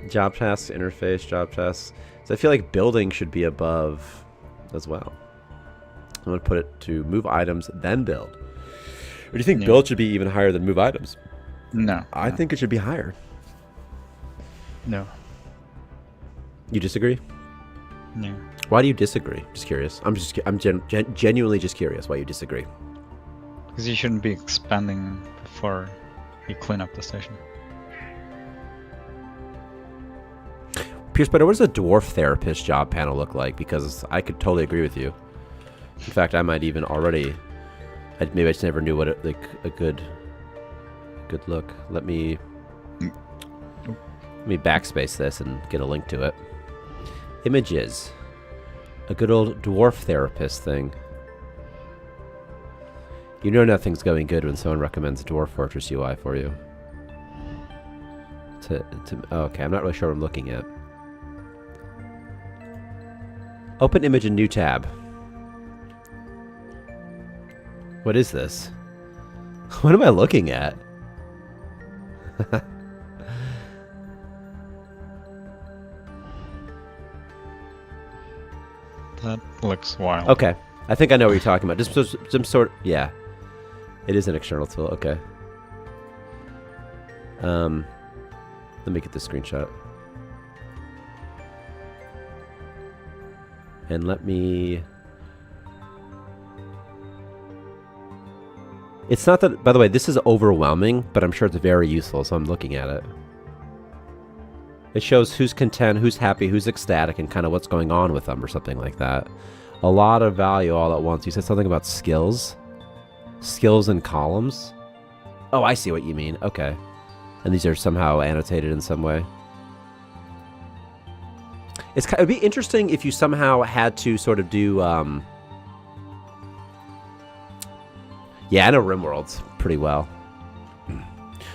you. Job tasks, interface, job tasks. So I feel like building should be above as well. I'm going to put it to move items, then build. Or do you think build should be even higher than move items? No. I think it should be higher. No. You disagree? No. Why do you disagree? Just curious. I'm genuinely just curious why you disagree. Because you shouldn't be expanding before you clean up the station. Pierce, but what does a dwarf therapist job panel look like? Because I could totally agree with you. In fact, I might even already... maybe I just never knew what a good look. Let me backspace this and get a link to it. Images. A good old dwarf therapist thing. You know nothing's going good when someone recommends Dwarf Fortress UI for you. Okay, I'm not really sure what I'm looking at. Open image in new tab. What is this? What am I looking at? That looks wild. Okay, I think I know what you're talking about. Just some sort. Yeah, it is an external tool. Okay. Let me get the screenshot. And let me... It's not that... By the way, this is overwhelming, but I'm sure it's very useful, so I'm looking at it. It shows who's content, who's happy, who's ecstatic, and kind of what's going on with them or something like that. A lot of value all at once. You said something about skills? Skills in columns? Oh, I see what you mean. Okay. And these are somehow annotated in some way. It would be interesting if you somehow had to sort of do... Yeah, I know RimWorlds pretty well.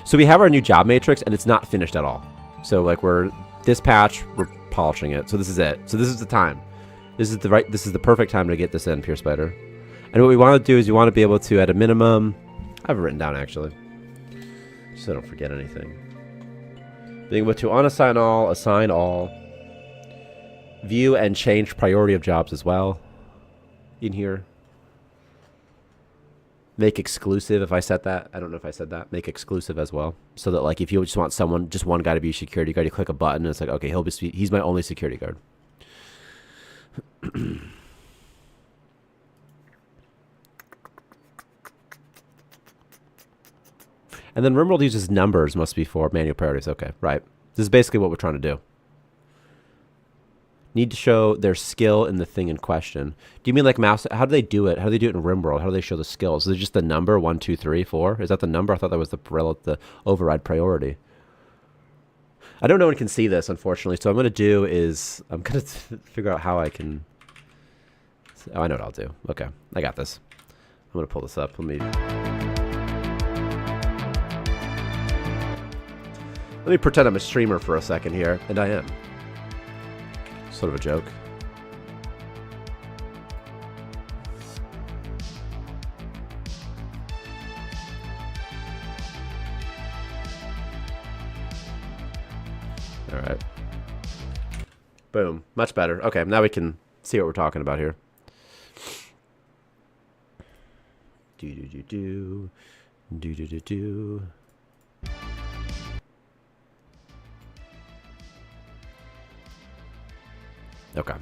So we have our new job matrix, and it's not finished at all. So like this patch, we're polishing it. So this is it. So this is the time. This is the perfect time to get this in, Pure Spider. And what we want to do is you want to be able to, at a minimum... I have it written down, actually. Just so I don't forget anything. Being able to unassign all, assign all, view and change priority of jobs as well in here. Make exclusive, if I said that. I don't know if I said that. Make exclusive as well. So that like if you just want just one guy to be a security guard, you click a button and it's like, okay, he's my only security guard. And then RimWorld uses numbers, must be for manual priorities. Okay, right. This is basically what we're trying to do. Need to show their skill in the thing in question. Do you mean like mouse? How do they do it? How do they do it in RimWorld? How do they show the skills? Is it just the number 1, 2, 3, 4? Is that the number? I thought that was the override priority. I don't know one can see this, unfortunately. So what I'm going to do is I'm going to figure out how I can... Oh, I know what I'll do. Okay, I got this. I'm gonna pull this up. Let me pretend I'm a streamer for a second here, and I am. Sort of a joke. All right. Boom. Much better. Okay, now we can see what we're talking about here. Do. Okay.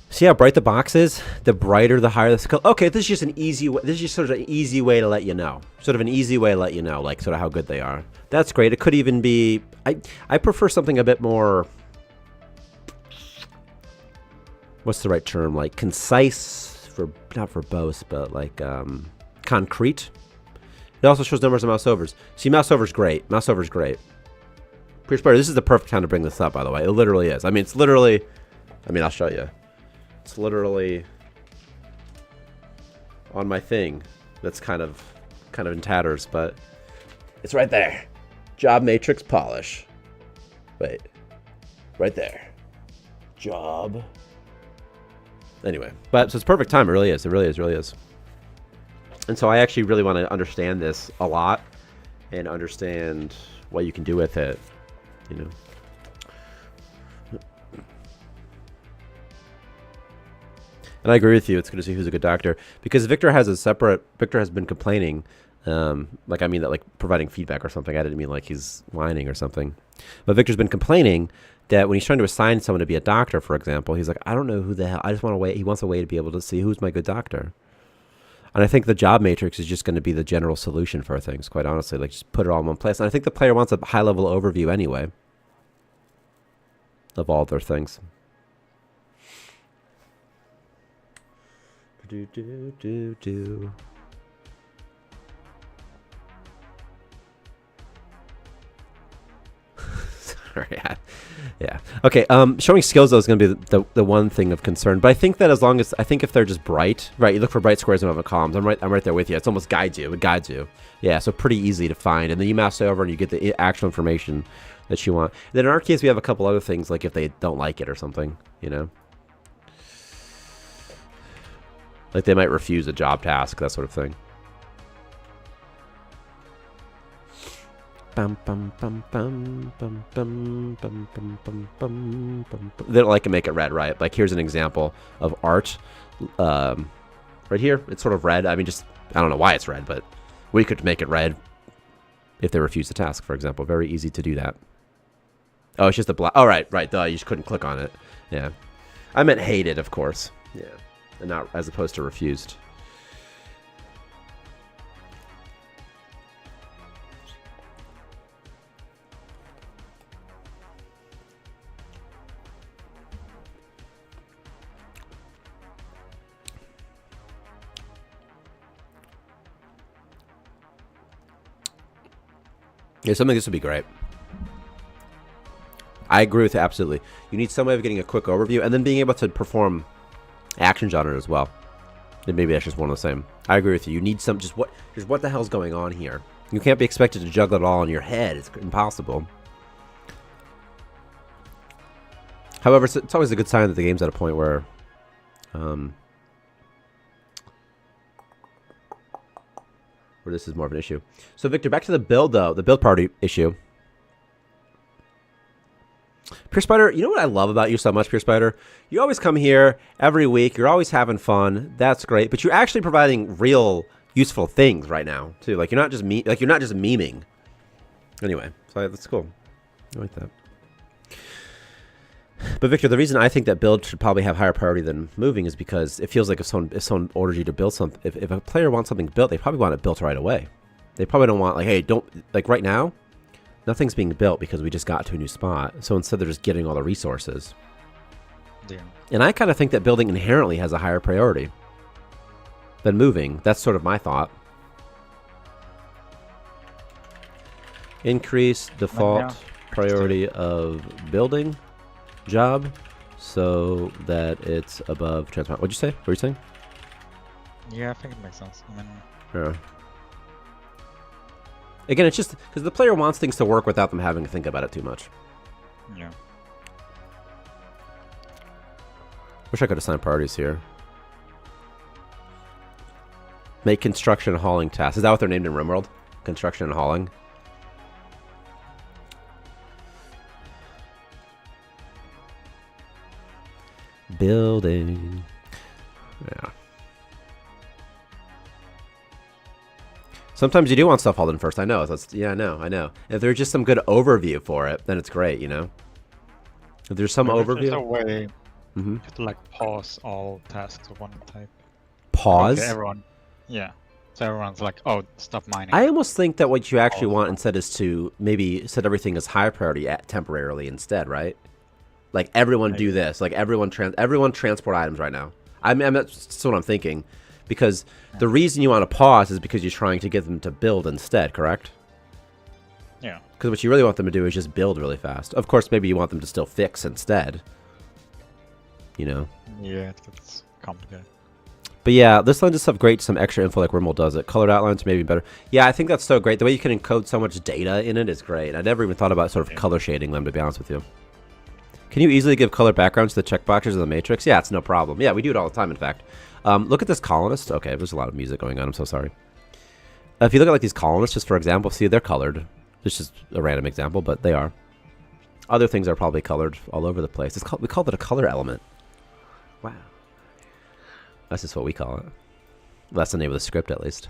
See how bright the box is? The brighter, the higher the skill. Okay, this is just an easy way. This is just sort of an easy way to let you know. Sort of an easy way to let you know, like sort of how good they are. That's great. It could even be. I prefer something a bit more. What's the right term? Like concise for not verbose, but like concrete. It also shows numbers of mouse overs. See, mouse over's great. Mouse over's great. Pretty Spider, this is the perfect time to bring this up, by the way. It literally is. I mean, it's literally. I mean, I'll show you. It's literally on my thing. That's kind of in tatters, but it's right there. Job matrix polish. Wait, right there. Job. Anyway, but so it's perfect time. It really is. It really is. Really is. And so I actually really want to understand this a lot and understand what you can do with it. You know. And I agree with you. It's good to see who's a good doctor because Victor has been complaining, like I mean that like providing feedback or something. I didn't mean like he's whining or something, but Victor's been complaining that when he's trying to assign someone to be a doctor, for example, he's like, I don't know who the hell. I just want to wait. He wants a way to be able to see who's my good doctor. And I think the job matrix is just going to be the general solution for things. Quite honestly, like just put it all in one place. And I think the player wants a high level overview anyway of all their things. Do. Sorry. Yeah. Okay. Showing skills though is going to be the one thing of concern. But I think that I think if they're just bright, right? You look for bright squares above columns. I'm right there with you. It's almost guides you. It guides you. Yeah. So pretty easy to find, and then you mouse over and you get the actual information that you want. Then in our case, we have a couple other things like if they don't like it or something, you know. Like they might refuse a job task, that sort of thing. They don't like to make it red, right? Like here's an example of art. Right here, it's sort of red. I mean, just I don't know why it's red, but we could make it red if they refuse the task, for example. Very easy to do that. Oh, it's just a black. Oh, right. Duh, you just couldn't click on it. Yeah, I meant hated, of course. Yeah. And not as opposed to refused. Yeah, something like this would be great. I agree with you absolutely. You need some way of getting a quick overview and then being able to perform actions on it as well. Then maybe that's just one of the same. I agree with you. You need some just what the hell's going on here? You can't be expected to juggle it all in your head. It's impossible. However, it's always a good sign that the game's at a point where this is more of an issue. So Victor, back to the build though, the build party issue. Pure Spider, you know what I love about you so much, Pure Spider? You always come here every week. You're always having fun. That's great. But you're actually providing real useful things right now too. Like you're not just memeing. Anyway, so that's cool. I like that. But Victor, the reason I think that build should probably have higher priority than moving is because it feels like if someone orders you to build something, if a player wants something built, they probably want it built right away. They probably don't want like, hey, don't like right now. Nothing's being built because we just got to a new spot. So instead they're just getting all the resources. Yeah. And I kind of think that building inherently has a higher priority than moving. That's sort of my thought. Increase default priority of building job so that it's above transport. What'd you say? What were you saying? Yeah, I think it makes sense. I mean, Yeah. Again, it's just because the player wants things to work without them having to think about it too much. yeah. Wish I could assign priorities here. Make construction and hauling tasks. Is that what they're named in RimWorld? Construction and hauling? Building. Yeah. Sometimes you do want stuff hauled in first. I know. Yeah, I know. If there's just some good overview for it, then it's great, you know? If there's some Maybe overview. there's a way to like pause all tasks of one type. Pause? Okay, everyone. Yeah. So everyone's like, oh, stop mining. I almost think that what you actually want instead is to maybe set everything as high priority temporarily instead, right? Like everyone do this. Like everyone transport items right now. That's what I'm thinking. Because the reason you want to pause is because you're trying to get them to build instead, correct? Yeah. Because what you really want them to do is just build really fast. Of course, maybe you want them to still fix instead. You know? Yeah, it gets complicated. But yeah, this lends itself great to some extra info like RimWorld does it. Colored outlines maybe better. Yeah, I think that's so great. The way you can encode so much data in it is great. I never even thought about sort of color shading them, to be honest with you. Can you easily give color backgrounds to the checkboxes of the matrix? Yeah, it's no problem. Yeah, we do it all the time, in fact. Look at this colonist. Okay, there's a lot of music going on. I'm so sorry. If you look at like these colonists, just for example, see they're colored. This is a random example, but they are. Other things are probably colored all over the place. We call it a color element. Wow. That's just what we call it. That's the name of the script, at least.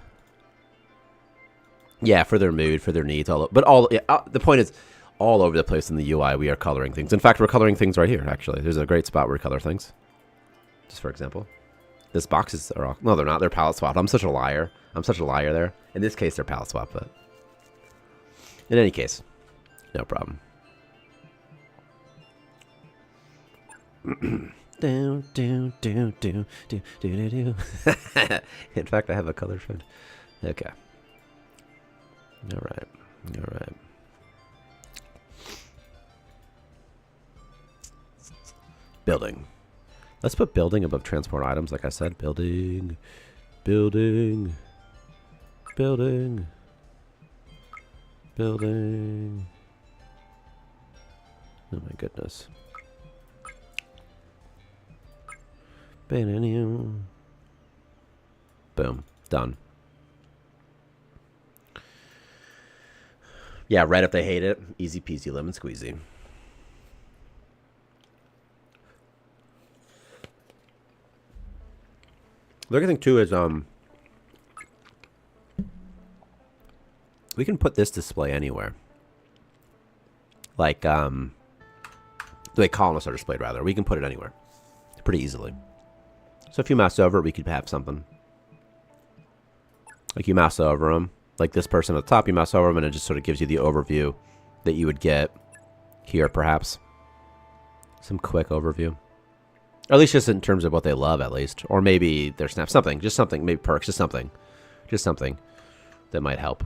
Yeah, for their mood, for their needs, the point is, all over the place in the UI, we are coloring things. In fact, we're coloring things right here, actually. There's a great spot where we color things. Just for example. This boxes are all... No, they're not. They're palette swapped. I'm such a liar. I'm such a liar there. In this case, they're palette swapped, but... In any case, no problem. In fact, I have a color trend. Okay. All right. Building. Let's put building above transport items, like I said. Building. Oh my goodness. Boom. Done. Yeah, red if they hate it. Easy peasy lemon squeezy. The other thing too is we can put this display anywhere. Like the way columnists are displayed, rather. We can put it anywhere pretty easily. So if you mouse over it, we could have something. Like you mouse over them. Like this person at the top, you mouse over them, and it just sort of gives you the overview that you would get here, perhaps. Some quick overview. Or at least just in terms of what they love, at least. Or maybe their snap. Something. Just something. Maybe perks. Just something. Just something that might help.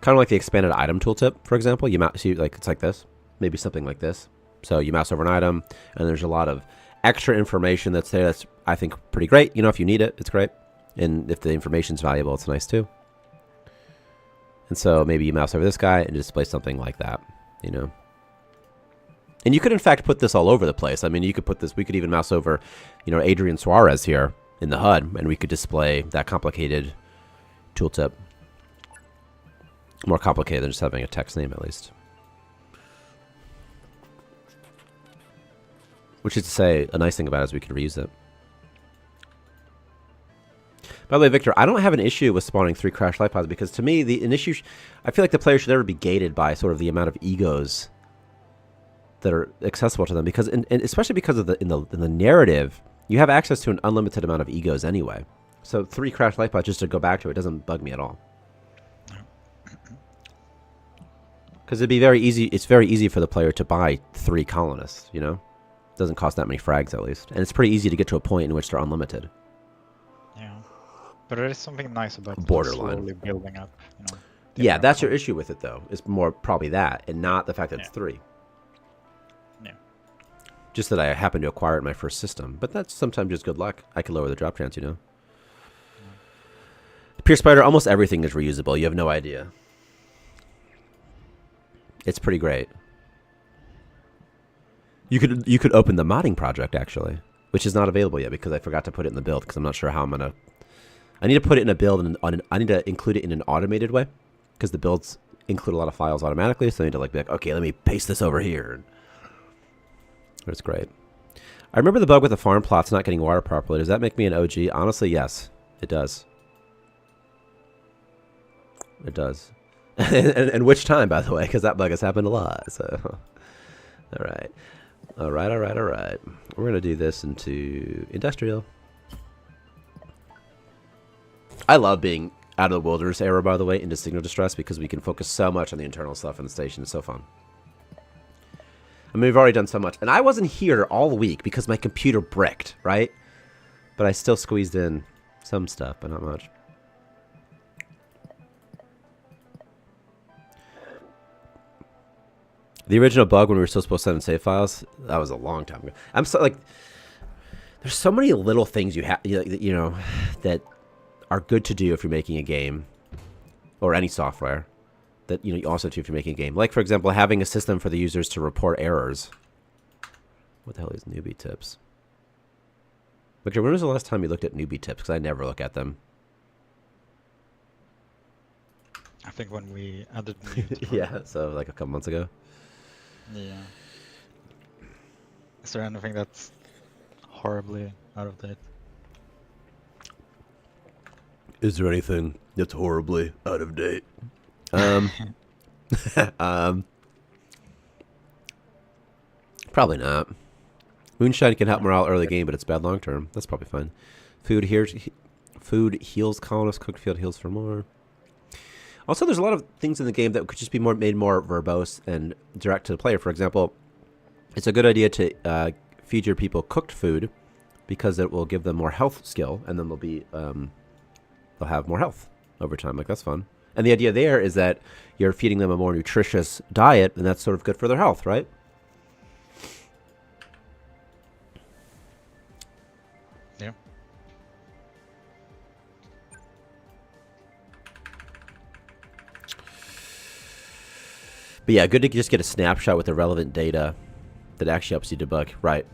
Kind of like the expanded item tooltip, for example. You mouse, like it's like this. Maybe something like this. So you mouse over an item, and there's a lot of extra information that's there. That's, I think, pretty great. You know, if you need it, it's great. And if the information's valuable, it's nice too. And so maybe you mouse over this guy and display something like that, you know. And you could, in fact, put this all over the place. I mean, you could put this, we could even mouse over, you know, Adrian Suarez here in the HUD, and we could display that complicated tooltip. More complicated than just having a text name, at least. Which is to say, a nice thing about it is we can reuse it. By the way, Victor, I don't have an issue with spawning 3 crash light pods because to me, an issue, I feel like the player should never be gated by sort of the amount of egos that are accessible to them, because, and especially because of in the narrative, you have access to an unlimited amount of egos anyway. So 3 crash light pods, just to go back to it, doesn't bug me at all. Because it'd be very easy. It's very easy for the player to buy 3 colonists. You know, doesn't cost that many frags at least, and it's pretty easy to get to a point in which they're unlimited. Yeah, but there is something nice about borderline slowly building up. You know. Yeah, that's your issue with it, though. It's more probably that, and not the fact that it's 3. Yeah. Just that I happened to acquire it in my first system. But that's sometimes just good luck. I could lower the drop chance, you know? Pure Spider, almost everything is reusable. You have no idea. It's pretty great. You could open the modding project, actually, which is not available yet because I forgot to put it in the build because I'm not sure how I'm going to... I need to put it in a build, and I need to include it in an automated way because the builds include a lot of files automatically, so I need to be like, okay, let me paste this over here. But it's great. I remember the bug with the farm plots not getting water properly. Does that make me an OG? Honestly, yes, it does. It does. and which time, by the way, because that bug has happened a lot. So, all right. We're going to do this into industrial. I love being out of the wilderness era, by the way, into signal distress because we can focus so much on the internal stuff in the station. It's so fun. I mean, we've already done so much. And I wasn't here all week because my computer bricked, right? But I still squeezed in some stuff, but not much. The original bug when we were still supposed to send in save files, that was a long time ago. I'm so like, there's so many little things you know, that are good to do if you're making a game or any software that, you know, you also do if you're making a game. Like, for example, having a system for the users to report errors. What the hell is newbie tips? Victor, when was the last time you looked at newbie tips? Because I never look at them. I think when we added mute. Yeah, so like a couple months ago. Yeah. Is there anything that's horribly out of date? Is there anything that's horribly out of date? Probably not. Moonshine can help morale early game, but it's bad long term. That's probably fine. Food heals colonists. Cooked field heals for more. Also, there's a lot of things in the game that could just be made more verbose and direct to the player. For example, it's a good idea to feed your people cooked food because it will give them more health skill, and then they'll have more health over time. Like, that's fun. And the idea there is that you're feeding them a more nutritious diet, and that's sort of good for their health, right? Yeah. But yeah, good to just get a snapshot with the relevant data that actually helps you debug. Right.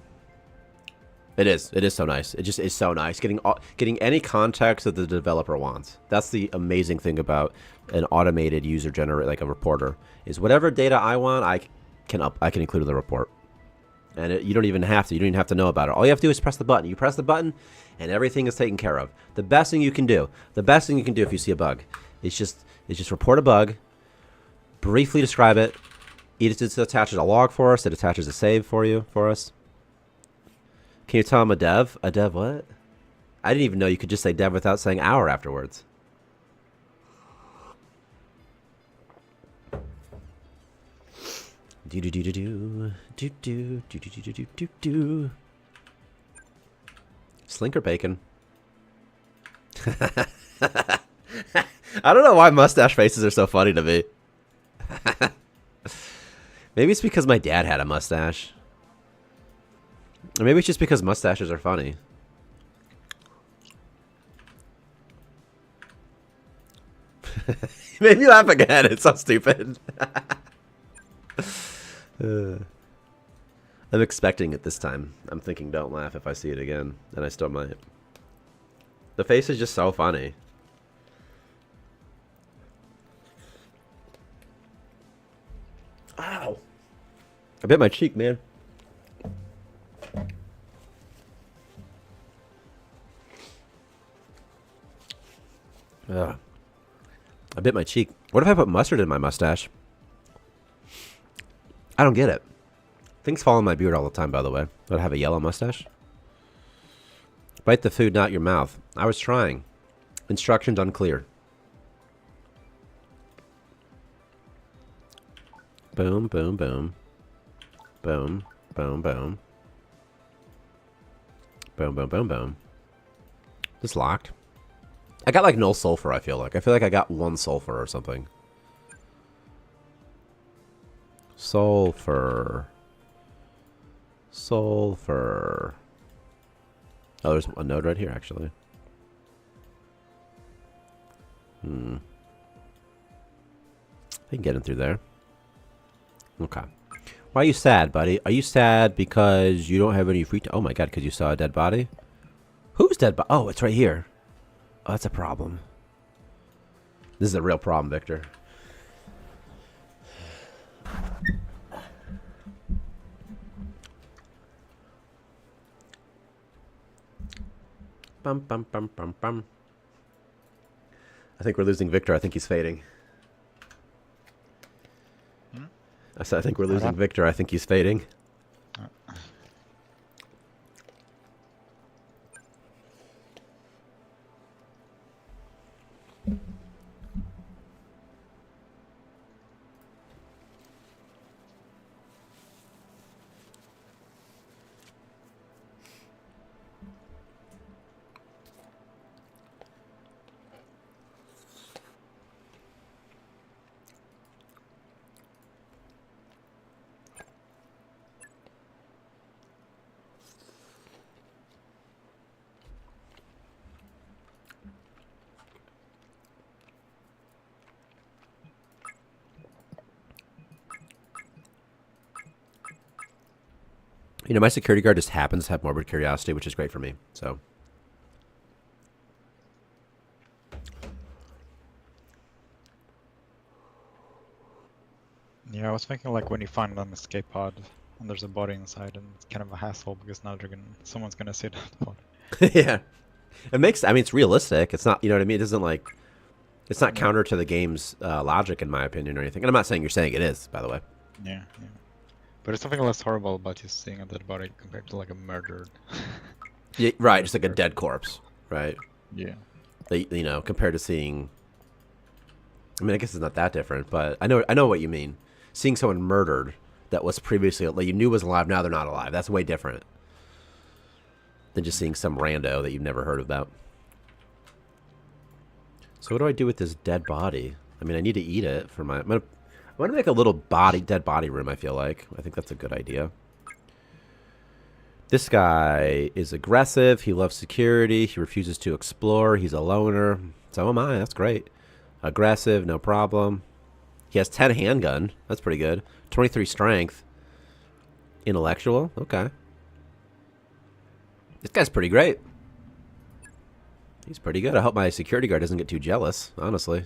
It is. It is so nice. It just is so nice. Getting any context that the developer wants. That's the amazing thing about an automated user generate, like a reporter, is whatever data I want, I can include in the report. And you don't even have to. You don't even have to know about it. All you have to do is press the button. You press the button, and everything is taken care of. The best thing you can do. The best thing you can do if you see a bug, is just report a bug. Briefly describe it. It attaches a log for us. It attaches a save for us. Can you tell I'm a dev? A dev what? I didn't even know you could just say dev without saying hour afterwards. Do do do do do do do do do do do do. Slinker bacon. I don't know why mustache faces are so funny to me. Maybe it's because my dad had a mustache. Or maybe it's just because mustaches are funny. Made me laugh again. It's so stupid. I'm expecting it this time. I'm thinking don't laugh if I see it again. And I still might. The face is just so funny. Ow. I bit my cheek, man. Ugh. I bit my cheek. What if I put mustard in my mustache? I don't get it. Things fall in my beard all the time, by the way. Do I have a yellow mustache? Bite the food, not your mouth. I was trying. Instructions unclear. Boom, boom, boom. Boom, boom, boom. Boom, boom, boom, boom. This locked. I got like no sulfur, I feel like. I feel like I got 1 sulfur or something. Sulfur. Sulfur. Oh, there's a node right here, actually. I can get in through there. Okay. Why are you sad, buddy? Are you sad because you don't have any free time? Oh my god, because you saw a dead body? Who's dead body? Oh, it's right here. Oh, that's a problem. This is a real problem, Victor. Bum, bum, bum, bum, bum. I think we're losing Victor. I think he's fading. I said, I think we're losing Victor. I think he's fading. You know, my security guard just happens to have morbid curiosity, which is great for me. So, Yeah, I was thinking like when you find an escape pod and there's a body inside, and it's kind of a hassle because now someone's gonna see that body. yeah, it makes. I mean, it's realistic. It's not. You know what I mean? It doesn't like. It's not counter to the game's logic, in my opinion, or anything. And I'm not saying you're saying it is, by the way. Yeah. But it's something less horrible about just seeing a dead body compared to like a murdered. Yeah, right, just like a dead corpse, right? Yeah. You know, compared to seeing. I mean, I guess it's not that different, but I know what you mean. Seeing someone murdered that was previously like you knew was alive, now they're not alive. That's way different than just seeing some rando that you've never heard about. So what do I do with this dead body? I mean, I need to eat it for my. I'm gonna make a little dead body room. I feel like I think that's a good idea. This guy is aggressive. He loves security. He refuses to explore. He's a loner. So am I. That's great. Aggressive, no problem. He has 10 handgun. That's pretty good. 23 strength. Intellectual. Okay. This guy's pretty great. He's pretty good. I hope my security guard doesn't get too jealous, honestly.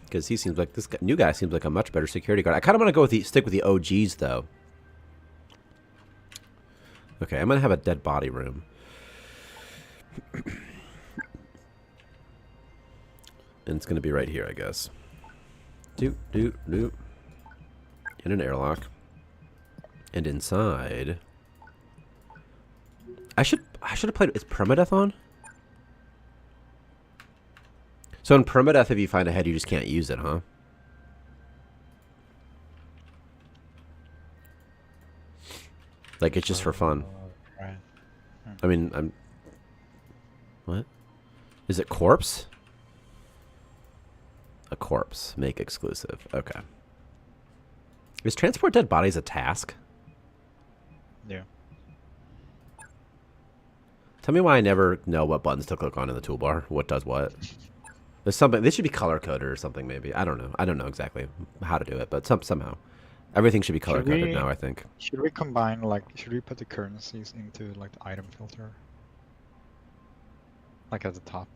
Because he seems like this new guy seems like a much better security guard. I kind of want to go with stick with the OGs though. Okay, I'm gonna have a dead body room, and it's gonna be right here, I guess. Doot. In an airlock, and inside. I should have played. Is permadeath on? So in permadeath, if you find a head, you just can't use it, huh? Like, it's just for fun. Right. I mean, What? Is it corpse? A corpse. Make exclusive. Okay. Is transport dead bodies a task? Yeah. Tell me why I never know what buttons to click on in the toolbar. What does what? There's something. This should be color coded or something. Maybe I don't know. I don't know exactly how to do it, but somehow everything should be color coded now. I think. Should we combine like? Should we put the currencies into like the item filter? Like at the top.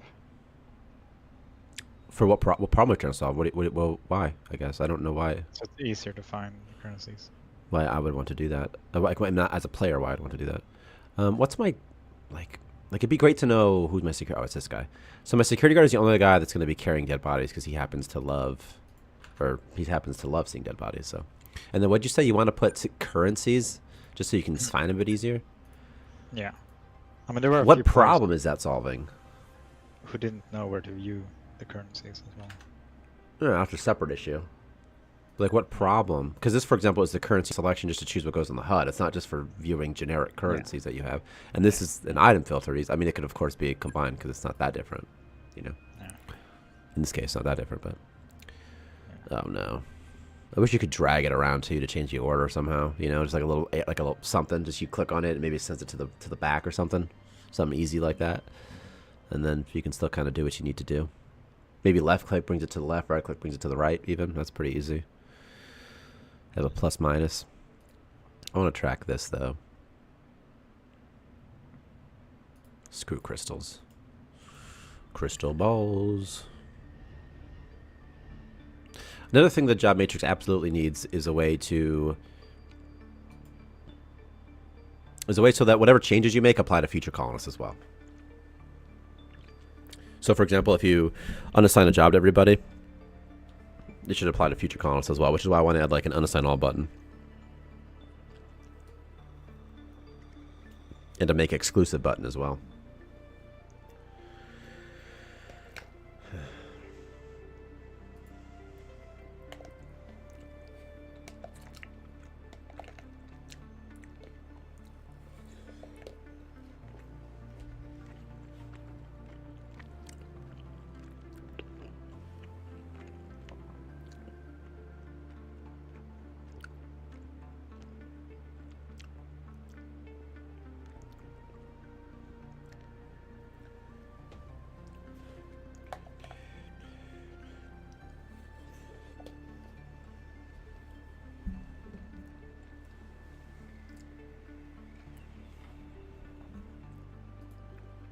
For what problem are you trying to solve? Well, why? I guess I don't know why. So it's easier to find the currencies. Why I would want to do that? Not as a player. Why I'd want to do that? What's my like? It'd be great to know who's my security. Oh, it's this guy. So my security guard is the only guy that's going to be carrying dead bodies because he happens to love seeing dead bodies. So, and then what'd you say? You want to put currencies just so you can find them a bit easier? Yeah. I mean, there were. What problem is that solving? Who didn't know where to view the currencies as well? No, that's a separate issue. Like what problem? Because this, for example, is the currency selection just to choose what goes on the HUD. It's not just for viewing generic currencies that you have. And this is an item filter. I mean, it could, of course, be combined because it's not that different, you know. Yeah. In this case, not that different, but... Yeah. Oh, no. I wish you could drag it around to you to change the order somehow. You know, just like a little something. Just you click on it and maybe it sends it to the back or something. Something easy like that. And then you can still kind of do what you need to do. Maybe left click brings it to the left, right click brings it to the right even. That's pretty easy. Have a plus minus. I want to track this though. Screw crystals. Crystal balls. Another thing the job matrix absolutely needs is a way so that whatever changes you make apply to future colonists as well. So for example, if you unassign a job to everybody, it should apply to future colonists as well, which is why I want to add like an unassign all button. And to make exclusive button as well.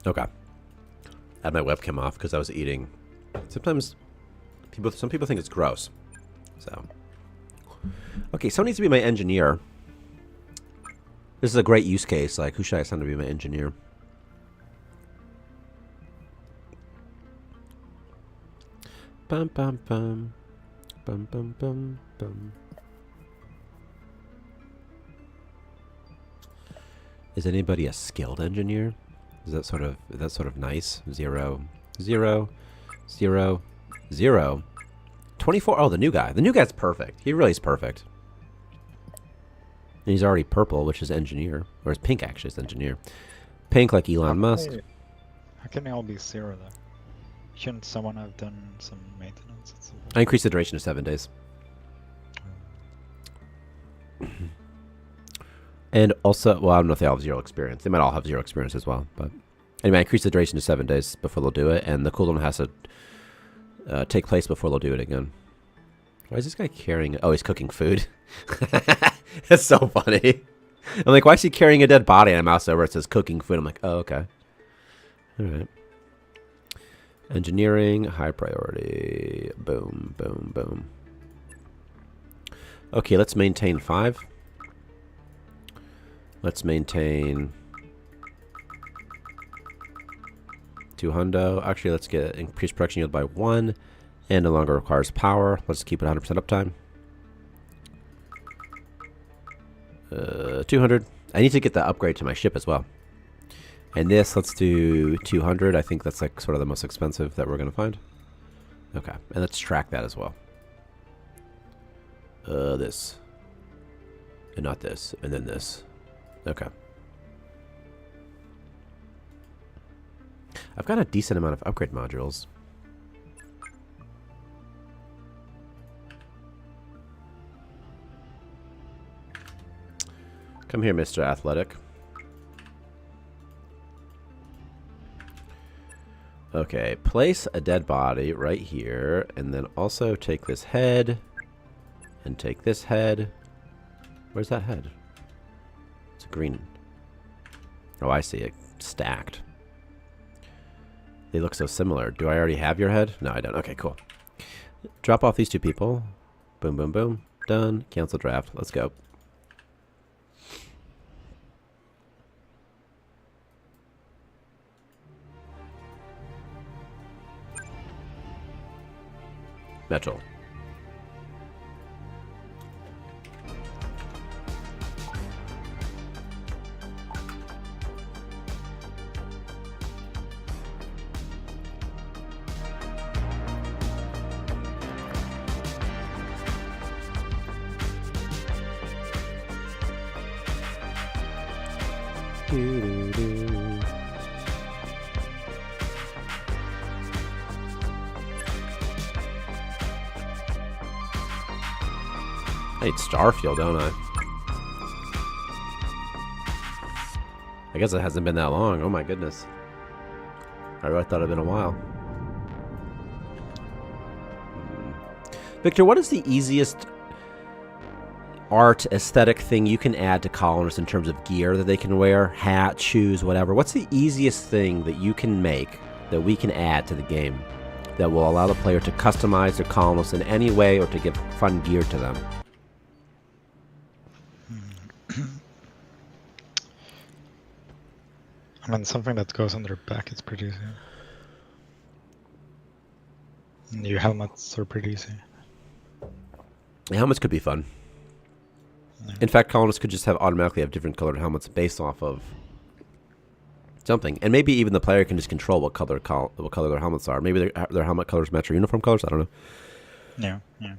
Okay. I had my webcam off because I was eating. Sometimes some people think it's gross. So. Okay, someone needs to be my engineer. This is a great use case. Like, who should I send to be my engineer? Bum bum bum. Bum bum bum bum. Is anybody a skilled engineer? Is that sort of nice? 0, 0, 0, 0. 24. Oh, the new guy. The new guy's perfect. He really is perfect. And he's already purple, which is engineer. Or it's pink, actually, is engineer. Pink like Elon Musk. How can they all be 0, though? Shouldn't someone have done some maintenance? I increased the duration to 7 days. And also, well, I don't know if they all have 0 experience. They might all have 0 experience as well. But anyway, I increased the duration to 7 days before they'll do it. And the cooldown has to take place before they'll do it again. Why is this guy carrying... Oh, he's cooking food. That's so funny. I'm like, why is he carrying a dead body? And I mouse over, it says cooking food. I'm like, oh, okay. All right. Engineering, high priority. Boom, boom, boom. Okay, let's maintain 5. Let's maintain 2 hundo. Actually, let's get increased production yield by 1 and no longer requires power. Let's keep it 100% uptime. 200. I need to get the upgrade to my ship as well. And this, let's do 200. I think that's like sort of the most expensive that we're going to find. Okay, and let's track that as well. This. And not this. And then this. Okay. I've got a decent amount of upgrade modules. Come here, Mr. Athletic. Okay, place a dead body right here, and then also take this head, and take this head. Where's that head? It's a green. Oh, I see it. Stacked. They look so similar. Do I already have your head? No, I don't. Okay, cool. Drop off these 2 people. Boom, boom, boom. Done. Cancel draft. Let's go. Metal. I need Starfield, don't I? I guess it hasn't been that long. Oh my goodness. I really thought it'd been a while. Victor, what is the easiest art aesthetic thing you can add to colonists in terms of gear that they can wear? Hat, shoes, whatever. What's the easiest thing that you can make that we can add to the game that will allow the player to customize their colonists in any way or to give fun gear to them? I mean, something that goes on their back is pretty easy. And your helmets are pretty easy. The helmets could be fun. Yeah. In fact, colonists could just automatically have different colored helmets based off of something, and maybe even the player can just control what color their helmets are. Maybe their helmet colors match their uniform colors. I don't know. Yeah, yeah.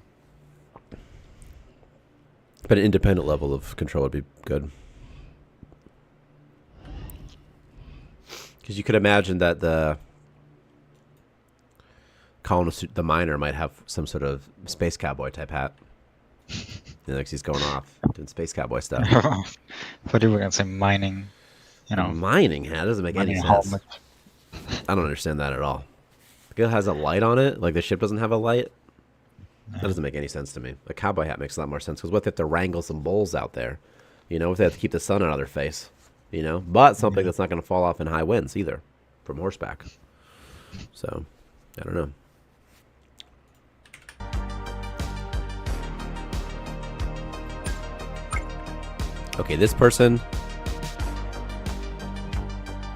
But an independent level of control would be good. Because you could imagine that the colonist, the miner, might have some sort of space cowboy type hat. Like he's going off doing space cowboy stuff. But you were gonna say mining, you know. Mining hat doesn't make any sense. Helmet. I don't understand that at all. The guy has a light on it, like the ship doesn't have a light. That doesn't make any sense to me. A cowboy hat makes a lot more sense because what if they have to wrangle some bulls out there? You know, if they have to keep the sun out of their face. You know, but something that's not going to fall off in high winds either from horseback. So, I don't know. Okay, this person.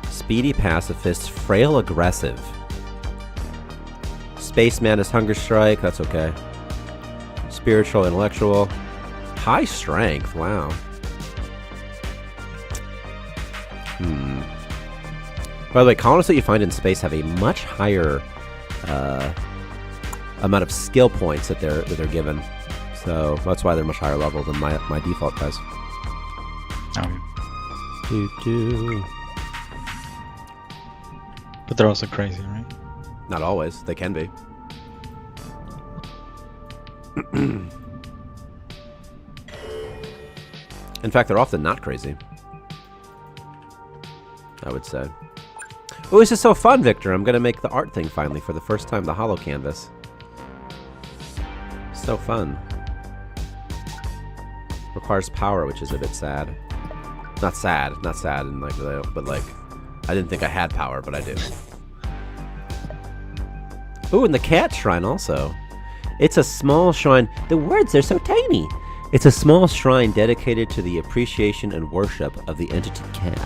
Speedy pacifist, frail aggressive. Spaceman is hunger strike, that's okay. Spiritual, intellectual. High strength, wow. By the way, colonists that you find in space have a much higher amount of skill points that they're given. So that's why they're much higher level than my default guys. But they're also crazy, right? Not always. They can be. In fact, they're often not crazy, I would say. Oh, this is so fun, Victor. I'm going to make the art thing finally for the first time, the Holocanvas. So fun. Requires power, which is a bit sad. Not sad, and like, but like, I didn't think I had power, but I do. Ooh, and the cat shrine also. It's a small shrine. The words are so tiny. It's a small shrine dedicated to the appreciation and worship of the entity cat.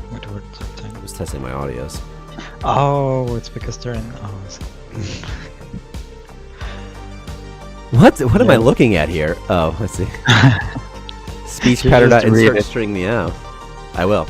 What words are tiny? I was testing my audios. Oh, it's because they're in. Oh, I see. What am I looking at here? Oh, let's see. Speech pattern. Insert string meow. I will.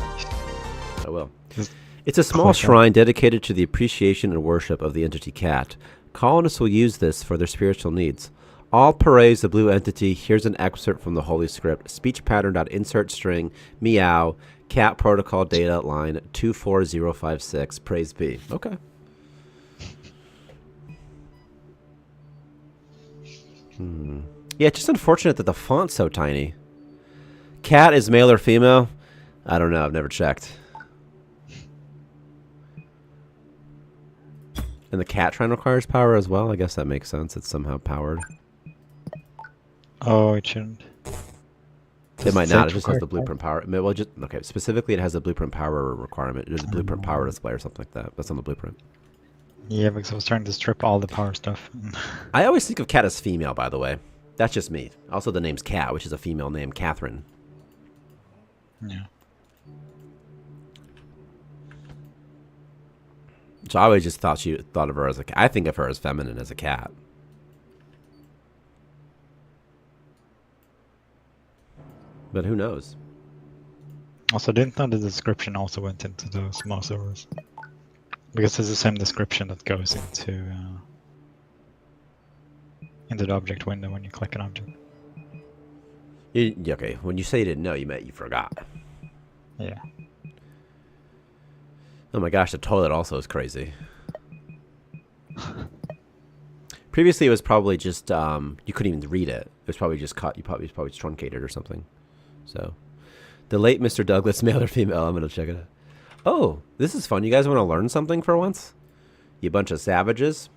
It's a small shrine dedicated to the appreciation and worship of the entity cat. Colonists will use this for their spiritual needs. All praise the blue entity. Here's an excerpt from the Holy Script. Speech pattern. Insert string meow. Cat protocol data line 24056. Praise be. Okay. Yeah, it's just unfortunate that the font's so tiny. Cat is male or female? I don't know. I've never checked. And the cat shrine requires power as well? I guess that makes sense. It's somehow powered. Oh, it shouldn't. It might not. It just has the blueprint power. Well, just okay. Specifically, it has a blueprint power requirement. There's a blueprint power display or something like that. That's on the blueprint. Yeah, because I was trying to strip all the power stuff. I always think of cat as female, by the way. That's just me. Also, the name's Cat, which is a female name, Catherine. Yeah. So I always just thought of her as a cat. I think of her as feminine as a cat. But who knows? Also, didn't know the description also went into those mouse overs. Because it's the same description that goes into the object window when you click an object. Okay, when you say you didn't know, you meant you forgot. Yeah. Oh my gosh, the toilet also is crazy. Previously, it was probably just you couldn't even read it. It was probably just cut. It was probably truncated or something. So, the late Mr. Douglas, male or female? I'm gonna check it out. Oh, this is fun. You guys want to learn something for once? You bunch of savages.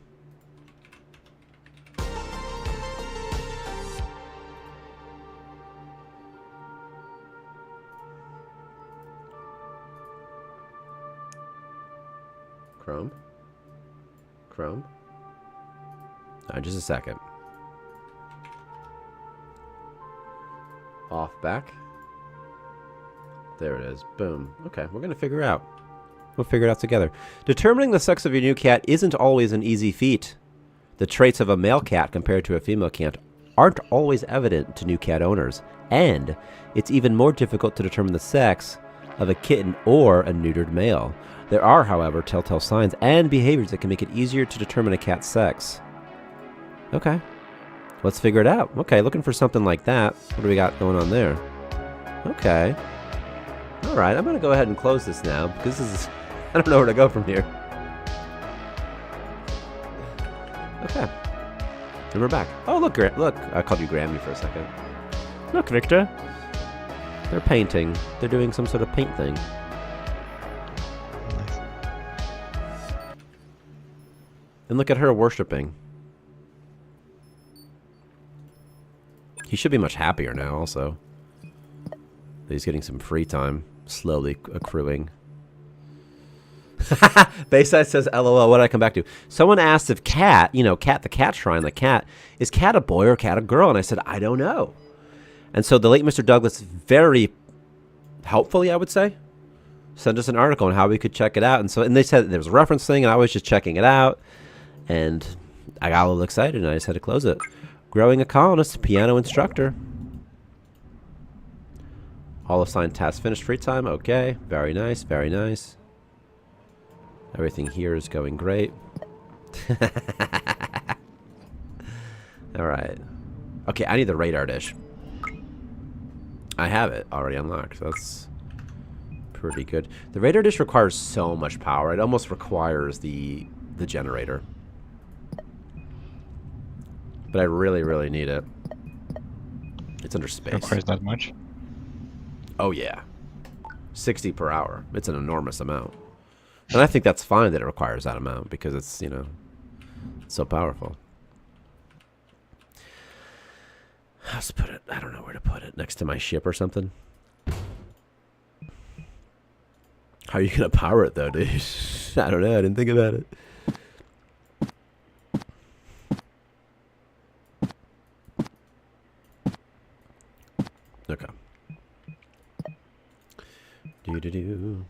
Chrome. Chrome. Just a second. Off back. There it is. Boom. Okay, we're going to figure it out. We'll figure it out together. Determining the sex of your new cat isn't always an easy feat. The traits of a male cat compared to a female cat aren't always evident to new cat owners. And it's even more difficult to determine the sex of a kitten or a neutered male. There are, however, telltale signs and behaviors that can make it easier to determine a cat's sex. Okay. Let's figure it out. Okay, looking for something like that. What do we got going on there? Okay. Alright, I'm going to go ahead and close this now, because this is... I don't know where to go from here. Okay. And we're back. Oh, look, look. I called you Grammy for a second. Look, Victor. They're painting. They're doing some sort of paint thing. Nice. And look at her worshipping. He should be much happier now, also. He's getting some free time, slowly accruing. Bayside says, LOL, what did I come back to? Someone asked if Cat, Cat the Cat Shrine, the cat, is Cat a boy or Cat a girl? And I said, I don't know. And so the late Mr. Douglas, very helpfully, I would say, sent us an article on how we could check it out. And they said there was a reference thing, and I was just checking it out. And I got a little excited, and I just had to close it. Growing a colonist, piano instructor. All assigned tasks finished, free time. Okay, very nice, very nice. Everything here is going great. Alright. Okay, I need the radar dish. I have it already unlocked, so that's pretty good. The radar dish requires so much power. It almost requires the generator. But I really, really need it. It's under space. It requires that much? Oh, yeah. 60 per hour. It's an enormous amount. And I think that's fine that it requires that amount because it's, it's so powerful. Let's put it, I don't know where to put it. Next to my ship or something. How are you going to power it, though, dude? I don't know. I didn't think about it. Okay. Do-do-do.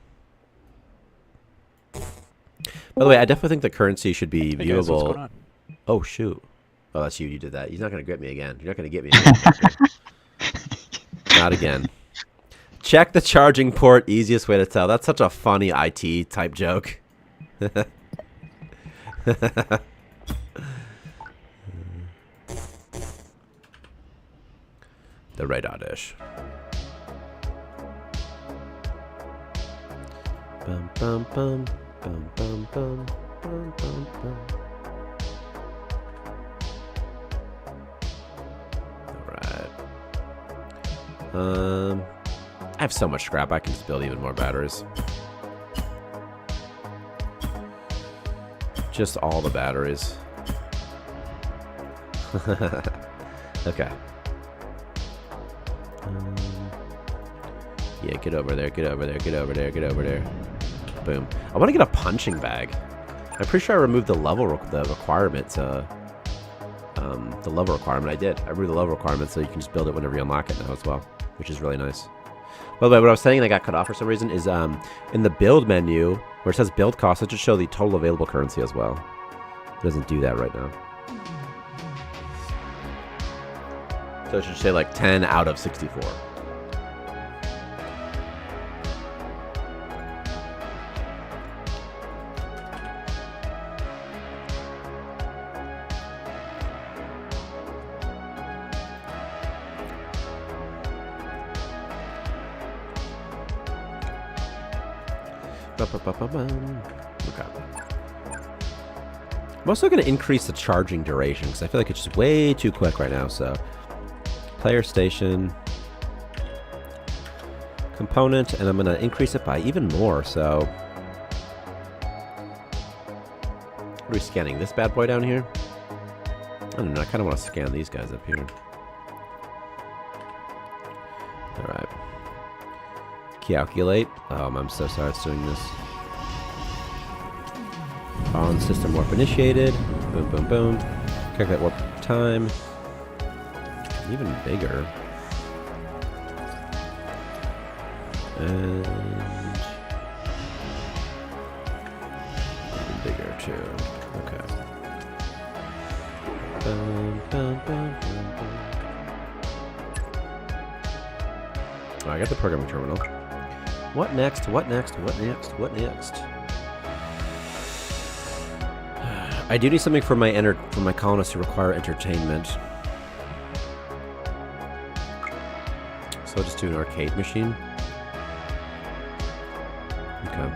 By the way, I definitely think the currency should be Hey guys, what's viewable. going on? Oh, shoot. Oh, that's you. You did that. He's not going to grip me again. You're not going to get me again. Not again. Check the charging port. Easiest way to tell. That's such a funny IT type joke. The radar dish. Bum, bum, bum, bum, bum, bum, bum, bum, bum. Alright. I have so much scrap, I can just build even more batteries. Just all the batteries. Okay. Yeah, get over there, get over there, get over there, get over there. Boom. I want to get a punching bag. I'm pretty sure I removed the level requirement. The level requirement. I did. I removed the level requirement so you can just build it whenever you unlock it now as well, which is really nice. By the way, what I was saying and I got cut off for some reason is in the build menu where it says build cost, it should show the total available currency as well. It doesn't do that right now. So it should say like 10 out of 64. Okay. I'm also going to increase the charging duration because I feel like it's just way too quick right now. So, player station, component, and I'm going to increase it by even more. So, what are we scanning? This bad boy down here? I don't know. I kind of want to scan these guys up here. All right. Calculate. I'm so sorry it's doing this. On system warp initiated. Boom, boom, boom. Calculate warp time. Even bigger. And even bigger too. Okay. Boom, boom, boom, boom, boom. Oh, I got the programming terminal. What next? What next? What next? What next? I do need something for my colonists who require entertainment. So I'll just do an arcade machine. Okay.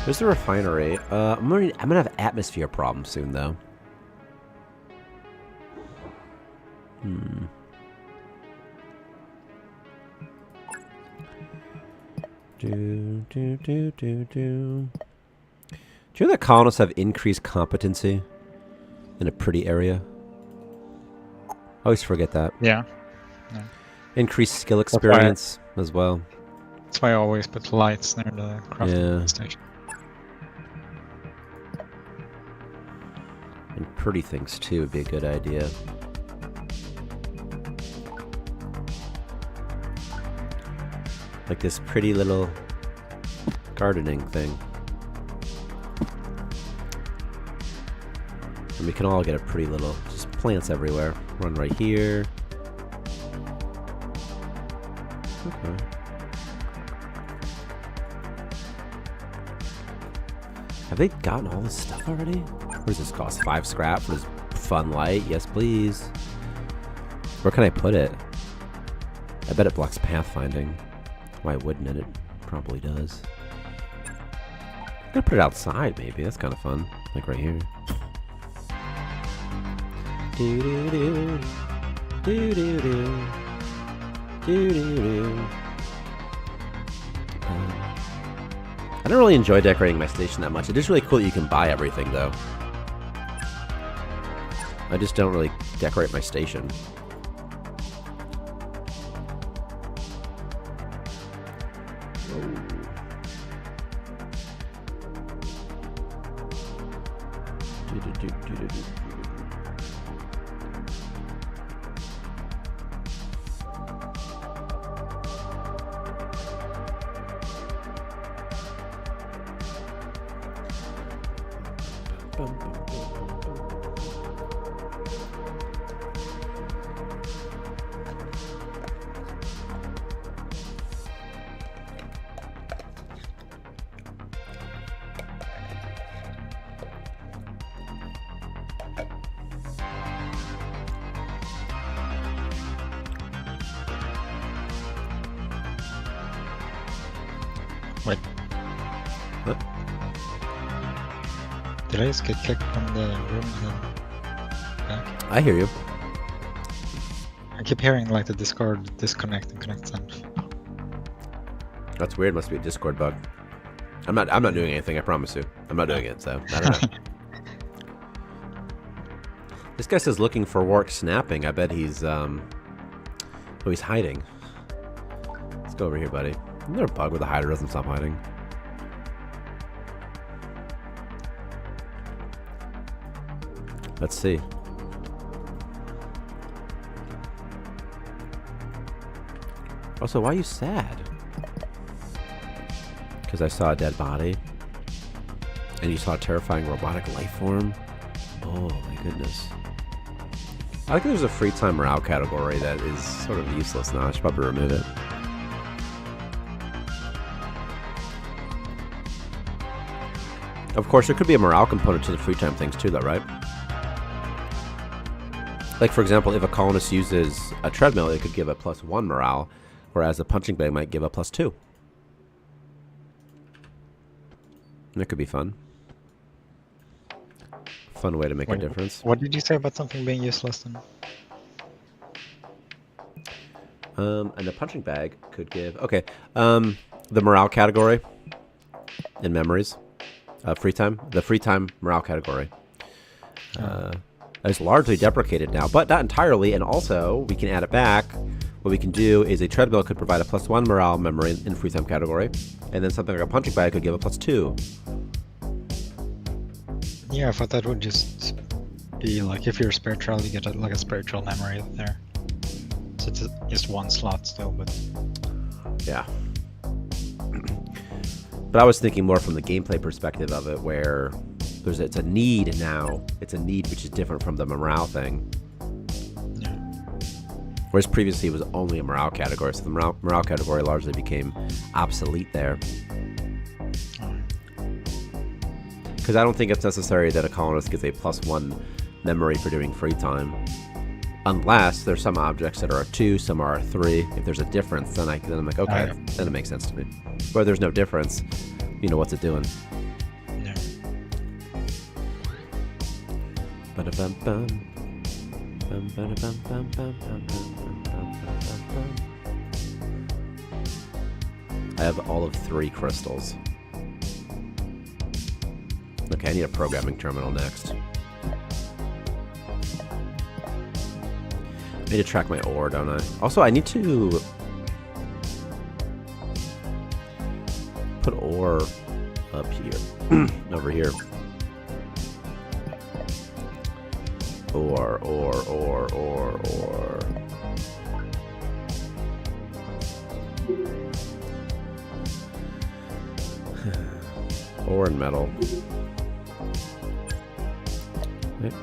There's the refinery. I'm gonna have atmosphere problems soon, though. Do. Do you know that colonists have increased competency in a pretty area? I always forget that. Yeah. Increased skill experience as well. That's why I always put lights near the crafting station. And pretty things too would be a good idea. Like this pretty little gardening thing. And we can all get a pretty little, just plants everywhere. One right here. Okay. Have they gotten all this stuff already? What does this cost? 5 scrap for this fun light? Yes, please. Where can I put it? I bet it blocks pathfinding. Why wouldn't it? It probably does. I'm gonna put it outside, maybe. That's kind of fun. Like right here. Do do do. Do do do. Do do do. I don't really enjoy decorating my station that much. It is really cool that you can buy everything, though. I just don't really decorate my station. Wait. What? Did I just get kicked from the room and back? I hear you. I keep hearing like the Discord disconnect and connect sound. That's weird. Must be a Discord bug. I'm not doing anything. I promise you. I'm not doing it. So I don't know. This guy says looking for work snapping. I bet he's he's hiding. Let's go over here, buddy. Isn't there a bug where the hider doesn't stop hiding? Let's see. Also, why are you sad? Because I saw a dead body. And you saw a terrifying robotic life form? Oh my goodness. I think there's a free time morale category that is sort of useless now. I should probably remove it. Of course, there could be a morale component to the free time things too, though, right? Like, for example, if a colonist uses a treadmill, it could give a +1 morale, whereas a punching bag might give a +2. That could be fun. Fun way to make a Wait, difference. What did you say about something being useless then? And the punching bag could give... Okay. The morale category in memories. Free time. The free time morale category. It's largely deprecated now, but not entirely. And also, we can add it back. What we can do is a treadmill could provide a +1 morale memory in free time category. And then something like a punching bag could give a +2. Yeah, I thought that would just be like if you're spiritual, you get like a spiritual memory there. So it's just one slot still, but Yeah. But I was thinking more from the gameplay perspective of it, where it's a need now. It's a need which is different from the morale thing. yeah. Whereas previously it was only a morale category, so the morale category largely became obsolete there. Because I don't think it's necessary that a colonist gets a +1 memory for doing free time. Unless there's some objects that are a 2, some are a 3. If there's a difference, then I'm like, okay, then it makes sense to me. Where there's no difference, you know, what's it doing? Yeah. Ba-da-bum-bum. I have all of 3 crystals. Okay, I need a programming terminal next. I need to track my ore, don't I? Also, I need to put ore up here. Over here. Ore. Ore and metal. Okay.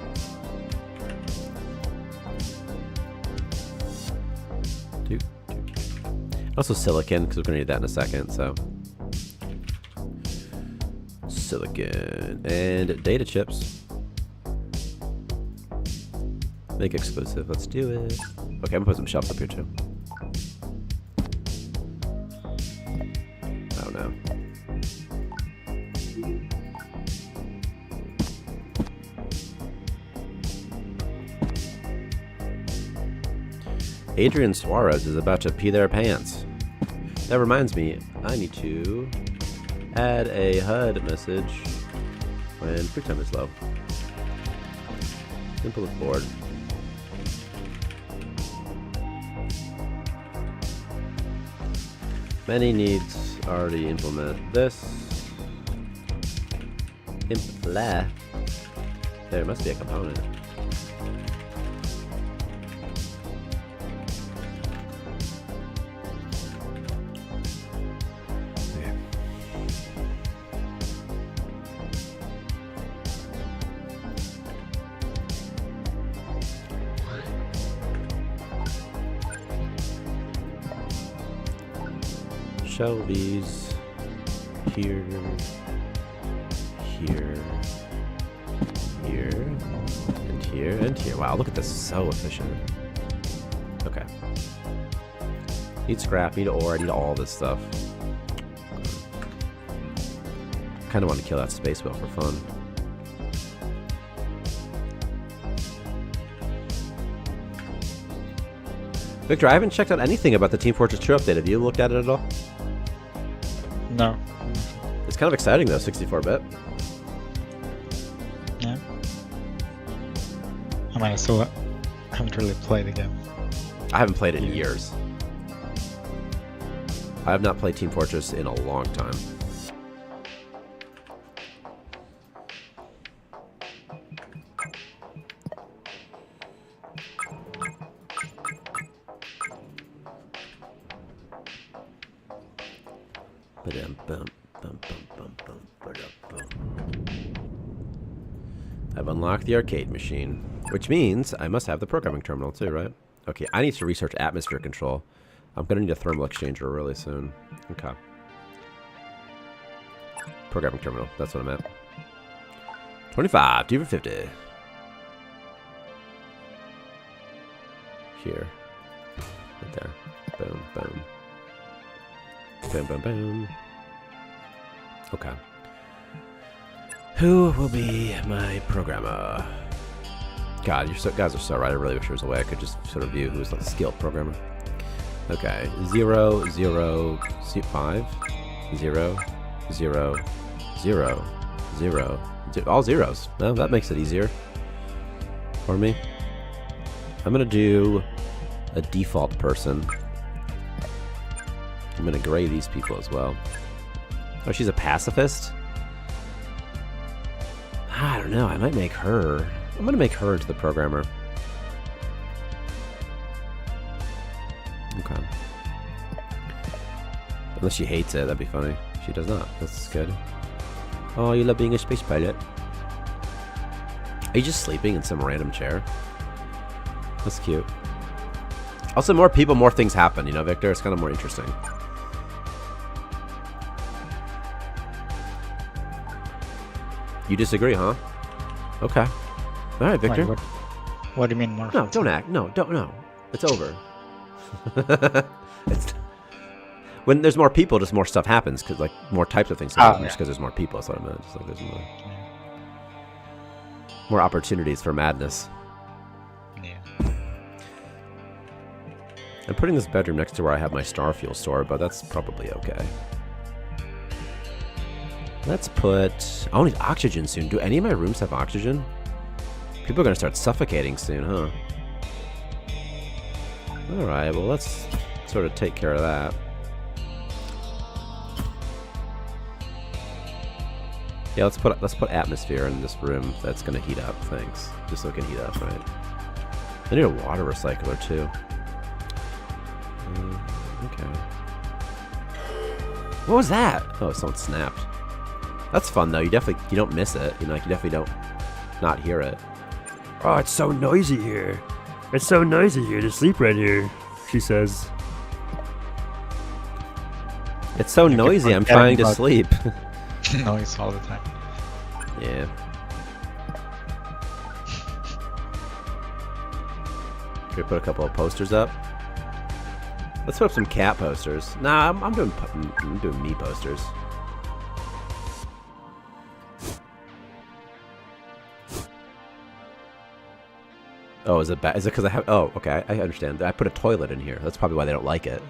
Also silicon, because we're going to need that in a second, so. Silicon. And data chips. Make exclusive. Let's do it. Okay, I'm going to put some shelves up here, too. Oh, no. Adrian Suarez is about to pee their pants. That reminds me, I need to add a HUD message when free time is low. Simple as board. Many needs already implement this. Impla. There must be a component. Show these here, here, here, and here, and here. Wow, look at this, so efficient. Okay. Need scrap, need ore, I need all this stuff. Kind of want to kill that space whale for fun. Victor, I haven't checked out anything about the Team Fortress 2 update. Have you looked at it at all? No. It's kind of exciting though, 64-bit. Yeah. I mean, I still haven't really played the game. I haven't played it in years. I have not played Team Fortress in a long time. I've unlocked the arcade machine, which means I must have the programming terminal too, right? Okay, I need to research atmosphere control. I'm gonna need a thermal exchanger really soon. Okay. Programming terminal, that's what I'm at. 25, 2 for 50. Here. Right there. Boom, boom. Boom, boom, boom. Okay. Who will be my programmer? God, guys are so right. I really wish there was a way I could just sort of view who's the skilled programmer. Okay, 0, 0, 5, 0, 0, 0, 0, all zeros. Well, that makes it easier for me. I'm gonna do a default person. I'm gonna gray these people as well. Oh, she's a pacifist? I don't know, I might make her. I'm gonna make her into the programmer. Okay. Unless she hates it, that'd be funny. She does not. That's good. Oh, you love being a space pilot. Are you just sleeping in some random chair? That's cute. Also, more people, more things happen, you know, Victor? It's kind of more interesting. You disagree, huh? Okay. All right, Victor. Wait, what do you mean more? No, don't act. No, don't. No. It's over. It's... When there's more people, just more stuff happens, because like more types of things happen, just because there's more people. That's what I meant. Just like there's more opportunities for madness. Yeah. I'm putting this bedroom next to where I have my star fuel store, but that's probably okay. Let's put... I need oxygen soon. Do any of my rooms have oxygen? People are going to start suffocating soon, huh? Alright, well let's sort of take care of that. Yeah, let's put atmosphere in this room that's going to heat up. Thanks. Just so it can heat up, right? I need a water recycler too. Okay. What was that? Oh, someone snapped. That's fun though. You don't miss it. You know, like you definitely don't not hear it. Oh, it's so noisy here. It's so noisy here to sleep right here, she says. It's so noisy, I'm trying to sleep. Noise all the time. Yeah. Should we put a couple of posters up? Let's put up some cat posters. Nah, I'm doing me posters. Oh, is it bad? Is it because I have... Oh, okay, I understand. I put a toilet in here. That's probably why they don't like it.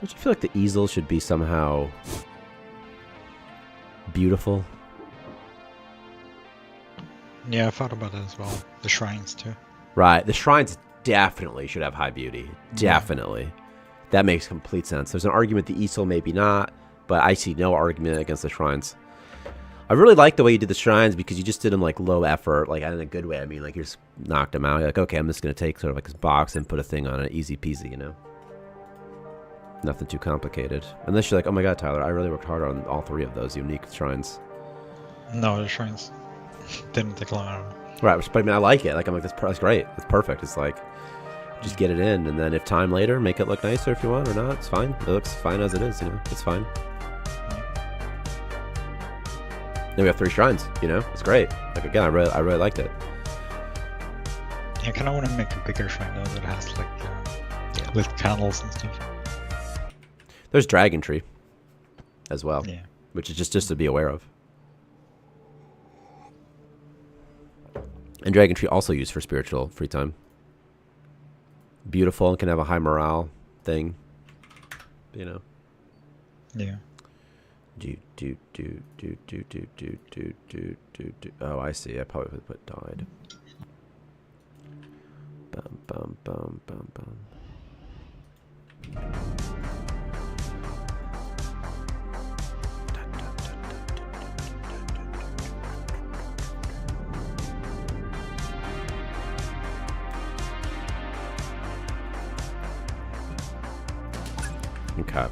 Don't you feel like the easel should be somehow beautiful? Yeah, I thought about that as well. The shrines too. Right, the shrines definitely should have high beauty. Definitely. That makes complete sense. There's an argument the easel, maybe not, but I see no argument against the shrines. I really like the way you did the shrines because you just did them like low effort, like in a good way. I mean, like you just knocked them out. You're like, okay, I'm just going to take sort of like this box and put a thing on it. Easy peasy, you know? Nothing too complicated. Unless you're like, oh my god, Tyler, I really worked hard on all three of those unique shrines. No, the shrines didn't take long at all. Right, but I mean, I like it. Like, I'm like, that's great. It's perfect. It's like, just get it in, and then if time later, make it look nicer if you want or not. It's fine. It looks fine as it is, you know? It's fine. Then we have 3 shrines, you know? It's great. Like, again, I really liked it. I kind of want to make a bigger shrine though that has like with candles and stuff. There's Dragon Tree as well, Yeah. which is just to be aware of. And Dragon Tree also used for spiritual free time. Beautiful and can have a high morale thing, you know? Yeah. Oh, I see. I probably would put died. Bum, bum, bum, bum, bum. Okay.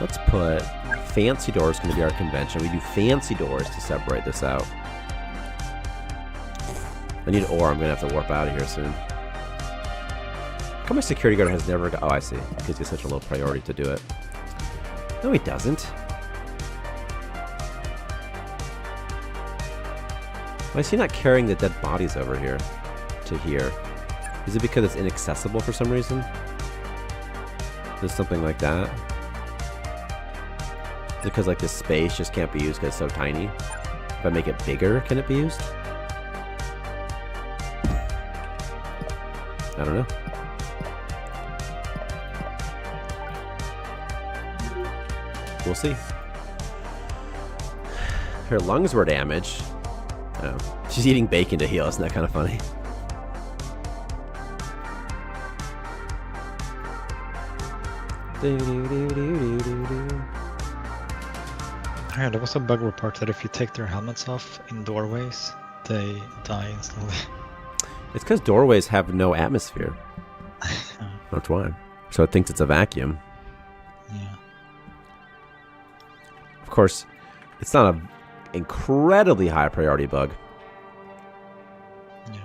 Let's put fancy doors going to be our convention. We do fancy doors to separate this out. I need ore. I'm going to have to warp out of here soon. How come my security guard has never got... Oh, I see. Because he has such a low priority to do it. No, he doesn't. Why is he not carrying the dead bodies over here to here? Is it because it's inaccessible for some reason? Is something like that? Is it because like this space just can't be used because it's so tiny? If I make it bigger, can it be used? I don't know. We'll see. Her lungs were damaged. Oh, she's eating bacon to heal. Isn't that kind of funny? Yeah, there was a bug report that if you take their helmets off in doorways, they die instantly. It's because doorways have no atmosphere. That's why. So it thinks it's a vacuum. Yeah. Of course, it's not an incredibly high priority bug. Yeah.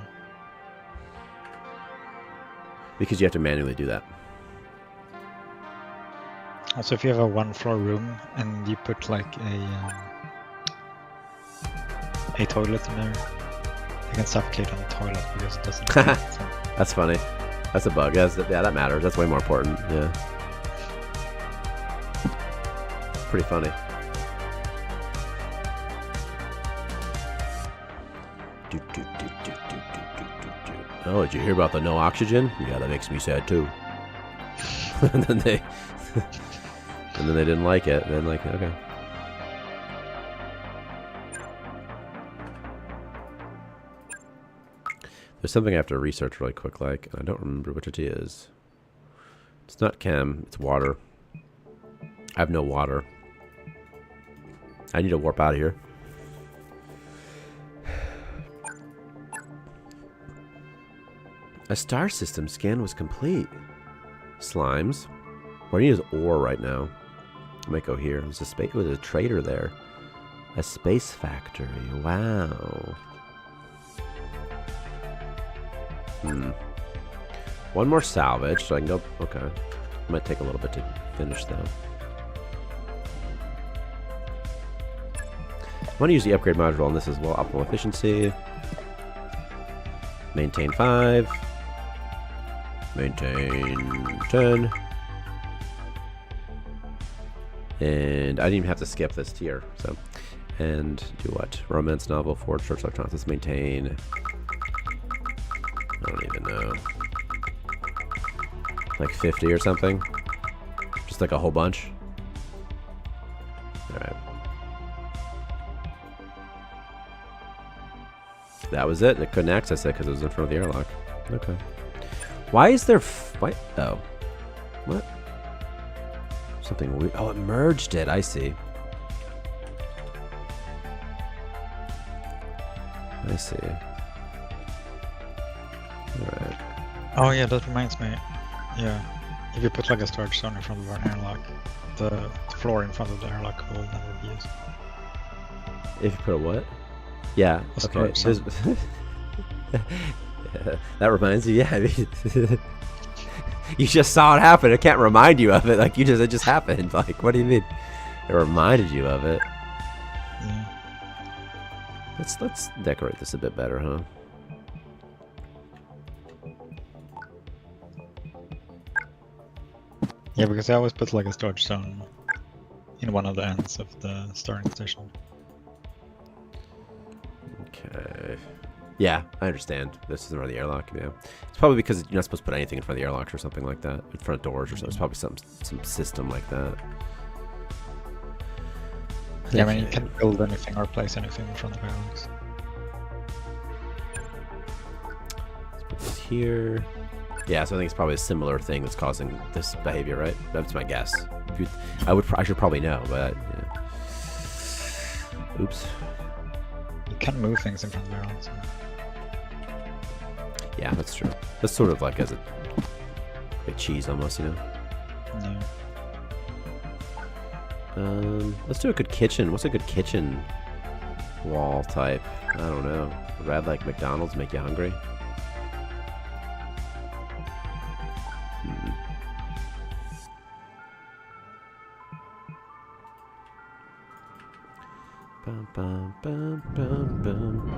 Because you have to manually do that. Also, if you have a one-floor room and you put like a toilet in there, you can suffocate on the toilet because it doesn't. So. That's funny. That's a bug. Yeah, that matters. That's way more important. Yeah. Pretty funny. Oh, did you hear about the no oxygen? Yeah, that makes me sad too. And then they didn't like it. Then like, okay. There's something I have to research really quick, like, and I don't remember which it is. It's not chem, it's water. I have no water. I need to warp out of here. A star system scan was complete. Slimes. What I need is ore right now. I might go here. There's a space. There's a trader there. A space factory. Wow. One more salvage, so I can go. Okay. Might take a little bit to finish though. I want to use the upgrade module on this as well. Optimal efficiency. Maintain 5. Maintain 10. And I didn't even have to skip this tier. So, and do what? Romance novel, Ford, Church Electronics. Let's maintain. I don't even know. Like 50 or something. Just like a whole bunch. Alright. That was it. It couldn't access it because it was in front of the airlock. Okay. Why is there... Why? Oh. What? Something weird. Oh, it merged it. I see. I see. Alright. Oh yeah, that reminds me. Yeah, if you put like a storage zone in front of an airlock, the floor in front of the airlock will never be used. If you put a what? Yeah. A Okay. storage zone. That reminds you. Yeah. I mean, you just saw it happen. It can't remind you of it. Like it just happened. Like, what do you mean? It reminded you of it. Yeah. Let's decorate this a bit better, huh? Yeah, because I always put like a storage zone in one of the ends of the starting station. Okay. Yeah, I understand. This is in front of the airlock. Yeah, it's probably because you're not supposed to put anything in front of the airlocks or something like that. In front of doors or something. It's probably some system like that. Yeah, I mean you can build anything or place anything in front of airlocks. Let's put this here. Yeah, so I think it's probably a similar thing that's causing this behavior, right? That's my guess. I should probably know, but yeah. Oops. You can move things in front of airlocks. Yeah, that's true. That's sort of like as a cheese almost, you know. Yeah. Let's do a good kitchen. What's a good kitchen wall type? I don't know. Red like McDonald's make you hungry. Bum, bum, bum, bum, bum.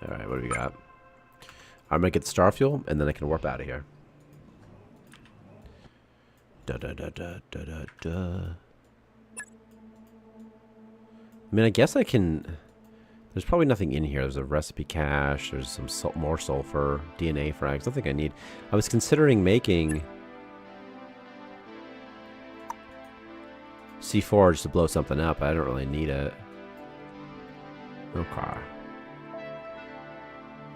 All right, what do we got? I'm gonna get the star fuel, and then I can warp out of here. Da da da da da da da. I mean, I guess I can. There's probably nothing in here. There's a recipe cache. There's some more sulfur, DNA frags. Nothing I need. I was considering making C4 just to blow something up. I don't really need it. Okay.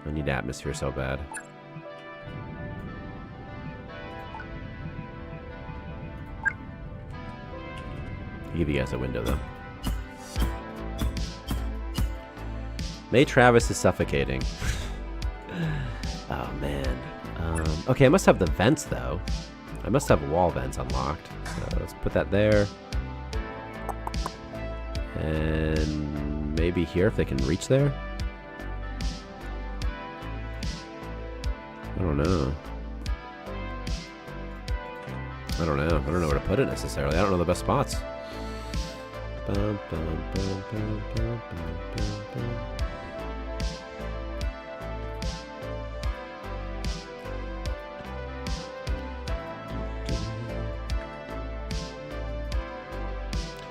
I need atmosphere so bad. I'll give you guys a window though. May Travis is suffocating. Oh man. Okay, I must have the vents though. I must have wall vents unlocked. So let's put that there. And maybe here if they can reach there. I don't know. I don't know where to put it necessarily. I don't know the best spots. Bum, bum, bum, bum, bum, bum, bum.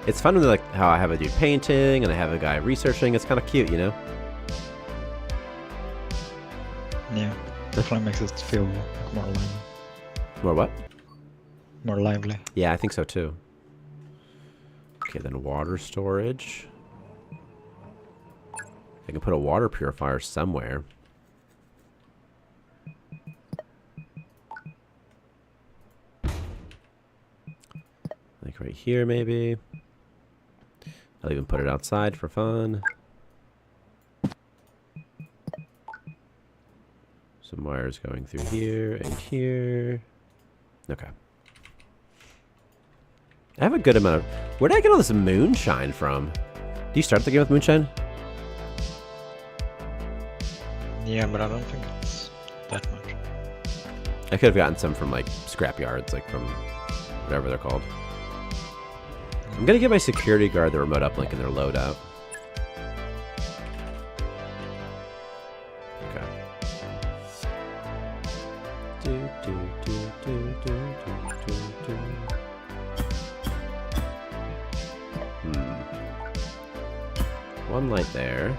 It's fun when like how I have a dude painting and I have a guy researching. It's kind of cute, you know? Yeah, definitely makes it feel like more lively. More what? More lively. Yeah, I think so too. Okay, then water storage. I can put a water purifier somewhere. Like right here, maybe. I'll even put it outside for fun. Some wires going through here and here. Okay. I have a good amount of... Where did I get all this moonshine from? Do you start the game with moonshine? Yeah, but I don't think it's that much. I could have gotten some from like scrap yards, like from whatever they're called. I'm gonna give my security guard the remote uplink in their loadout. Okay. One light there.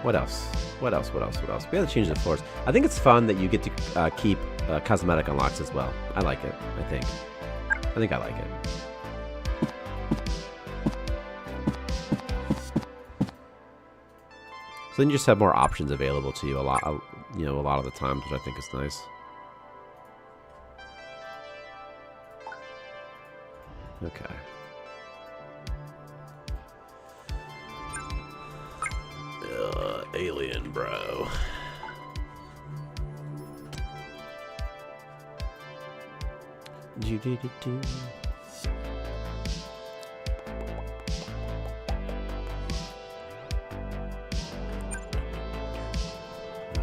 What else? What else? What else? What else? We have to change the floors. I think it's fun that you get to keep cosmetic unlocks as well. I like it. I think I like it. So then you just have more options available to you a lot of the times, which I think is nice. Okay. Alien, bro.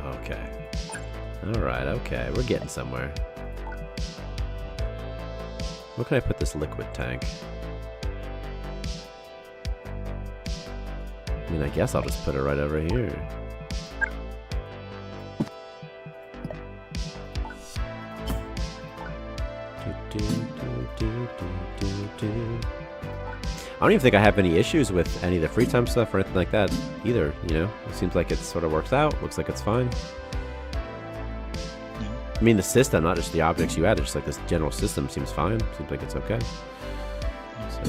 Okay. Alright, okay. We're getting somewhere. Where can I put this liquid tank? I mean, I guess I'll just put it right over here. I don't even think I have any issues with any of the free time stuff or anything like that either, you know? It seems like it sort of works out. Looks like it's fine. Yeah. I mean, the system, not just the objects you added, just like this general system seems fine. Seems like it's okay. So.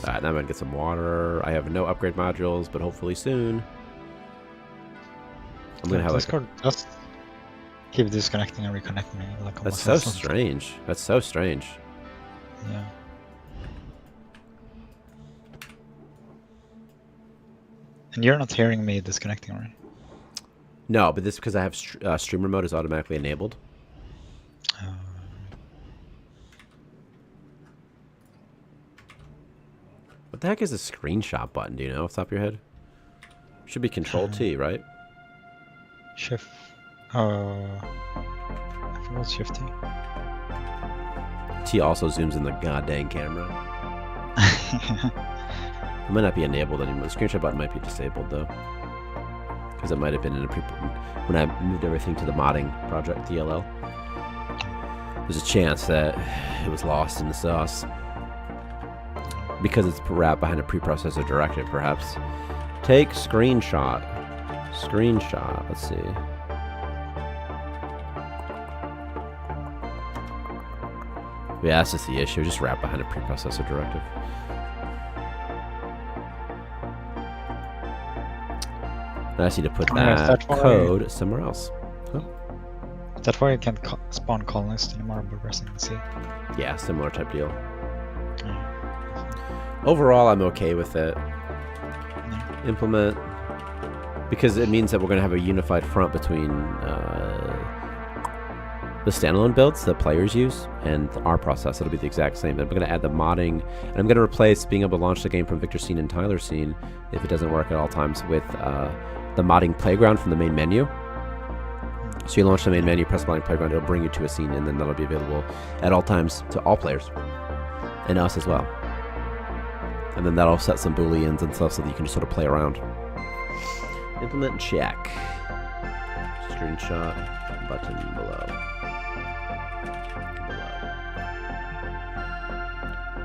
Alright, now I'm gonna get some water. I have no upgrade modules, but hopefully soon. I'm gonna have like Discord just keep disconnecting and reconnecting. Like that's so strange. That's so strange. Yeah. And you're not hearing me disconnecting, right? No, but this is because I have streamer mode is automatically enabled. What the heck is a screenshot button? Do you know off the top of your head? Should be Control T, right? Shift. I think it was Shift T. T also zooms in the goddamn camera. It might not be enabled anymore. The screenshot button might be disabled though. because it might have been in a when I moved everything to the modding project, DLL. There's a chance that it was lost in the sauce because it's wrapped behind a preprocessor directive, perhaps. Take screenshot. Screenshot. Let's see. Yeah, that's just the issue. Just wrapped behind a preprocessor directive. I ask you to put that code somewhere else. Huh? That's why you can't spawn colonists anymore by pressing C. Yeah, similar type deal. Yeah. Overall, I'm okay with it. Yeah. Implement, because it means that we're going to have a unified front between the standalone builds that players use and our process. It'll be the exact same. I'm going to add the modding, and I'm going to replace being able to launch the game from Victor Scene and Tyler Scene if it doesn't work at all times with the modding playground from the main menu. So you launch the main menu, press modding playground, it'll bring you to a scene, and then that'll be available at all times to all players and us as well. And then that'll set some booleans and stuff so that you can just sort of play around. Implement check. Screenshot button below.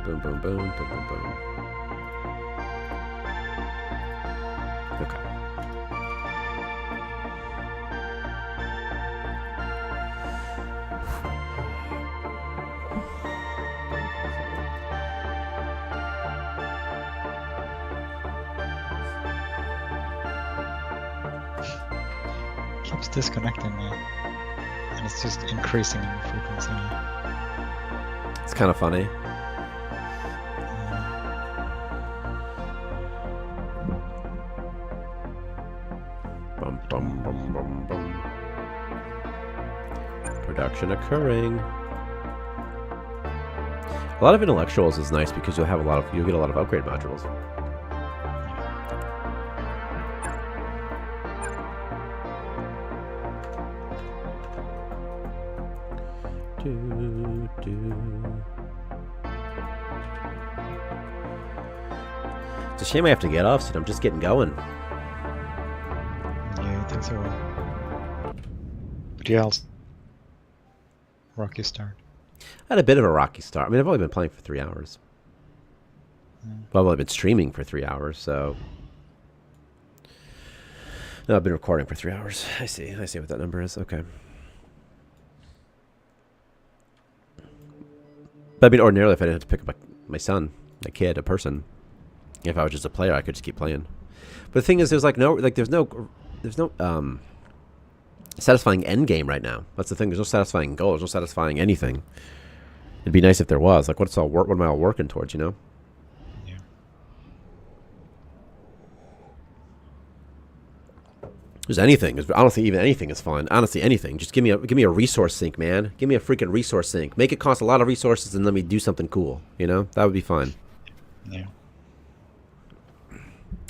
Boom, boom, boom, boom, boom, boom. Okay. Keeps disconnecting me. And it's just increasing in frequency. It's kind of funny. Bum, bum, bum, bum, bum. Production occurring. A lot of intellectuals is nice because you'll get a lot of upgrade modules. It's a shame I have to get off soon. I'm just getting going. Yeah, I think so. But yeah, rocky start. I had a bit of a rocky start. I mean, I've only been playing for 3 hours. Well, I've only been streaming for 3 hours, so... No, I've been recording for 3 hours. I see what that number is. Okay. But I mean, ordinarily, if I didn't have to pick up my son, my kid, a person, if I was just a player, I could just keep playing. But the thing is, there's no satisfying end game right now. That's the thing. There's no satisfying goal. There's no satisfying anything. It'd be nice if there was. Like, what am I all working towards? You know? Yeah. There's anything. Honestly, even anything is fine. Honestly, anything. Just give me a resource sink, man. Give me a freaking resource sink. Make it cost a lot of resources and let me do something cool. You know? That would be fine. Yeah.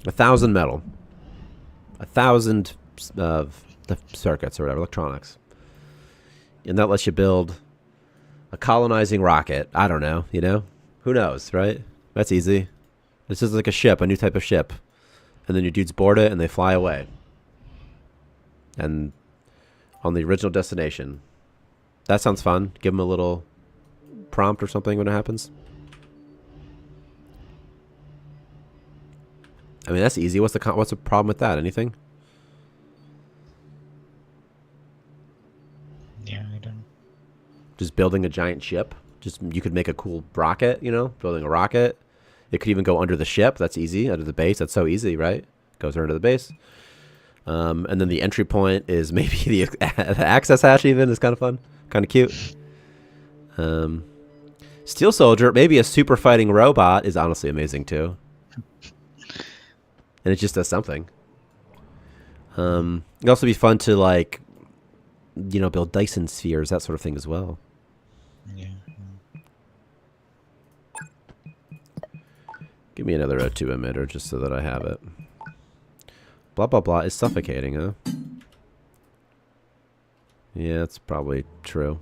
1,000 metal. 1,000 of the circuits or whatever, electronics. And that lets you build a colonizing rocket. I don't know, you know? Who knows, right? That's easy. This is like a ship, a new type of ship. And then your dudes board it and they fly away. And on the original destination. That sounds fun. Give them a little prompt or something when it happens. I mean, that's easy. What's the problem with that? Anything? Yeah, I don't. Just building a giant ship. You could make a cool rocket, you know? Building a rocket. It could even go under the ship. That's easy. Under the base. That's so easy, right? Goes under the base. And then the entry point is maybe the access hash even is kind of fun. Kind of cute. Steel Soldier, maybe a super fighting robot is honestly amazing too. And it just does something. It'd also be fun to, like, you know, build Dyson spheres, that sort of thing as well. Yeah. Give me another O2 emitter just so that I have it. Blah, blah, blah is suffocating, huh? Yeah, that's probably true.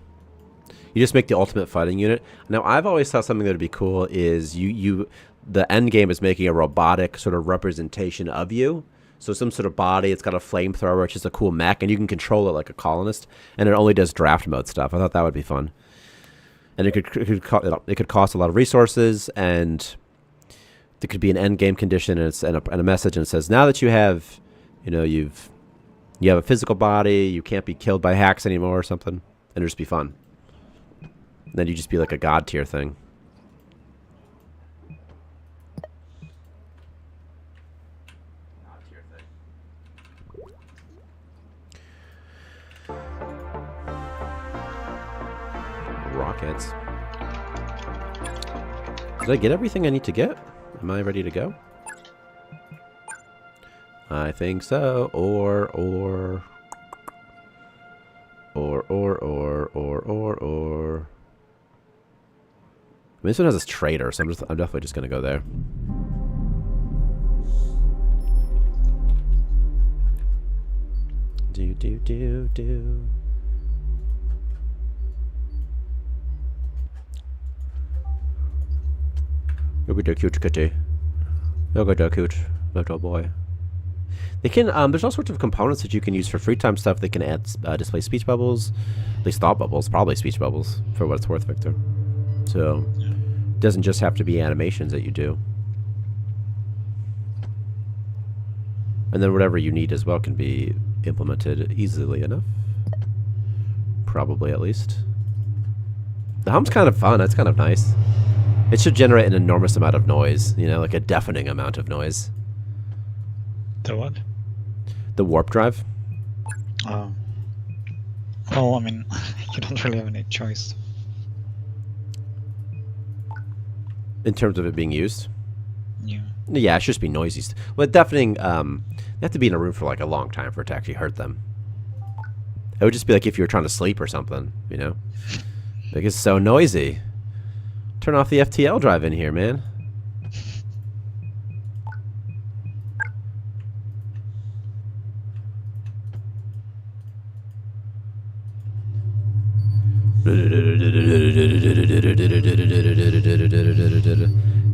You just make the ultimate fighting unit. Now, I've always thought something that would be cool is the end game is making a robotic sort of representation of you. So some sort of body. It's got a flamethrower. It's just a cool mech, and you can control it like a colonist. And it only does draft mode stuff. I thought that would be fun. And it could cost a lot of resources, and there could be an end game condition and a message, and it says, now that you have, you have a physical body, you can't be killed by hacks anymore or something, and it'll just be fun. And then you just be like a god tier thing. Rockets. Did I get everything I need to get? Am I ready to go? I think so. Or. I mean, this one has this trader, so I'm definitely just gonna go there. Do. Look at the cute kitty. Look at the cute little boy. They can, there's all sorts of components that you can use for free time stuff. They can add, display speech bubbles, at least thought bubbles, probably speech bubbles, for what it's worth, Victor. So, it doesn't just have to be animations that you do. And then whatever you need as well can be implemented easily enough. Probably, at least. The hum's kind of fun. That's kind of nice. It should generate an enormous amount of noise, like a deafening amount of noise. The what? The warp drive. Oh. Well, I mean, you don't really have any choice. In terms of it being used? Yeah. Yeah, it should just be noisy. Well, deafening, you have to be in a room for like a long time for it to actually hurt them. It would just be like if you were trying to sleep or something, Like, it's so noisy. Turn off the FTL drive in here, man.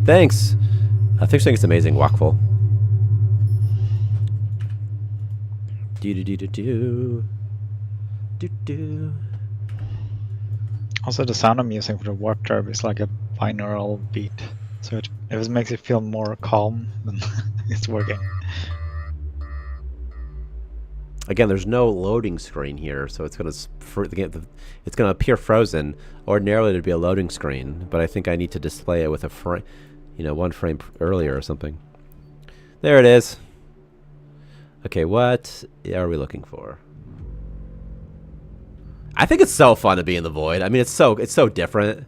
Thanks. Thanks for saying it's amazing, Walkful. Do. Also, the sound I'm using for the warp drive is like a binaural beat, so if it makes it feel more calm, then it's working. Again, there's no loading screen here, so it's gonna appear frozen. Ordinarily, there'd be a loading screen, but I think I need to display it with a frame, one frame earlier or something. There it is. Okay, what are we looking for? I think it's so fun to be in the void. I mean, it's so different.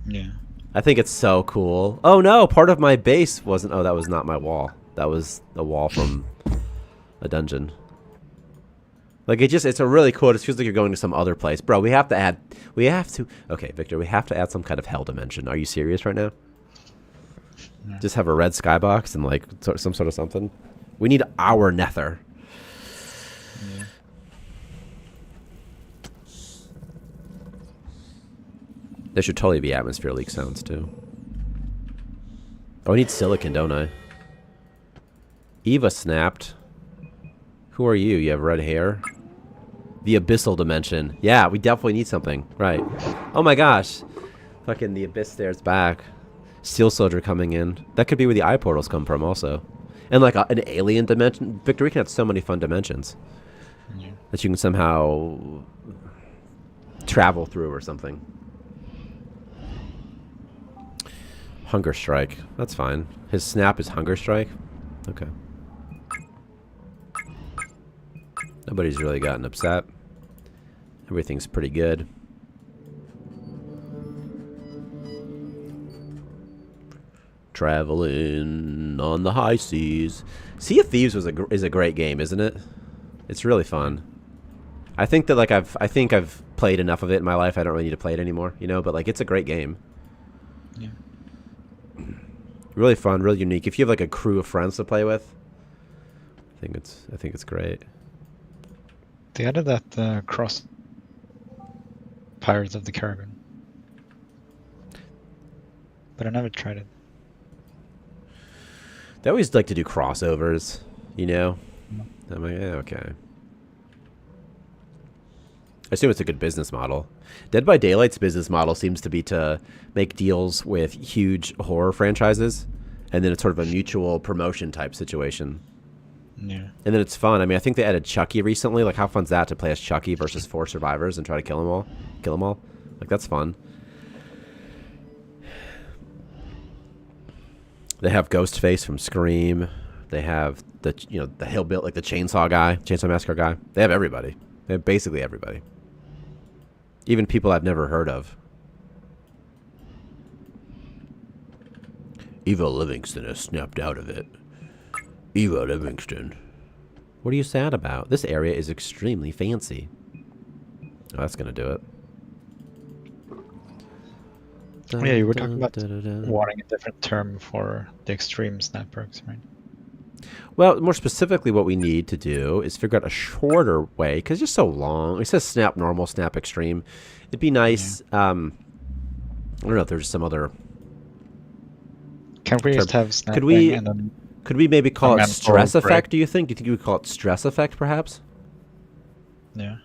Yeah. I think it's so cool. Oh no, part of my base wasn't. Oh, that was not my wall. That was a wall from a dungeon. Like, it's a really cool, it feels like you're going to some other place. Bro, okay, Victor, we have to add some kind of hell dimension. Are you serious right now? Yeah. Just have a red skybox and, like, some sort of something? We need our nether. Yeah. There should totally be atmosphere leak sounds, too. Oh, I need silicon, don't I? Eva snapped. Who are you? You have red hair? The abyssal dimension. Yeah, we definitely need something. Right. Oh my gosh. Fucking the abyss there's back. Steel soldier coming in. That could be where the eye portals come from also. And like an alien dimension. Victor, we can have so many fun dimensions. Yeah. That you can somehow travel through or something. Hunger strike. That's fine. His snap is hunger strike? Okay. Nobody's really gotten upset. Everything's pretty good. Traveling on the high seas. Sea of Thieves is a great game, isn't it? It's really fun. I think that I've played enough of it in my life. I don't really need to play it anymore, but like it's a great game. Yeah. Really fun, really unique. If you have like a crew of friends to play with, I think it's great. They added that cross Pirates of the Caribbean, but I never tried it. They always like to do crossovers. You know? I'm like, yeah, okay. I assume it's a good business model. Dead by Daylight's business model seems to be to make deals with huge horror franchises, and then it's sort of a mutual promotion type situation. Yeah. And then it's fun. I mean, I think they added Chucky recently. Like, how fun's that to play as Chucky versus 4 survivors and try to kill them all? Kill them all? Like, that's fun. They have Ghostface from Scream. They have the hillbilly, like the Chainsaw Massacre guy. They have everybody. They have basically everybody. Even people I've never heard of. Eva Livingston has snapped out of it. Eva Livingston. What are you sad about? This area is extremely fancy. Oh, that's gonna do it. Oh, yeah, you were talking about wanting a different term for the extreme snap perks, right? Well, more specifically, what we need to do is figure out a shorter way, because it's just so long. It says snap normal, snap extreme. It'd be nice. Yeah. I don't know if there's some other. Can we just have snapping Could we maybe call it stress break. effect, do you think? Do you think we would call it stress effect, perhaps? Yeah.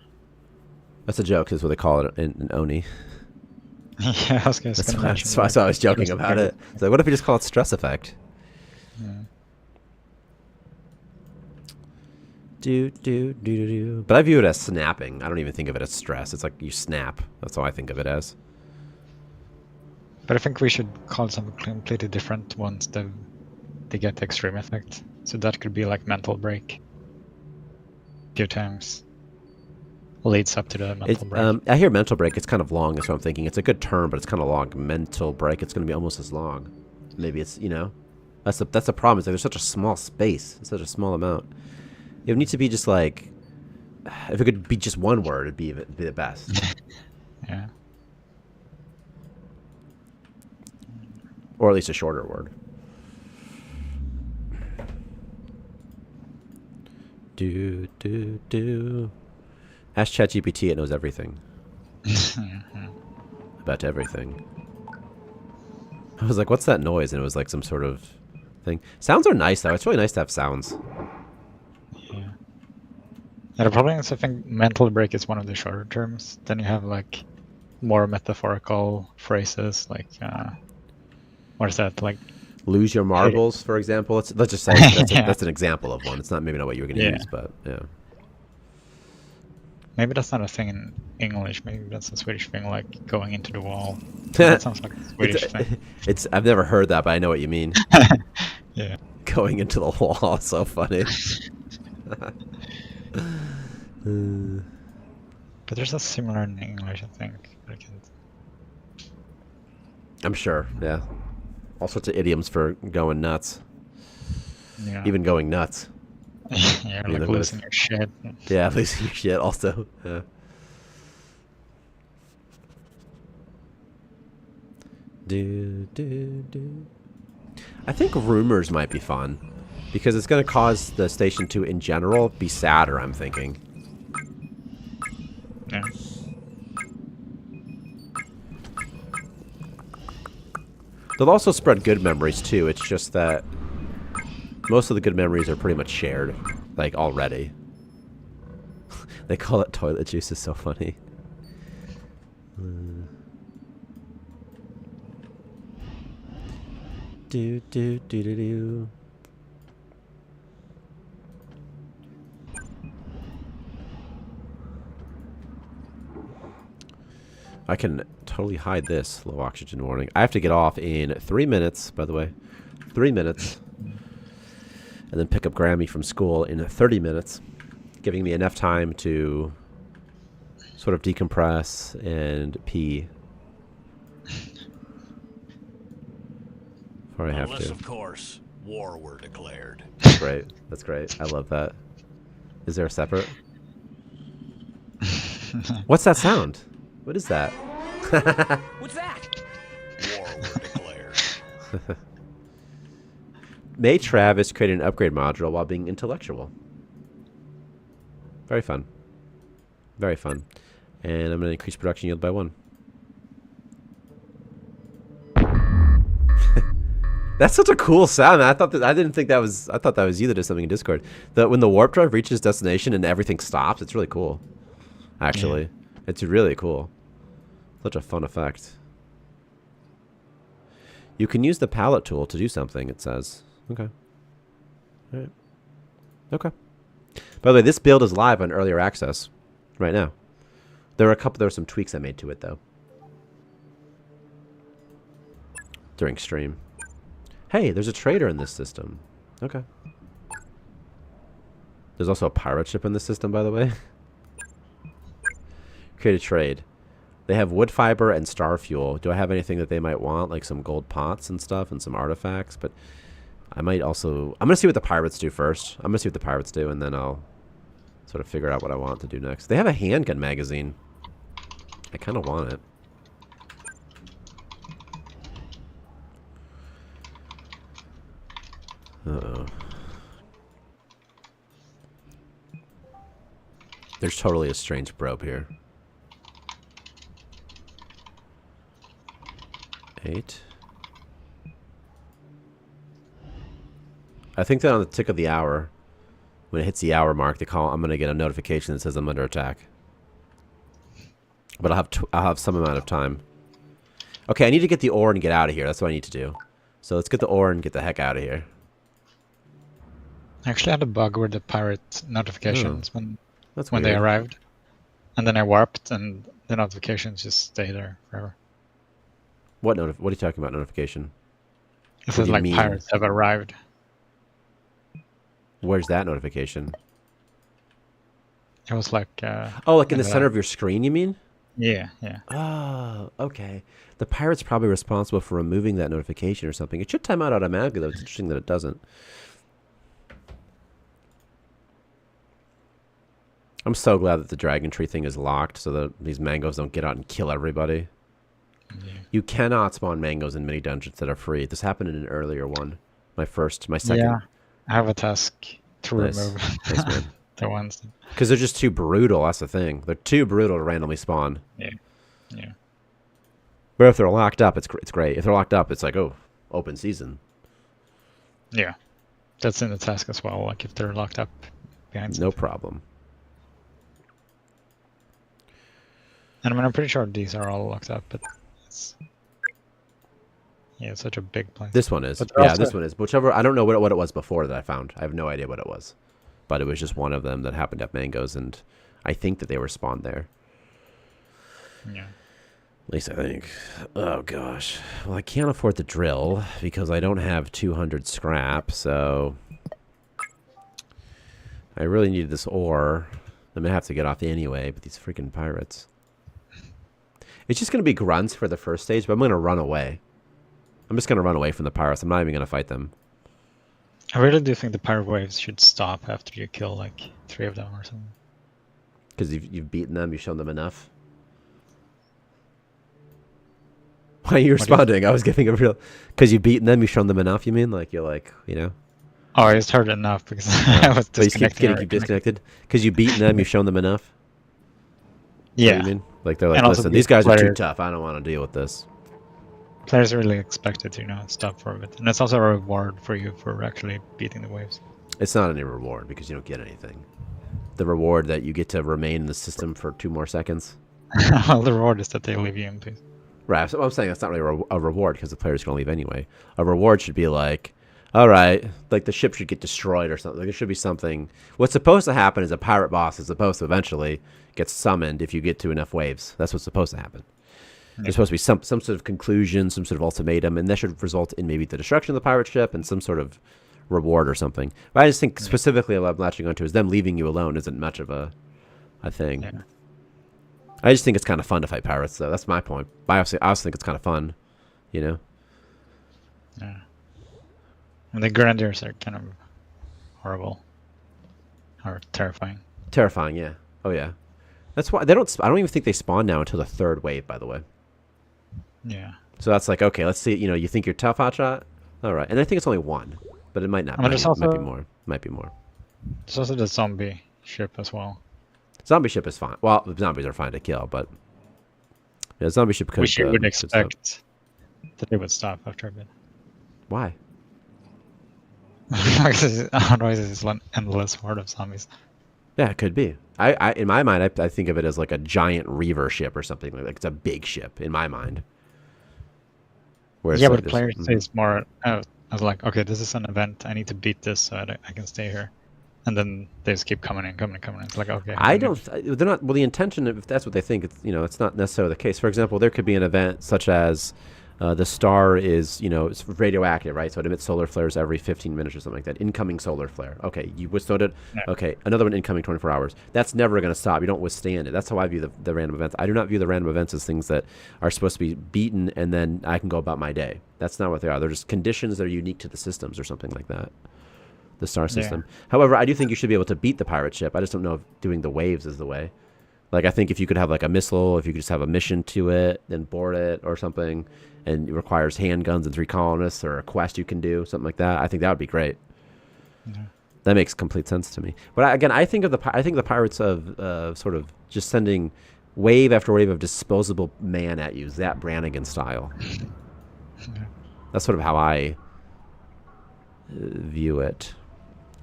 That's a joke, is what they call it in Oni. Yeah, I was going to say. That's why I was joking about it. It's like, what if we just call it stress effect? Yeah. But I view it as snapping. I don't even think of it as stress. It's like you snap. That's how I think of it as. But I think we should call something completely different once they get the extreme effect. So that could be like mental break. A few times. Leads up to the mental break. I hear mental break. It's kind of long, is what I'm thinking. It's a good term, but it's kind of long. Mental break. It's going to be almost as long. Maybe it's, that's the problem. Is like there's such a small space. It's such a small amount. It would need to be just like, if it could be just one word, it'd be the best. Yeah. Or at least a shorter word. Ask ChatGPT, it knows everything. About everything. I was like, what's that noise? And it was like some sort of thing. Sounds are nice, though. It's really nice to have sounds. Yeah. Yeah, the problem is I think mental break is one of the shorter terms. Then you have like more metaphorical phrases like, what is that? Like, lose your marbles, for example. Let's just say that's an example of one. It's maybe not what you were going to use, but yeah. Maybe that's not a thing in English. Maybe that's a Swedish thing, like going into the wall. That sounds like a Swedish thing. I've never heard that, but I know what you mean. Yeah. Going into the wall, so funny. But there's a similar in English, I think. I'm sure, yeah. All sorts of idioms for going nuts. Yeah. Even going nuts. Yeah, like losing your shit. Yeah, losing your shit also. Yeah. I think rumors might be fun. Because it's going to cause the station to, in general, be sadder, I'm thinking. Yeah. They'll also spread good memories, too. It's just that most of the good memories are pretty much shared, like, already. They call it toilet juice. Is so funny. I can totally hide this low oxygen warning. I have to get off in 3 minutes, by the way. 3 minutes. And then pick up Grammy from school in 30 minutes, giving me enough time to sort of decompress and pee. Before I have Unless, to. of course, war were declared. That's great. That's great. I love that. Is there a separate? What's that sound? What is that? What's that? War were declared. May Travis create an upgrade module while being intellectual. Very fun. Very fun. And I'm going to increase production yield by 1. That's such a cool sound. I thought that I didn't think that was. I thought that was you that did something in Discord. That when the warp drive reaches destination and everything stops, it's really cool. Actually, it's really cool. Such a fun effect. You can use the palette tool to do something. It says. Okay. All right. Okay. By the way, this build is live on earlier access right now. There are some tweaks I made to it though during stream. Hey, there's a trader in this system. Okay. There's also a pirate ship in this system, by the way. Create a trade. They have wood fiber and star fuel. Do I have anything that they might want, like some gold pots and stuff and some artifacts? But I might also... I'm going to see what the pirates do first. I'm going to see what the pirates do, and then I'll sort of figure out what I want to do next. They have a handgun magazine. I kind of want it. Uh-oh. There's totally a strange probe here. 8. I think that on the tick of the hour, when it hits the hour mark, I'm going to get a notification that says I'm under attack. But I'll have some amount of time. Okay, I need to get the ore and get out of here. That's what I need to do. So let's get the ore and get the heck out of here. I actually had a bug with the pirate notifications when Weird. they arrived. And then I warped and the notifications just stay there forever. What are you talking about, notification? It says like pirates have arrived. Where's that notification? It was like... oh, like in the center of your screen, you mean? Yeah, yeah. Oh, okay. The pirate's probably responsible for removing that notification or something. It should time out automatically, though. It's interesting that it doesn't. I'm so glad that the dragon tree thing is locked so that these mangoes don't get out and kill everybody. Yeah. You cannot spawn mangoes in mini dungeons that are free. This happened in an earlier one. My second. Yeah, I have a task to Nice. remove Nice, man. the ones. Because they're just too brutal. That's the thing. They're too brutal to randomly spawn. Yeah, yeah. But if they're locked up, it's great. If they're locked up, it's like, oh, open season. Yeah, that's in the task as well. Like if they're locked up behind. No something. problem. And I mean, I'm pretty sure these are all locked up, but it's it's such a big place. This one is. But they're Yeah, also- this one is. Whichever. I don't know what it was before that I found. I have no idea what it was. But it was just one of them that happened to have mangoes, and I think that they were spawned there. Yeah. At least I think. Oh, gosh. Well, I can't afford the drill because I don't have 200 scrap, so... I really need this ore. I'm going to have to get off anyway, but these freaking pirates. It's just going to be grunts for the first stage, but I'm going to run away. I'm just going to run away from the pirates. I'm not even going to fight them. I really do think the pirate waves should stop after you kill like 3 of them or something. Because you've beaten them, you've shown them enough. Why are you responding? I was giving a real... Because you've beaten them, you've shown them enough, you mean? Like, you're like, you know? Oh, I just heard enough because I was So you keep disconnected. disconnected? Because you've beaten them, you've shown them enough? Is that Yeah. what you mean? Like, they're like, And also listen, these guys are too players- tough. I don't want to deal with this. Players really expect it to, stop for a bit. And it's also a reward for you for actually beating the waves. It's not any reward because you don't get anything. The reward that you get to remain in the system for 2 more seconds. Well, the reward is that they leave you in peace. Right, so I'm saying that's not really a reward because the player's going to leave anyway. A reward should be like, all right, like the ship should get destroyed or something. Like, there should be something. What's supposed to happen is a pirate boss is supposed to eventually get summoned if you get to enough waves. That's what's supposed to happen. There's supposed to be some sort of conclusion, some sort of ultimatum, and that should result in maybe the destruction of the pirate ship and some sort of reward or something. But I just think specifically what I'm latching onto is them leaving you alone isn't much of a thing. Yeah. I just think it's kind of fun to fight pirates, though. That's my point. I also think it's kind of fun, you know? Yeah. And the grandeurs are kind of horrible. Or terrifying. Terrifying, yeah. Oh, yeah. That's why I don't even think they spawn now until the 3rd wave, by the way. Yeah. So that's like, okay, let's see. You think you're tough, hotshot? All right. And I think it's only 1, but it might not. I mean, Might there's be also- more. Might be more. There's also the zombie ship as well. Zombie ship is fine. Well, the zombies are fine to kill, but yeah, zombie ship could. Which you would could stop. expect that they would stop after a bit. Why? Otherwise, it's an endless horde of zombies. Yeah, it could be. I in my mind, I think of it as like a giant reaver ship or something like it's a big ship in my mind. Where it's Yeah, like but this- players mhm. say it's more. I was like, okay, this is an event. I need to beat this so I can stay here. And then they just keep coming in, coming in, coming in. It's like, okay. I and don't. They're not. Well, the intention, if that's what they think, it's it's not necessarily the case. For example, there could be an event such as the star is it's radioactive, right? So it emits solar flares every 15 minutes or something like that. Incoming solar flare. Okay, you withstood it. Yeah. Okay, another one incoming 24 hours. That's never going to stop. You don't withstand it. That's how I view the random events. I do not view the random events as things that are supposed to be beaten and then I can go about my day. That's not what they are. They're just conditions that are unique to the systems or something like that. The star system. However, I do think you should be able to beat the pirate ship. I just don't know if doing the waves is the way. Like, I think if you could have like a missile, if you could just have a mission to it, then board it or something, and it requires handguns and 3 colonists or a quest you can do, something like that, I think that would be great. Yeah. That makes complete sense to me. But I think of the pirates of sort of just sending wave after wave of disposable man at you, Zap Brannigan style. Yeah. That's sort of how I view it.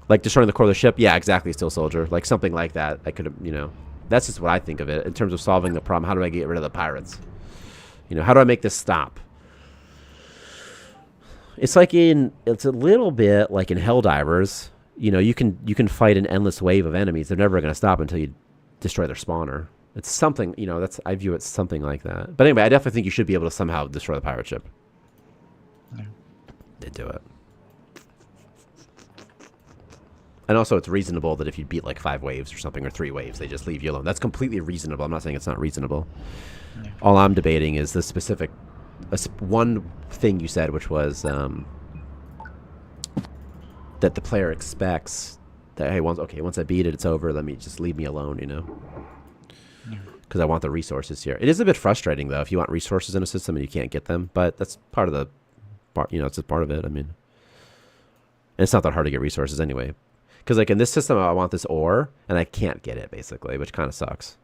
Like destroying the core of the ship, yeah, exactly, Steel Soldier. Like something like that. I could have, that's just what I think of it in terms of solving the problem. How do I get rid of the pirates? How do I make this stop? It's a little bit like in Helldivers. You can fight an endless wave of enemies. They're never going to stop until you destroy their spawner. It's something, I view it something like that. But anyway, I definitely think you should be able to somehow destroy the pirate ship. Yeah. They do it. And also, it's reasonable that if you beat like 5 waves or something, or 3 waves, they just leave you alone. That's completely reasonable. I'm not saying it's not reasonable. Yeah. All I'm debating is the specific one thing you said, which was that the player expects that, hey, once I beat it, it's over. Leave me alone, because I want the resources here. It is a bit frustrating though if you want resources in a system and you can't get them, but that's part of the, it's just part of it. I mean, and it's not that hard to get resources anyway. Because like in this system, I want this ore, and I can't get it, basically, which kind of sucks.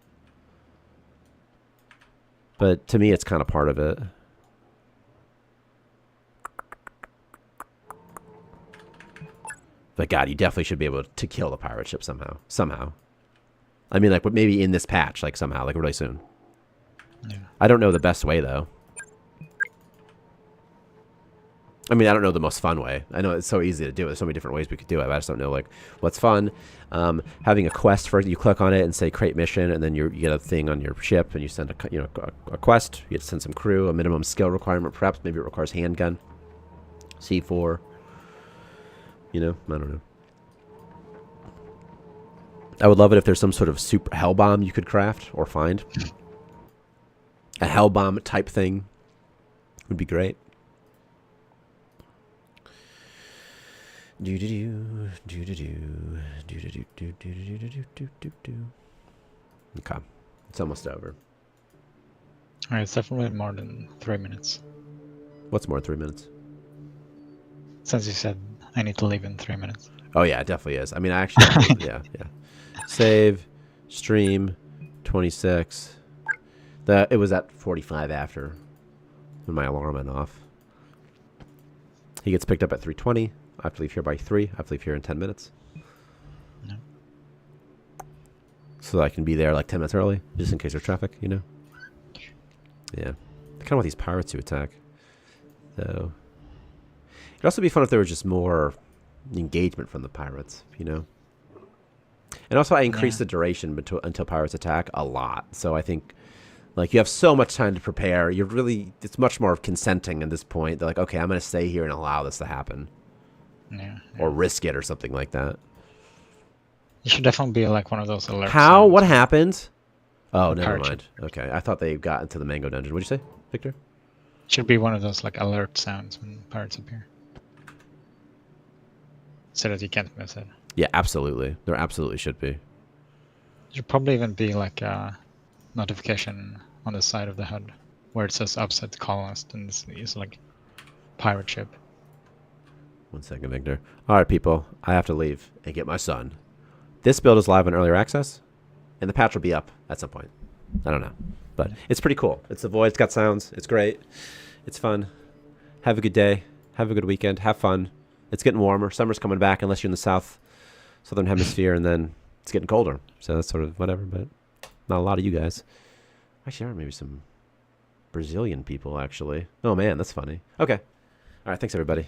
But to me, it's kind of part of it. But God, you definitely should be able to kill the pirate ship somehow. I mean, like maybe in this patch, like somehow, like really soon. Yeah. I don't know the best way, though. I mean, I don't know the most fun way. I know it's so easy to do it. There's so many different ways we could do it. But I just don't know like what's fun. Having a quest first, you click on it and say create mission, and then you get a thing on your ship, and you send a quest. You have to send some crew, a minimum skill requirement, perhaps. Maybe it requires handgun, C4. I don't know. I would love it if there's some sort of super hell bomb you could craft or find. A hell bomb type thing would be great. Okay, it's almost over. Alright, it's definitely more than 3 minutes. What's more than 3 minutes? Since you said I need to leave in 3 minutes. Oh yeah, it definitely is. I mean, I actually, yeah. Save, stream, 26. It was at 45 after when my alarm went off. He gets picked up at 3:20. I have to leave here by 3. I have to leave here in 10 minutes. No. So that I can be there like 10 minutes early, just in case there's traffic, Yeah. I kind of want these pirates to attack. So it'd also be fun if there was just more engagement from the pirates, And also I increase the duration until pirates attack a lot. So I think like you have so much time to prepare. It's much more consenting at this point. They're like, okay, I'm going to stay here and allow this to happen. Yeah. Or risk it or something like that. You should definitely be like one of those alerts. How? What happened? Oh, The never pirate mind. Okay, I thought they got into the mango dungeon. What'd you say, Victor? Should be one of those like alert sounds when pirates appear. So that you can't miss it. Yeah, absolutely. There absolutely should be. There should probably even be like a notification on the side of the HUD where it says upset colonist and it's like pirate ship. 1 second, Victor. All right, people. I have to leave and get my son. This build is live on earlier access, and the patch will be up at some point. I don't know, but it's pretty cool. It's the void. It's got sounds. It's great. It's fun. Have a good day. Have a good weekend. Have fun. It's getting warmer. Summer's coming back unless you're in the southern hemisphere, and then it's getting colder. So that's sort of whatever, but not a lot of you guys. Actually, there are maybe some Brazilian people, actually. Oh, man, that's funny. Okay. All right, thanks, everybody.